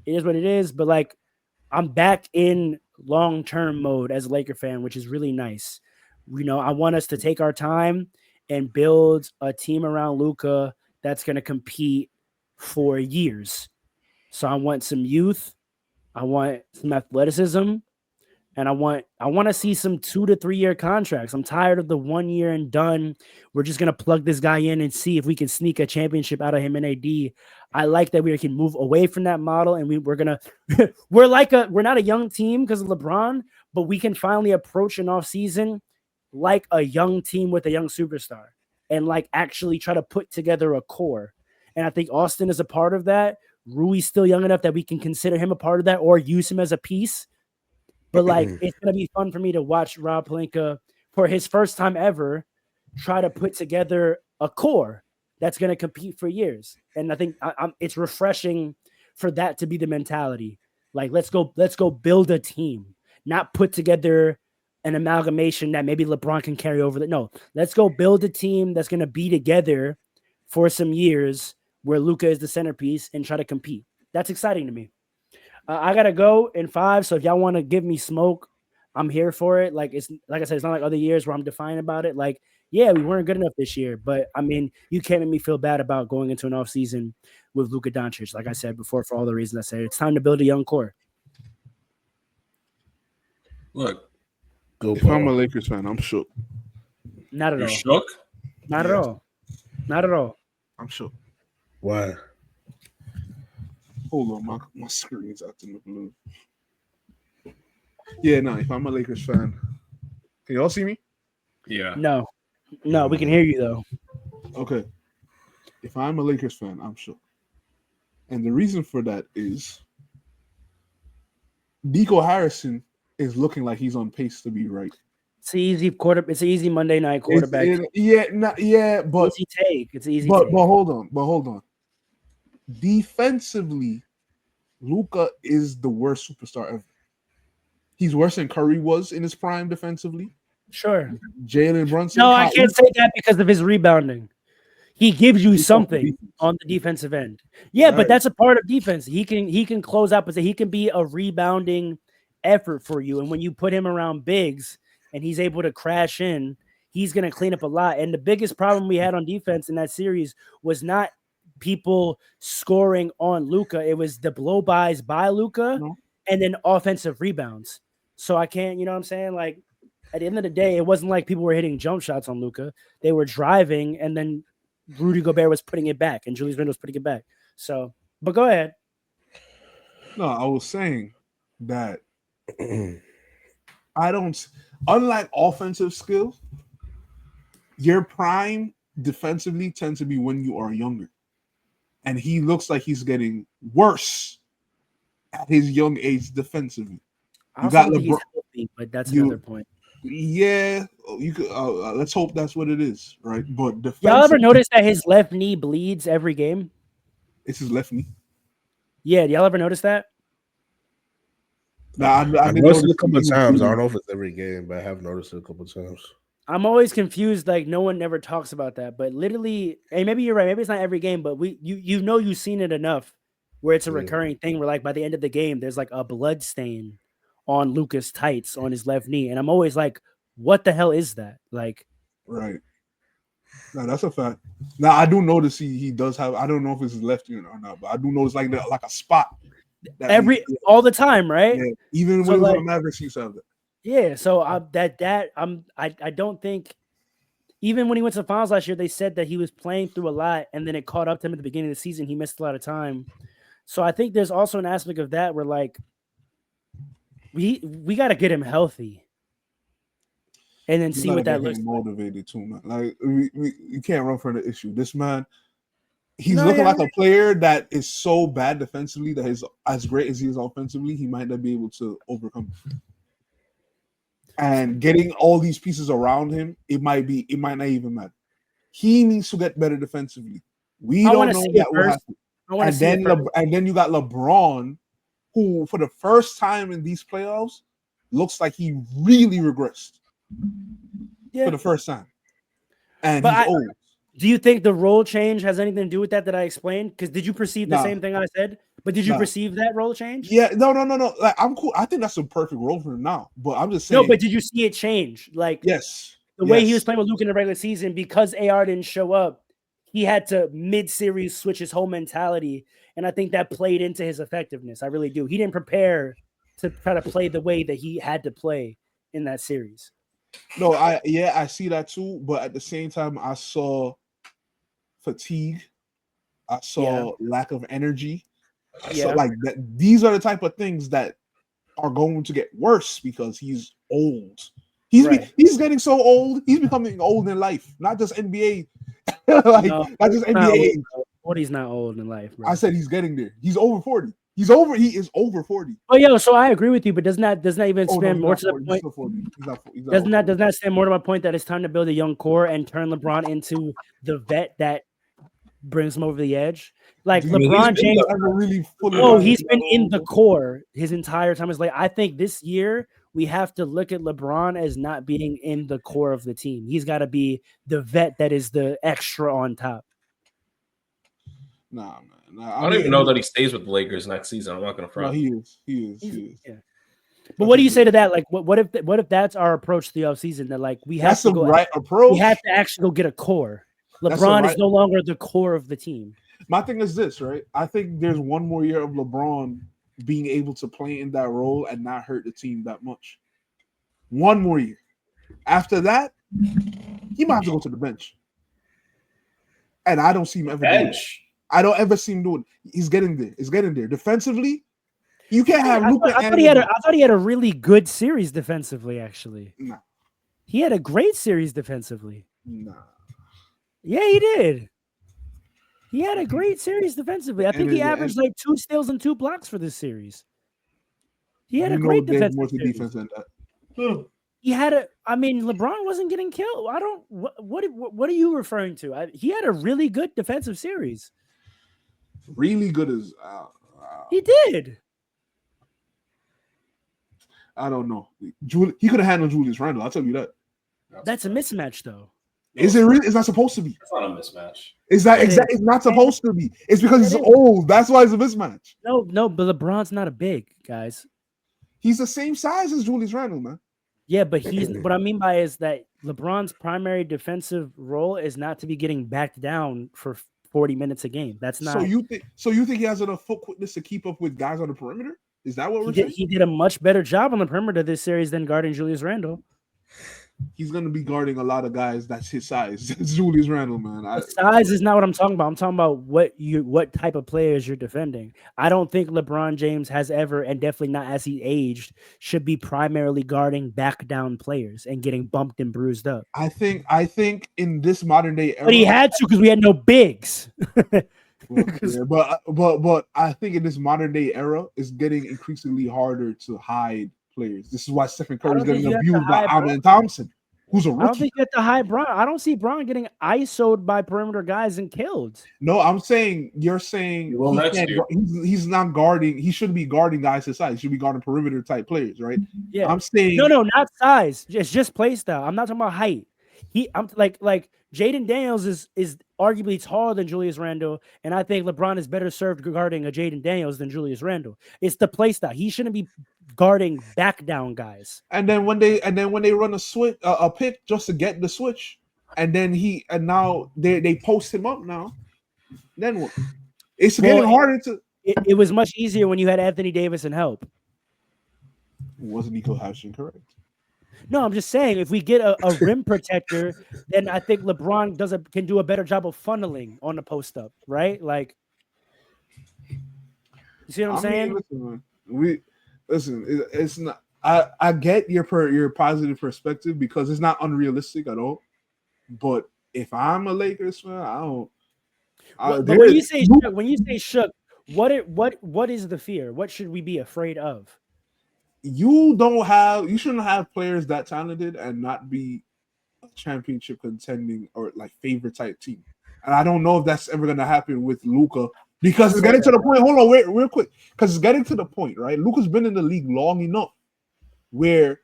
It is what it is, but like I'm back in long-term mode as a Laker fan, which is really nice. I want us to take our time and build a team around Luka that's going to compete for years. So I want some youth, I want some athleticism, and I want to see some 2 to 3 year contracts. I'm tired of the 1 year and done. We're just gonna plug this guy in and see if we can sneak a championship out of him in AD. I like that we can move away from that model, and we're gonna we're not a young team because of LeBron, but we can finally approach an off season like a young team with a young superstar and like actually try to put together a core. And I think Austin is a part of that. Rui's still young enough that we can consider him a part of that or use him as a piece. But like, it's gonna be fun for me to watch Rob Pelinka for his first time ever try to put together a core that's gonna compete for years. And I think it's refreshing for that to be the mentality. Like, let's go build a team, not put together an amalgamation that maybe LeBron can carry over. No, let's go build a team that's gonna be together for some years where Luka is the centerpiece and try to compete. That's exciting to me. I gotta go in 5. So if y'all want to give me smoke, I'm here for it. Like I said, it's not like other years where I'm defiant about it. Like, yeah, we weren't good enough this year, but I mean, you can't make me feel bad about going into an off season with Luka Doncic. Like I said before, for all the reasons I said, it's time to build a young core. Look, if I'm a Lakers fan, I'm shook. Not at all. You're shook? Not at all. Not at all. I'm shook. Why? Hold on, my screen's acting the blue. Yeah, no, if I'm a Lakers fan, can y'all see me? Yeah. No, we can hear you though. Okay. If I'm a Lakers fan, I'm shook. And the reason for that is Nico Harrison is looking like he's on pace to be right. It's an easy Monday night quarterback. But It's easy take. It's easy. But hold on. Defensively, Luka is the worst superstar ever. He's worse than Curry was in his prime defensively. Sure. Jalen Brunson. No, I can't say that because of his rebounding. He gives you something on the defensive end. Yeah, right. But that's a part of defense. He can close out, but he can be a rebounding effort for you. And when you put him around bigs and he's able to crash in, he's going to clean up a lot. And the biggest problem we had on defense in that series was not people scoring on Luka. It was the blow-bys by Luka and then offensive rebounds. So I can't, you know what I'm saying? Like, at the end of the day, it wasn't like people were hitting jump shots on Luka. They were driving, and then Rudy Gobert was putting it back, and Julius Randle was putting it back. So, but go ahead. No, I was saying that unlike offensive skills, your prime defensively tends to be when you are younger. And he looks like he's getting worse at his young age defensively. I got LeBron, he's healthy, but that's another point. Yeah, you could. Let's hope that's what it is, right? But y'all ever notice that his left knee bleeds every game? It's his left knee. Yeah, y'all ever notice that? Nah, I noticed it a couple of times. I don't know if it's every game, but I have noticed it a couple of times. I'm always confused. Like, no one never talks about that, but literally, and maybe you're right. Maybe it's not every game, but you've seen it enough where it's a recurring thing. Where like by the end of the game, there's like a blood stain on Luka's tights on his left knee, and I'm always like, what the hell is that? Like, right? No, that's a fact. Now I do notice he does have. I don't know if it's his left knee or not, but I do notice like a spot all the time, right? Yeah, even when the Mavericks used to have that. Yeah, so I don't think even when he went to the finals last year, they said that he was playing through a lot, and then it caught up to him at the beginning of the season. He missed a lot of time, so I think there's also an aspect of that where like we got to get him healthy, and then see what that looks like. Motivated too, man. Like you can't run from the issue. This man, he's looking like a player that is so bad defensively that is as great as he is offensively. He might not be able to overcome it. And getting all these pieces around him, it might not even matter. He needs to get better defensively. We don't know that will happen. And then you got LeBron, who for the first time in these playoffs looks like he really regressed for the first time. And he's old. Do you think the role change has anything to do with that I explained? Because did you perceive the same thing I said? But did you perceive that role change? Yeah, no. Like, I'm cool. I think that's a perfect role for him now. But I'm just saying. No, but did you see it change? Like, yes, the way he was playing with Luke in the regular season, because AR didn't show up, he had to mid-series switch his whole mentality, and I think that played into his effectiveness. I really do. He didn't prepare to try to play the way that he had to play in that series. No, I see that too. But at the same time, I saw fatigue. I saw lack of energy. So like that, these are the type of things that are going to get worse because he's old. He's getting so old. He's becoming old in life, not just NBA. Not just NBA. He's not old in life, bro. I said he's getting there. He's over 40. He is over 40. Oh, yo, so I agree with you, but doesn't that even stand more to the point? Doesn't that stand more to my point that it's time to build a young core and turn LeBron into the vet that brings him over the edge? Like LeBron James, he's been in the core his entire time. It's like, I think this year we have to look at LeBron as not being in the core of the team. He's got to be the vet that is the extra on top. Nah, man. I don't even know that he stays with the Lakers next season. I'm not going to front. No, he is. Yeah. But what do you say to that? Like, what if that's our approach to the offseason? That like we have to go right approach. We have to actually go get a core. LeBron is no longer the core of the team. My thing is this, right? I think there's one more year of LeBron being able to play in that role and not hurt the team that much. One more year. After that, he might have to go to the bench. And I don't see him ever doing it. I don't ever see him doing it. He's getting there. He's getting there. Defensively, you can't have Luka. I thought he had a really good series defensively, actually. Nah. He had a great series defensively. Nah. Yeah, he did. He had a great series defensively. I think he averaged like 2 steals and 2 blocks for this series. He had a great defensive defense than that. He had LeBron wasn't getting killed. What are you referring to? He had a really good defensive series. Really good as he did. I don't know. He could have handled Julius Randle. I'll tell you that. That's a mismatch, though. Is it really? It's not supposed to be. It's not a mismatch. It's not supposed to be. It's because he's old. That's why it's a mismatch. No, but LeBron's not a big, guys. He's the same size as Julius Randle, man. Yeah, but what I mean by is that LeBron's primary defensive role is not to be getting backed down for 40 minutes a game. That's not. So you think he has enough foot quickness to keep up with guys on the perimeter? Is that what we're saying? He did a much better job on the perimeter this series than guarding Julius Randle. He's going to be guarding a lot of guys that's his size. It's Julius Randle, man. Size is not what I'm talking about. I'm talking about what type of players you're defending. I don't think LeBron James has ever, and definitely not as he aged, should be primarily guarding back down players and getting bumped and bruised up. I think in this modern day era, but he had to because we had no bigs. But I think in this modern day era, it's getting increasingly harder to hide players. This is why Stephen Curry is getting abused by Amen Thompson, who's a rookie. I don't think you have to hide Bron. I don't see Bron getting ISO'd by perimeter guys and killed. No, I'm saying you're saying he's not guarding. He shouldn't be guarding guys his size. He should be guarding perimeter type players, right? Yeah. I'm saying no, not size. It's just play style. I'm not talking about height. I'm like Jaden Daniels is arguably taller than Julius Randle, and I think LeBron is better served guarding a Jaden Daniels than Julius Randle. It's the play style. He shouldn't be guarding back down guys. And then when they run a switch, a pick just to get the switch, and now they post him up now. Then what? It's getting harder to. It was much easier when you had Anthony Davis and help. Wasn't Nico Hashim correct? No, I'm just saying if we get a rim protector, then I think LeBron can do a better job of funneling on the post up, right? Like, you see what I'm saying? Listen, it's not. I get your positive perspective because it's not unrealistic at all. But if I'm a Lakers fan, I don't. But when you say shook, what is the fear? What should we be afraid of? You shouldn't have players that talented and not be a championship contending or like favorite type team. And I don't know if that's ever going to happen with Luka because it's getting to the point. Hold on, wait, real quick. Because it's getting to the point, right? Luka's been in the league long enough where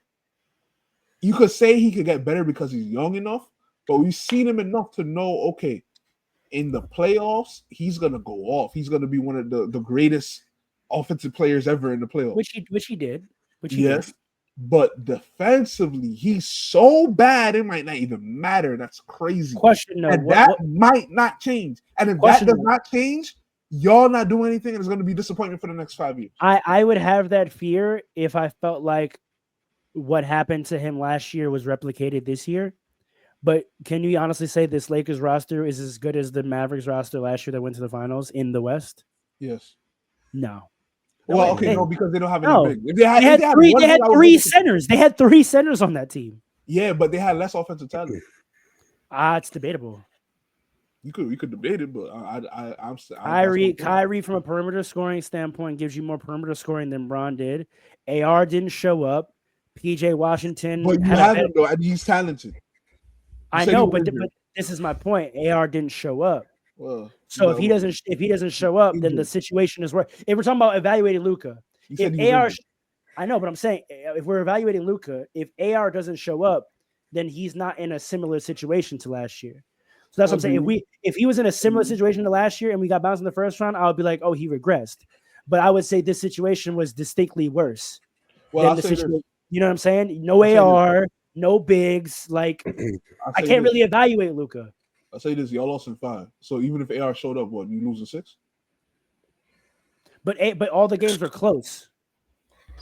you could say he could get better because he's young enough, but we've seen him enough to know, okay, in the playoffs, he's gonna go off. He's gonna be one of the greatest offensive players ever in the playoffs. Which he did. Yes. But defensively, he's so bad it might not even matter. That's crazy. Question though, and that might not change. And if that does not change, y'all not doing anything, and it's going to be disappointment for the next 5 years. I would have that fear if I felt like what happened to him last year was replicated this year. But can you honestly say this Lakers roster is as good as the Mavericks roster last year that went to the finals in the West? Yes. No. Well, okay, no, because they don't have any big. They had three centers. They had 3 centers on that team. Yeah, but they had less offensive talent. It's debatable. We could debate it, but I'm Kyrie from a perimeter scoring standpoint gives you more perimeter scoring than Bron did. AR didn't show up. PJ Washington, but you have him though, and he's talented. I know, but this is my point. AR didn't show up. Well, so if he doesn't show up, then the situation is worse. If we're talking about evaluating Luka, if AR, I know, but I'm saying if we're evaluating Luka, if AR doesn't show up, then he's not in a similar situation to last year. So that's what I'm saying. If he was in a similar situation to last year and we got bounced in the first round, I would be like, oh, he regressed. But I would say this situation was distinctly worse. Well, you know what I'm saying? No AR, no bigs. Like I can't really evaluate Luka. I'll say this: y'all lost in 5. So even if AR showed up, what, you lose in 6? But all the games were close,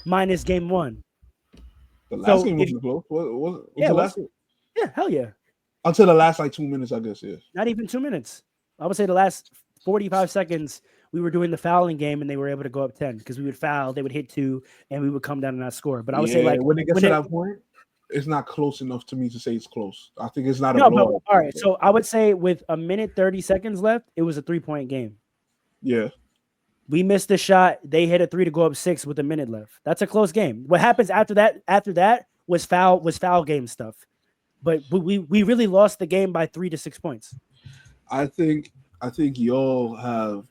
minus game 1. The last game wasn't close. What the last game? Yeah, hell yeah. Until the last 2 minutes, I guess. Yeah. Not even 2 minutes. I would say the last 45 seconds we were doing the fouling game, and they were able to go up 10 because we would foul, they would hit 2, and we would come down and not score. But I would say like when it gets to that point. It's not close enough to me to say it's close. I think it's not a blowout. All right, so I would say with a minute 30 seconds left, it was a 3-point game. Yeah. We missed the shot. They hit a 3 to go up 6 with a minute left. That's a close game. What happens after that was foul game stuff. But we really lost the game by 3 to 6 points. I think y'all have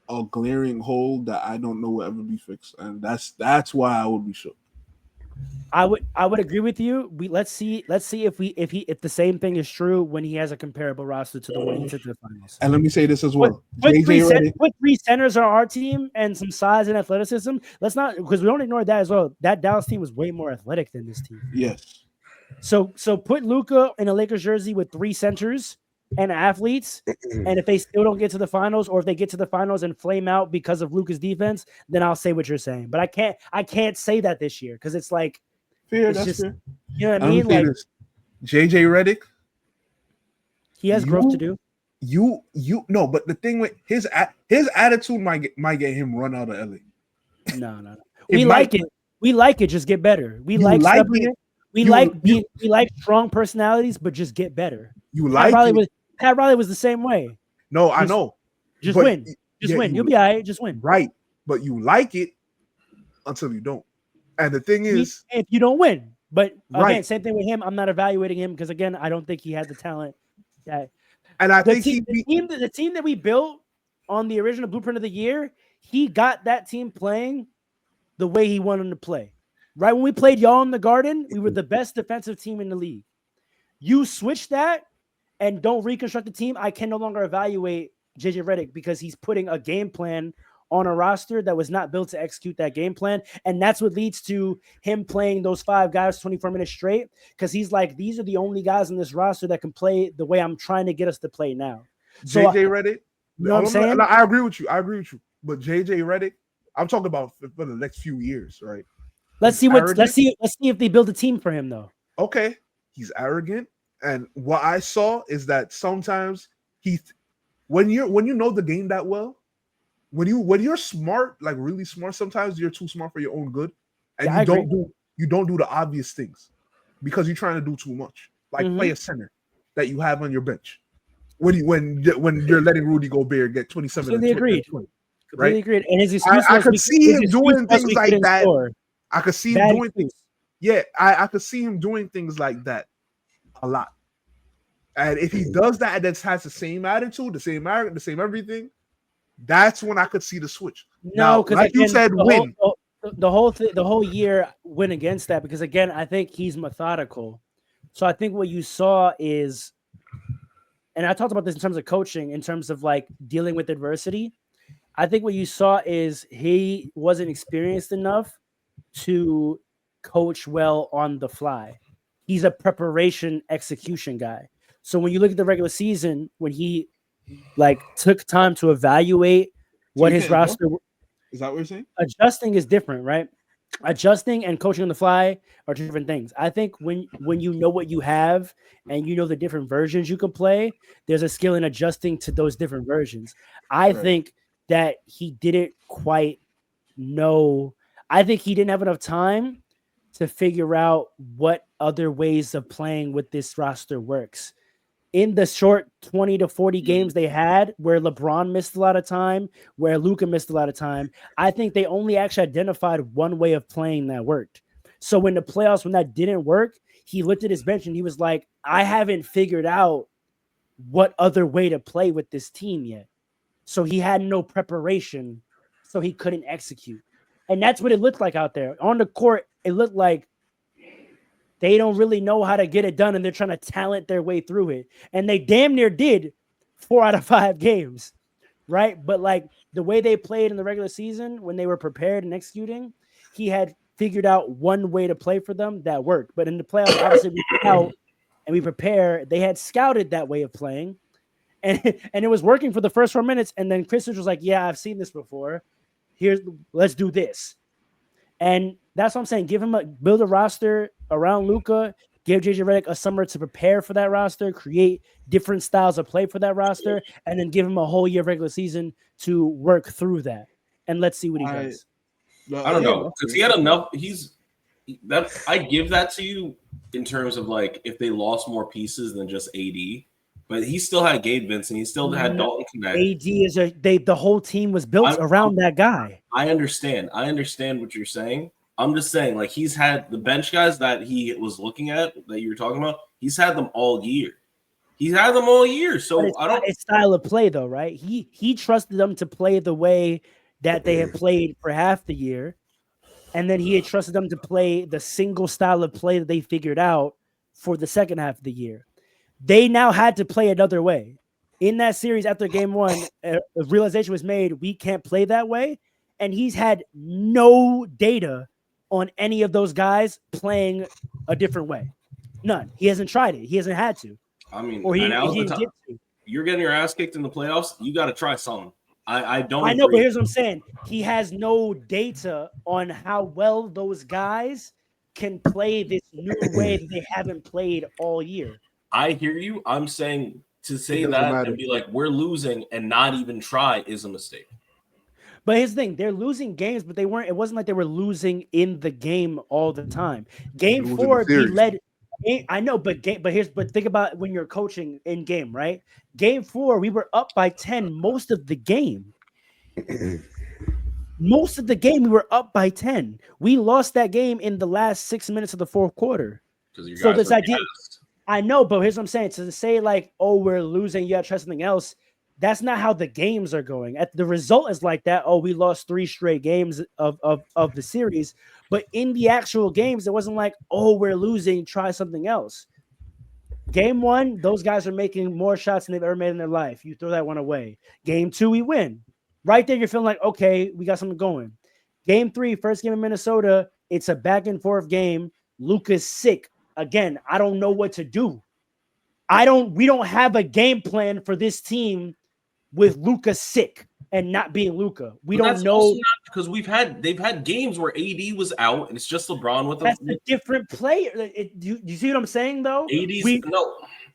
a glaring hole that I don't know will ever be fixed, and that's why I would be shook. I would agree with you. Let's see if the same thing is true when he has a comparable roster to the one he took to the finals. And let me say this as well: put 3 centers on our team and some size and athleticism. Let's not, because we don't ignore that as well. That Dallas team was way more athletic than this team. Yes. So put Luka in a Lakers jersey with 3 centers and athletes, and if they still don't get to the finals, or if they get to the finals and flame out because of Luka's defense, then I'll say what you're saying. But I can't say that this year because it's like fair. That's fair. You know what I mean? Like JJ Redick, he has growth to do. You no, but the thing with his attitude might get him run out of LA. No. We like it. Just get better. We like it. We like strong personalities, but just get better. Pat Riley was the same way. No, I know. Just win. Win. You'll be all right. Just win. Right. But you like it until you don't. And the thing is, if you don't win. But again, same thing with him. I'm not evaluating him because again, I don't think he had the talent that. And I think the team that we built on the original blueprint of the year, he got that team playing the way he wanted them to play. Right when we played y'all in the Garden, we were the best defensive team in the league. You switch that and don't reconstruct the team, I can no longer evaluate JJ Redick because he's putting a game plan on a roster that was not built to execute that game plan. And that's what leads to him playing those 5 guys 24 minutes straight because he's like, these are the only guys in this roster that can play the way I'm trying to get us to play now. So, JJ Redick, you know what I'm saying? I agree with you. But JJ Redick, I'm talking about for the next few years, right? Let's see if they build a team for him though. Okay, he's arrogant, and what I saw is that sometimes when you know the game that well, when you're smart, like really smart, sometimes you're too smart for your own good, and you don't do the obvious things because you're trying to do too much, like play a center that you have on your bench. When you're letting Rudy Gobert get 27, completely agreed, right? Agreed. And his excuse I could see him doing things like that. I could see him doing things. Yeah, I could see him doing things like that a lot. And if he does that and then has the same attitude, the same arrogance, the same everything, that's when I could see the switch. No, because like you said, win. The whole year went against that because again, I think he's methodical. So I think what you saw is and I talked about this in terms of coaching, in terms of like dealing with adversity. I think what you saw is he wasn't experienced enough to coach well on the fly. He's a preparation execution guy. So when you look at the regular season, when he like took time to evaluate what his roster, is that what you're saying? Adjusting is different, right? Adjusting and coaching on the fly are two different things. I think when you know what you have and you know the different versions you can play, there's a skill in adjusting to those different versions. I think that he didn't quite know. I think he didn't have enough time to figure out what other ways of playing with this roster works. In the short 20 to 40 games they had, where LeBron missed a lot of time, where Luka missed a lot of time, I think they only actually identified one way of playing that worked. So when the playoffs, when that didn't work, he looked at his bench and he was like, I haven't figured out what other way to play with this team yet. So he had no preparation, so he couldn't execute. And that's what it looked like out there. On the court, it looked like they don't really know how to get it done, and they're trying to talent their way through it. And they damn near did 4 out of 5 games, right? But like the way they played in the regular season, when they were prepared and executing, he had figured out one way to play for them that worked. But in the playoffs, obviously we scout and we prepare. They had scouted that way of playing, and it was working for the first 4 minutes. And then Chris was like, "Yeah, I've seen this before. Let's do this." And that's what I'm saying. Build a roster around Luka. Give JJ Redick a summer to prepare for that roster, create different styles of play for that roster, and then give him a whole year of regular season to work through that. And let's see what he does. I don't know, because he had enough. I give that to you in terms of like if they lost more pieces than just AD. But he still had Gabe Vincent. He still had Dalton Connect. AD the whole team was built around that guy. I understand what you're saying. I'm just saying, like, he's had the bench guys that he was looking at that you were talking about. He's had them all year. He's had them all year. So I don't. It's style of play, though, right? He trusted them to play the way that they had played for half the year, and then he had trusted them to play the single style of play that they figured out for the second half of the year. They now had to play another way. In that series after game 1, a realization was made, we can't play that way. And he's had no data on any of those guys playing a different way. None. He hasn't tried it. He hasn't had to. I mean, or he didn't get to. You're getting your ass kicked in the playoffs. You got to try something. I know, but here's what I'm saying. He has no data on how well those guys can play this new way that they haven't played all year. I hear you. I'm saying to say that and be like, we're losing and not even try is a mistake. But here's the thing, they're losing games, but it wasn't like they were losing in the game all the time. Game 4, we led. I know, but think about when you're coaching in game, right? Game 4, we were up by 10 most of the game. Most of the game, we were up by 10. We lost that game in the last 6 minutes of the fourth quarter. So this idea. I know, but here's what I'm saying. To say like, oh, we're losing, you got to try something else. That's not how the games are going. The result is like that. Oh, we lost 3 straight games of the series. But in the actual games, it wasn't like, oh, we're losing, try something else. Game 1, those guys are making more shots than they've ever made in their life. You throw that one away. Game 2, we win. Right there, you're feeling like, okay, we got something going. Game 3, first game in Minnesota, it's a back and forth game. Luka's sick. Again, I don't know what to do. We don't have a game plan for this team with Luka sick and not being Luka. We don't know because they've had games where AD was out and it's just LeBron with a different player. Do you see what I'm saying though?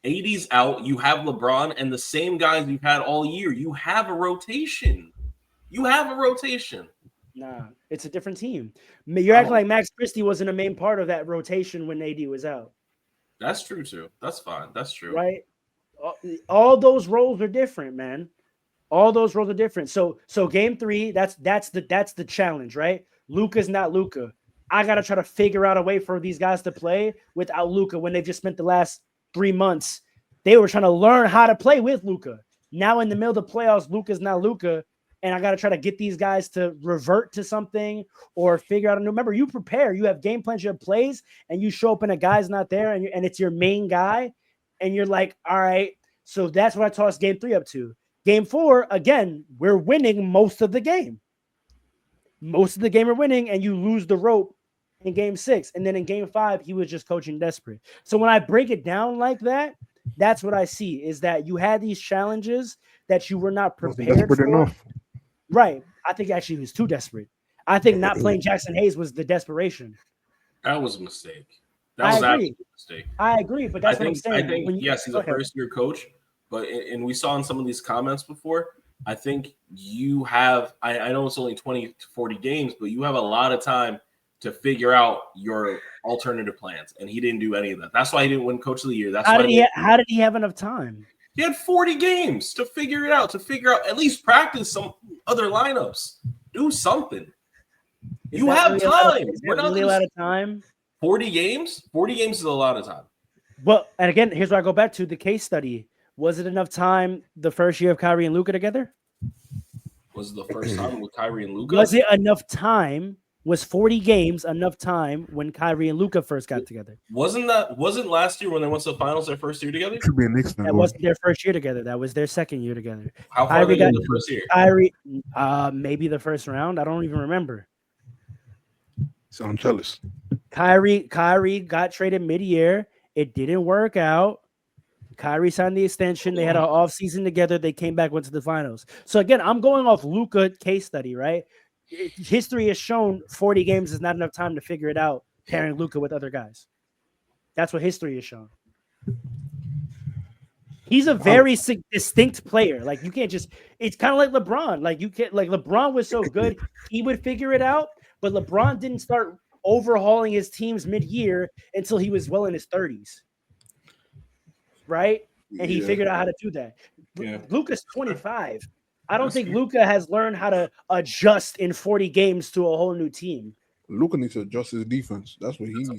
AD's out. You have LeBron and the same guys you've had all year. You have a rotation. Nah, it's a different team. You're acting like Max Christie wasn't a main part of that rotation when AD was out. That's true too. That's fine. That's true. Right? All those roles are different, man. All those roles are different. So game 3, that's the challenge, right? Luka's not Luka. I gotta try to figure out a way for these guys to play without Luka when they've just spent the last 3 months. They were trying to learn how to play with Luka. Now in the middle of the playoffs, Luka's not Luka. And I got to try to get these guys to revert to something or figure out a new. Remember, you prepare. You have game plans, you have plays, and you show up and a guy's not there, and it's your main guy. And you're like, all right, So that's what I tossed game 3 up to. Game 4, again, we're winning most of the game. Most of the game we're winning, and you lose the rope in game 6. And then in game 5, he was just coaching desperate. So when I break it down like that, that's what I see, is that you had these challenges that you were not prepared for. Enough. Right. I think actually he was too desperate. I think not playing Jackson Hayes was the desperation. That was a mistake. That was actually a mistake. I agree, but that's what I'm saying. I think yes, he's a first-year coach, but and we saw in some of these comments before, I think you have, I know it's only 20 to 40 games, but you have a lot of time to figure out your alternative plans, and he didn't do any of that. That's why he didn't win Coach of the Year. That's how did he have enough time? He had 40 games to figure it out, at least practice some other lineups. Do something. You have time. We're not really a lot of time. 40 games? 40 games is a lot of time. Well, and again, here's where I go back to the case study. Was it enough time the first year of Kyrie and Luka together? Was it the first time with Kyrie and Luka? Was it enough time? Was 40 games enough time when Kyrie and Luka first got together? Wasn't last year when they went to the finals their first year together? Could be a Knicks. That wasn't their first year together. That was their second year together. How far they got the first year? Kyrie, maybe the first round. I don't even remember. So I'm jealous. Kyrie got traded mid-year. It didn't work out. Kyrie signed the extension. They had an off-season together. They came back, went to the finals. So again, I'm going off Luka case study, right? History has shown 40 games is not enough time to figure it out, pairing Luka with other guys. That's what history has shown. He's a very distinct player. Like you can't just, it's kind of like LeBron. Like you can't, like LeBron was so good, he would figure it out, but LeBron didn't start overhauling his teams mid-year until he was well in his 30s. Right? And he figured out how to do that. Yeah. Luka's 25. I don't think Luka has learned how to adjust in 40 games to a whole new team. Luka needs to adjust his defense. That's what he needs.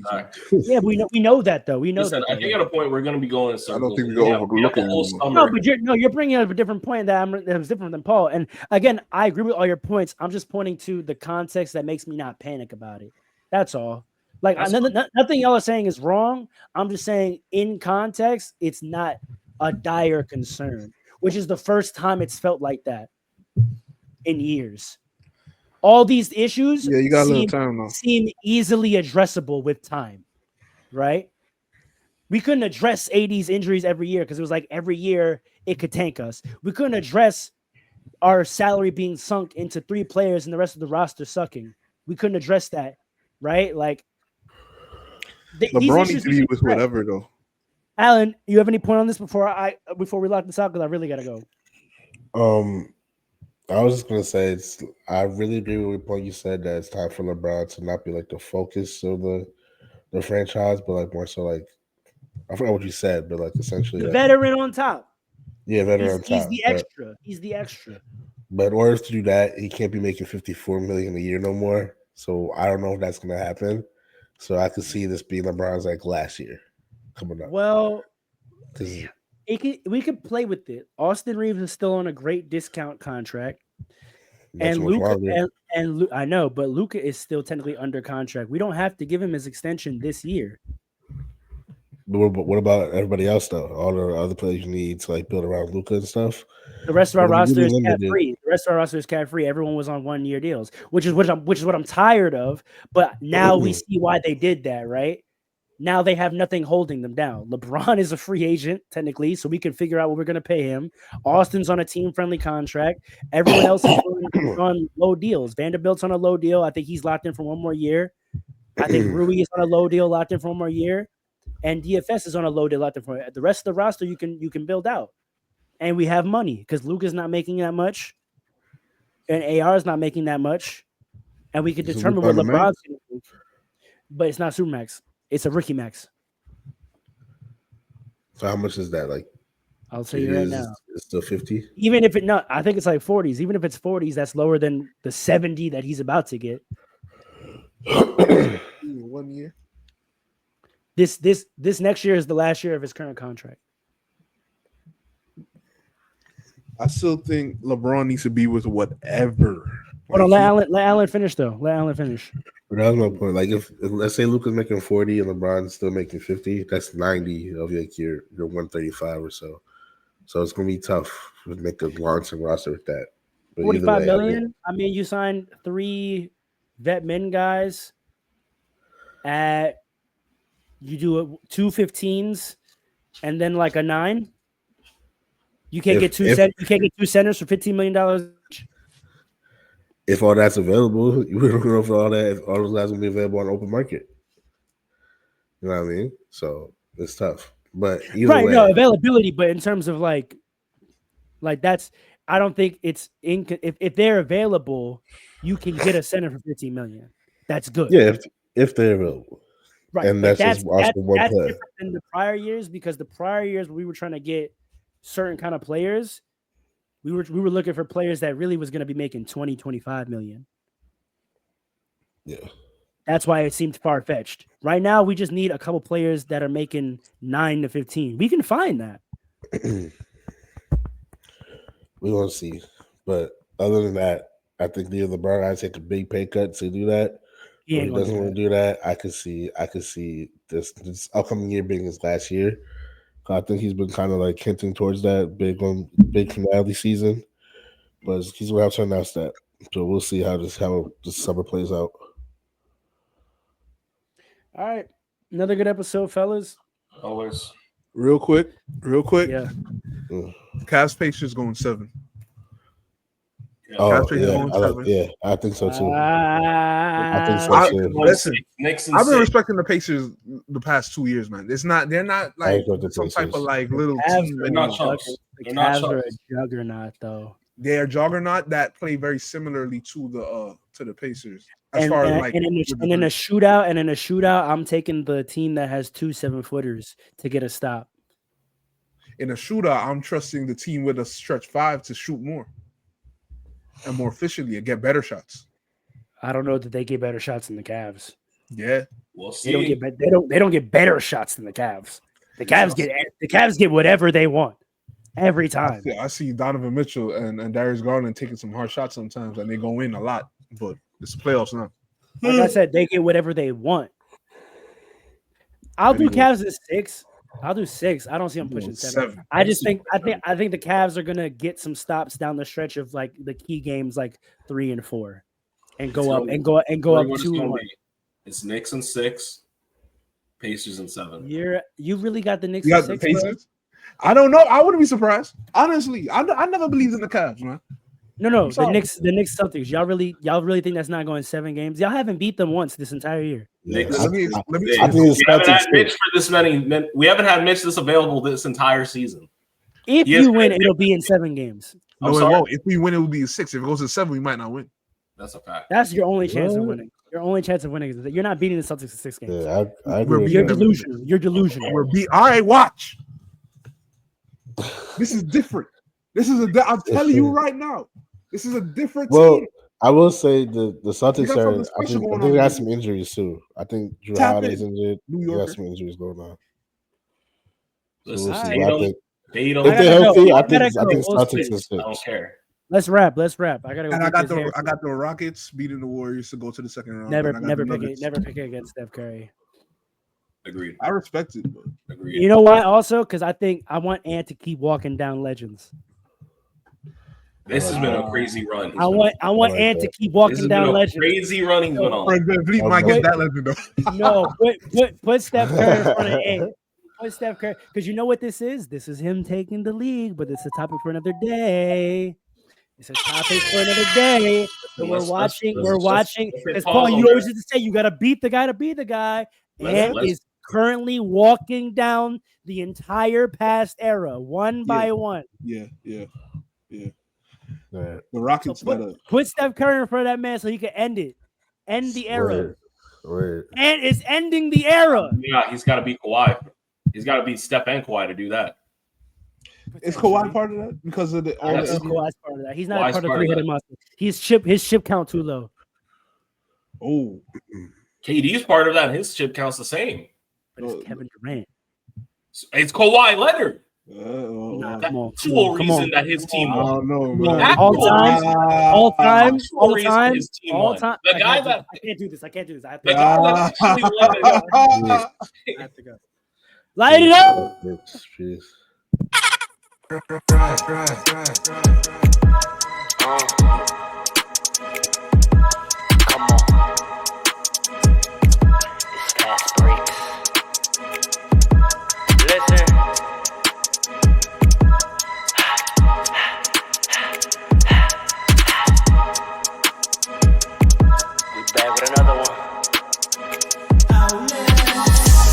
Yeah, we know that though. We know that. I think at a point we're going to be going in circles. I don't think we go over Luka. No, but you're bringing up a different point that was different than Paul. And again, I agree with all your points. I'm just pointing to the context that makes me not panic about it. That's all. Like nothing y'all are saying is wrong. I'm just saying in context, it's not a dire concern, which is the first time it's felt like that in years. All these issues you got a little time now. Seem easily addressable with time, right? We couldn't address AD's injuries every year because it was like every year it could tank us. We couldn't address our salary being sunk into 3 players and the rest of the roster sucking. We couldn't address that, right? Like LeBron needs to be with whatever though. Alan, you have any point on this before we lock this out? Because I really gotta go. I was just gonna say I really agree with the point you said that it's time for LeBron to not be like the focus of the franchise, but like more so like I forgot what you said, but like essentially the veteran on top. Yeah, veteran on top. He's the extra. He's the extra. But in order to do that, he can't be making $54 million a year no more. So I don't know if that's gonna happen. So I could see this being LeBron's like last year coming up. Well, we could play with it. Austin Reeves is still on a great discount contract, and Luka and I know, but Luka is still technically under contract. We don't have to give him his extension this year. But what about everybody else though? All the other players you need to like build around Luka and stuff. The rest of our roster is cat free. The rest of our roster is cat free. Everyone was on 1-year deals, which is what I'm tired of. But now we see why they did that, right? Now they have nothing holding them down. LeBron is a free agent, technically, so we can figure out what we're going to pay him. Austin's on a team-friendly contract. Everyone else is on low deals. Vanderbilt's on a low deal. I think he's locked in for 1 more year. I think Rui is on a low deal, locked in for 1 more year. And DFS is on a low deal, locked in for the rest of the roster. You can build out. And we have money because Luka's not making that much. And AR is not making that much. And we can determine what LeBron's going to do. But it's not Supermax. It's a rookie max. So how much is that? Like, I'll tell you right now. It's still 50. Even if I think it's like 40s. Even if it's 40s, that's lower than the 70 that he's about to get. 1 year. This next year is the last year of his current contract. I still think LeBron needs to be with whatever. Hold on, let Alan finish though. Let Alan finish. But that was my point. Like if let's say Luka's making 40 and LeBron's still making 50, that's 90 of like your 135 or so. So it's gonna be tough to make a long-term roster with that. But 45 million. I mean, you signed 3 vet min guys at you do 2 15s and then like a 9. You can't get two centers for $15 million. If all that's available, you don't know if all those guys will be available on the open market. You know what I mean? So it's tough. But either way, no availability, but in terms of like that's I don't think it's if they're available, you can get a center for $15 million. That's good. Yeah, if they're available. Right. And that's just one player. Different than the prior years because the prior years we were trying to get certain kind of players. We were looking for players that really was going to be making 20, 25 million. Yeah. That's why it seemed far-fetched. Right now, we just need a couple players that are making 9 to 15. We can find that. We want to see. But other than that, I think the LeBron guys take a big pay cut to do that. He doesn't want to do that. I could see this upcoming year being his last year. I think he's been kind of like hinting towards that big finale season, but he's gonna have to announce that. So we'll see how this summer plays out. All right, another good episode, fellas. Always. Real quick. Yeah. Cavs Pacers going 7. Oh, I think so too. I think so too. Listen, Knicks and I've been 6. respecting the Pacers the past 2 years, man. They're not like some type of like little team. They're not chumps. The Cavs are a juggernaut, though. They're a juggernaut that play very similarly to the Pacers. In a shootout, I'm taking the team that has 2 7-footers to get a stop. In a shootout, I'm trusting the team with a stretch 5 to shoot more and more efficiently and get better shots. I don't know that they get better shots than the Cavs. Yeah, we'll see. They don't get better shots than the Cavs. The Cavs get whatever they want every time. I see Donovan Mitchell and Darius Garland taking some hard shots sometimes, and they go in a lot. But it's the playoffs now. Like I said, they get whatever they want. I'll do Cavs at 6. I'll do 6. I don't see them pushing 7. I think the Cavs are gonna get some stops down the stretch of like the key games, like 3 and 4, and go up 2-1. It's Knicks and 6, Pacers and 7. You really got the Knicks and 6, the Pacers? I don't know. I wouldn't be surprised. Honestly, I never believed in the Cavs, man. No, the Knicks Celtics. Y'all really think that's not going 7 games? Y'all haven't beat them once this entire year. Let me we haven't had Mitch for this many. We haven't had Mitch this available this entire season. If you win, it'll be in 7 games. No, it won't. If we win, it will be 6. If it goes to 7, we might not win. That's a fact. That's your only chance of winning. Your only chance of winning is that you're not beating the Celtics in 6 games. Yeah, I agree. You're delusional. You're delusional. All right, watch. This is different. I'm telling you right now. This is a different team. I will say the Celtics are. I think they got some injuries too. I think Drew Holiday's injured. They got some injuries going on. Listen, if they're healthy, I think Celtics is 6. I don't care. Let's wrap. I gotta go. And I got the Rockets beating the Warriors to go to the second round. Never pick it against Steph Curry. Agreed. I respect it, but agreed. You know why? Also, because I want Ant to keep walking down legends. This has been a crazy run. I want Ant to keep walking down legends. Crazy run he's been on. Might get that legend though. No, put Steph Curry in front of Ant. Put Steph Curry, because you know what this is? This is him taking the league, but it's a topic for another day. It's a topic for another day. So we're watching. As Paul, you always used to say, you got to beat the guy to be the guy. Ant is currently walking down the entire past era, one by one. Yeah. The Rockets put Steph Curry in front of that man so he can end it. End the era. And it's ending the era. Yeah, he's got to beat Kawhi. He's got to beat Steph and Kawhi to do that. Is Kawhi part of that? Because of the Kawhi's part of that. He's not part of the 3-headed monster. His chip count too low. Oh, KD's part of that. His chip count's the same. But it's Kevin Durant. It's Kawhi Leonard. Come on. That his team won. All time. The guy that I can't do this. I have to go. Light it up. Come on. It's Fastbreaks. Listen. We back with another one.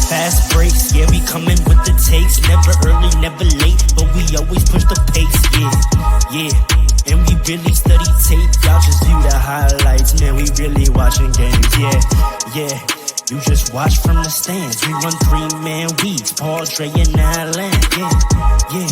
Fast breaks, yeah, we coming with the takes. Never early, never late, but we always push the pace, yeah. And we really study tape, y'all just view the highlights. Man, we really watching games, yeah. You just watch from the stands. We run 3-man weeks, Paul, Dre, and Allen, yeah.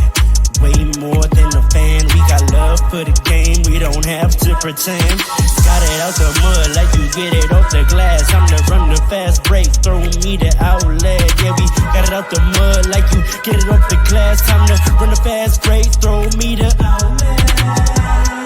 Way more than a fan. We got love for the game. We don't have to pretend. Got it out the mud like you get it off the glass. I'm the run the fast break. Throw me the outlet. Yeah, we got it out the mud like you get it off the glass. Time to run the fast break. Throw me the outlet.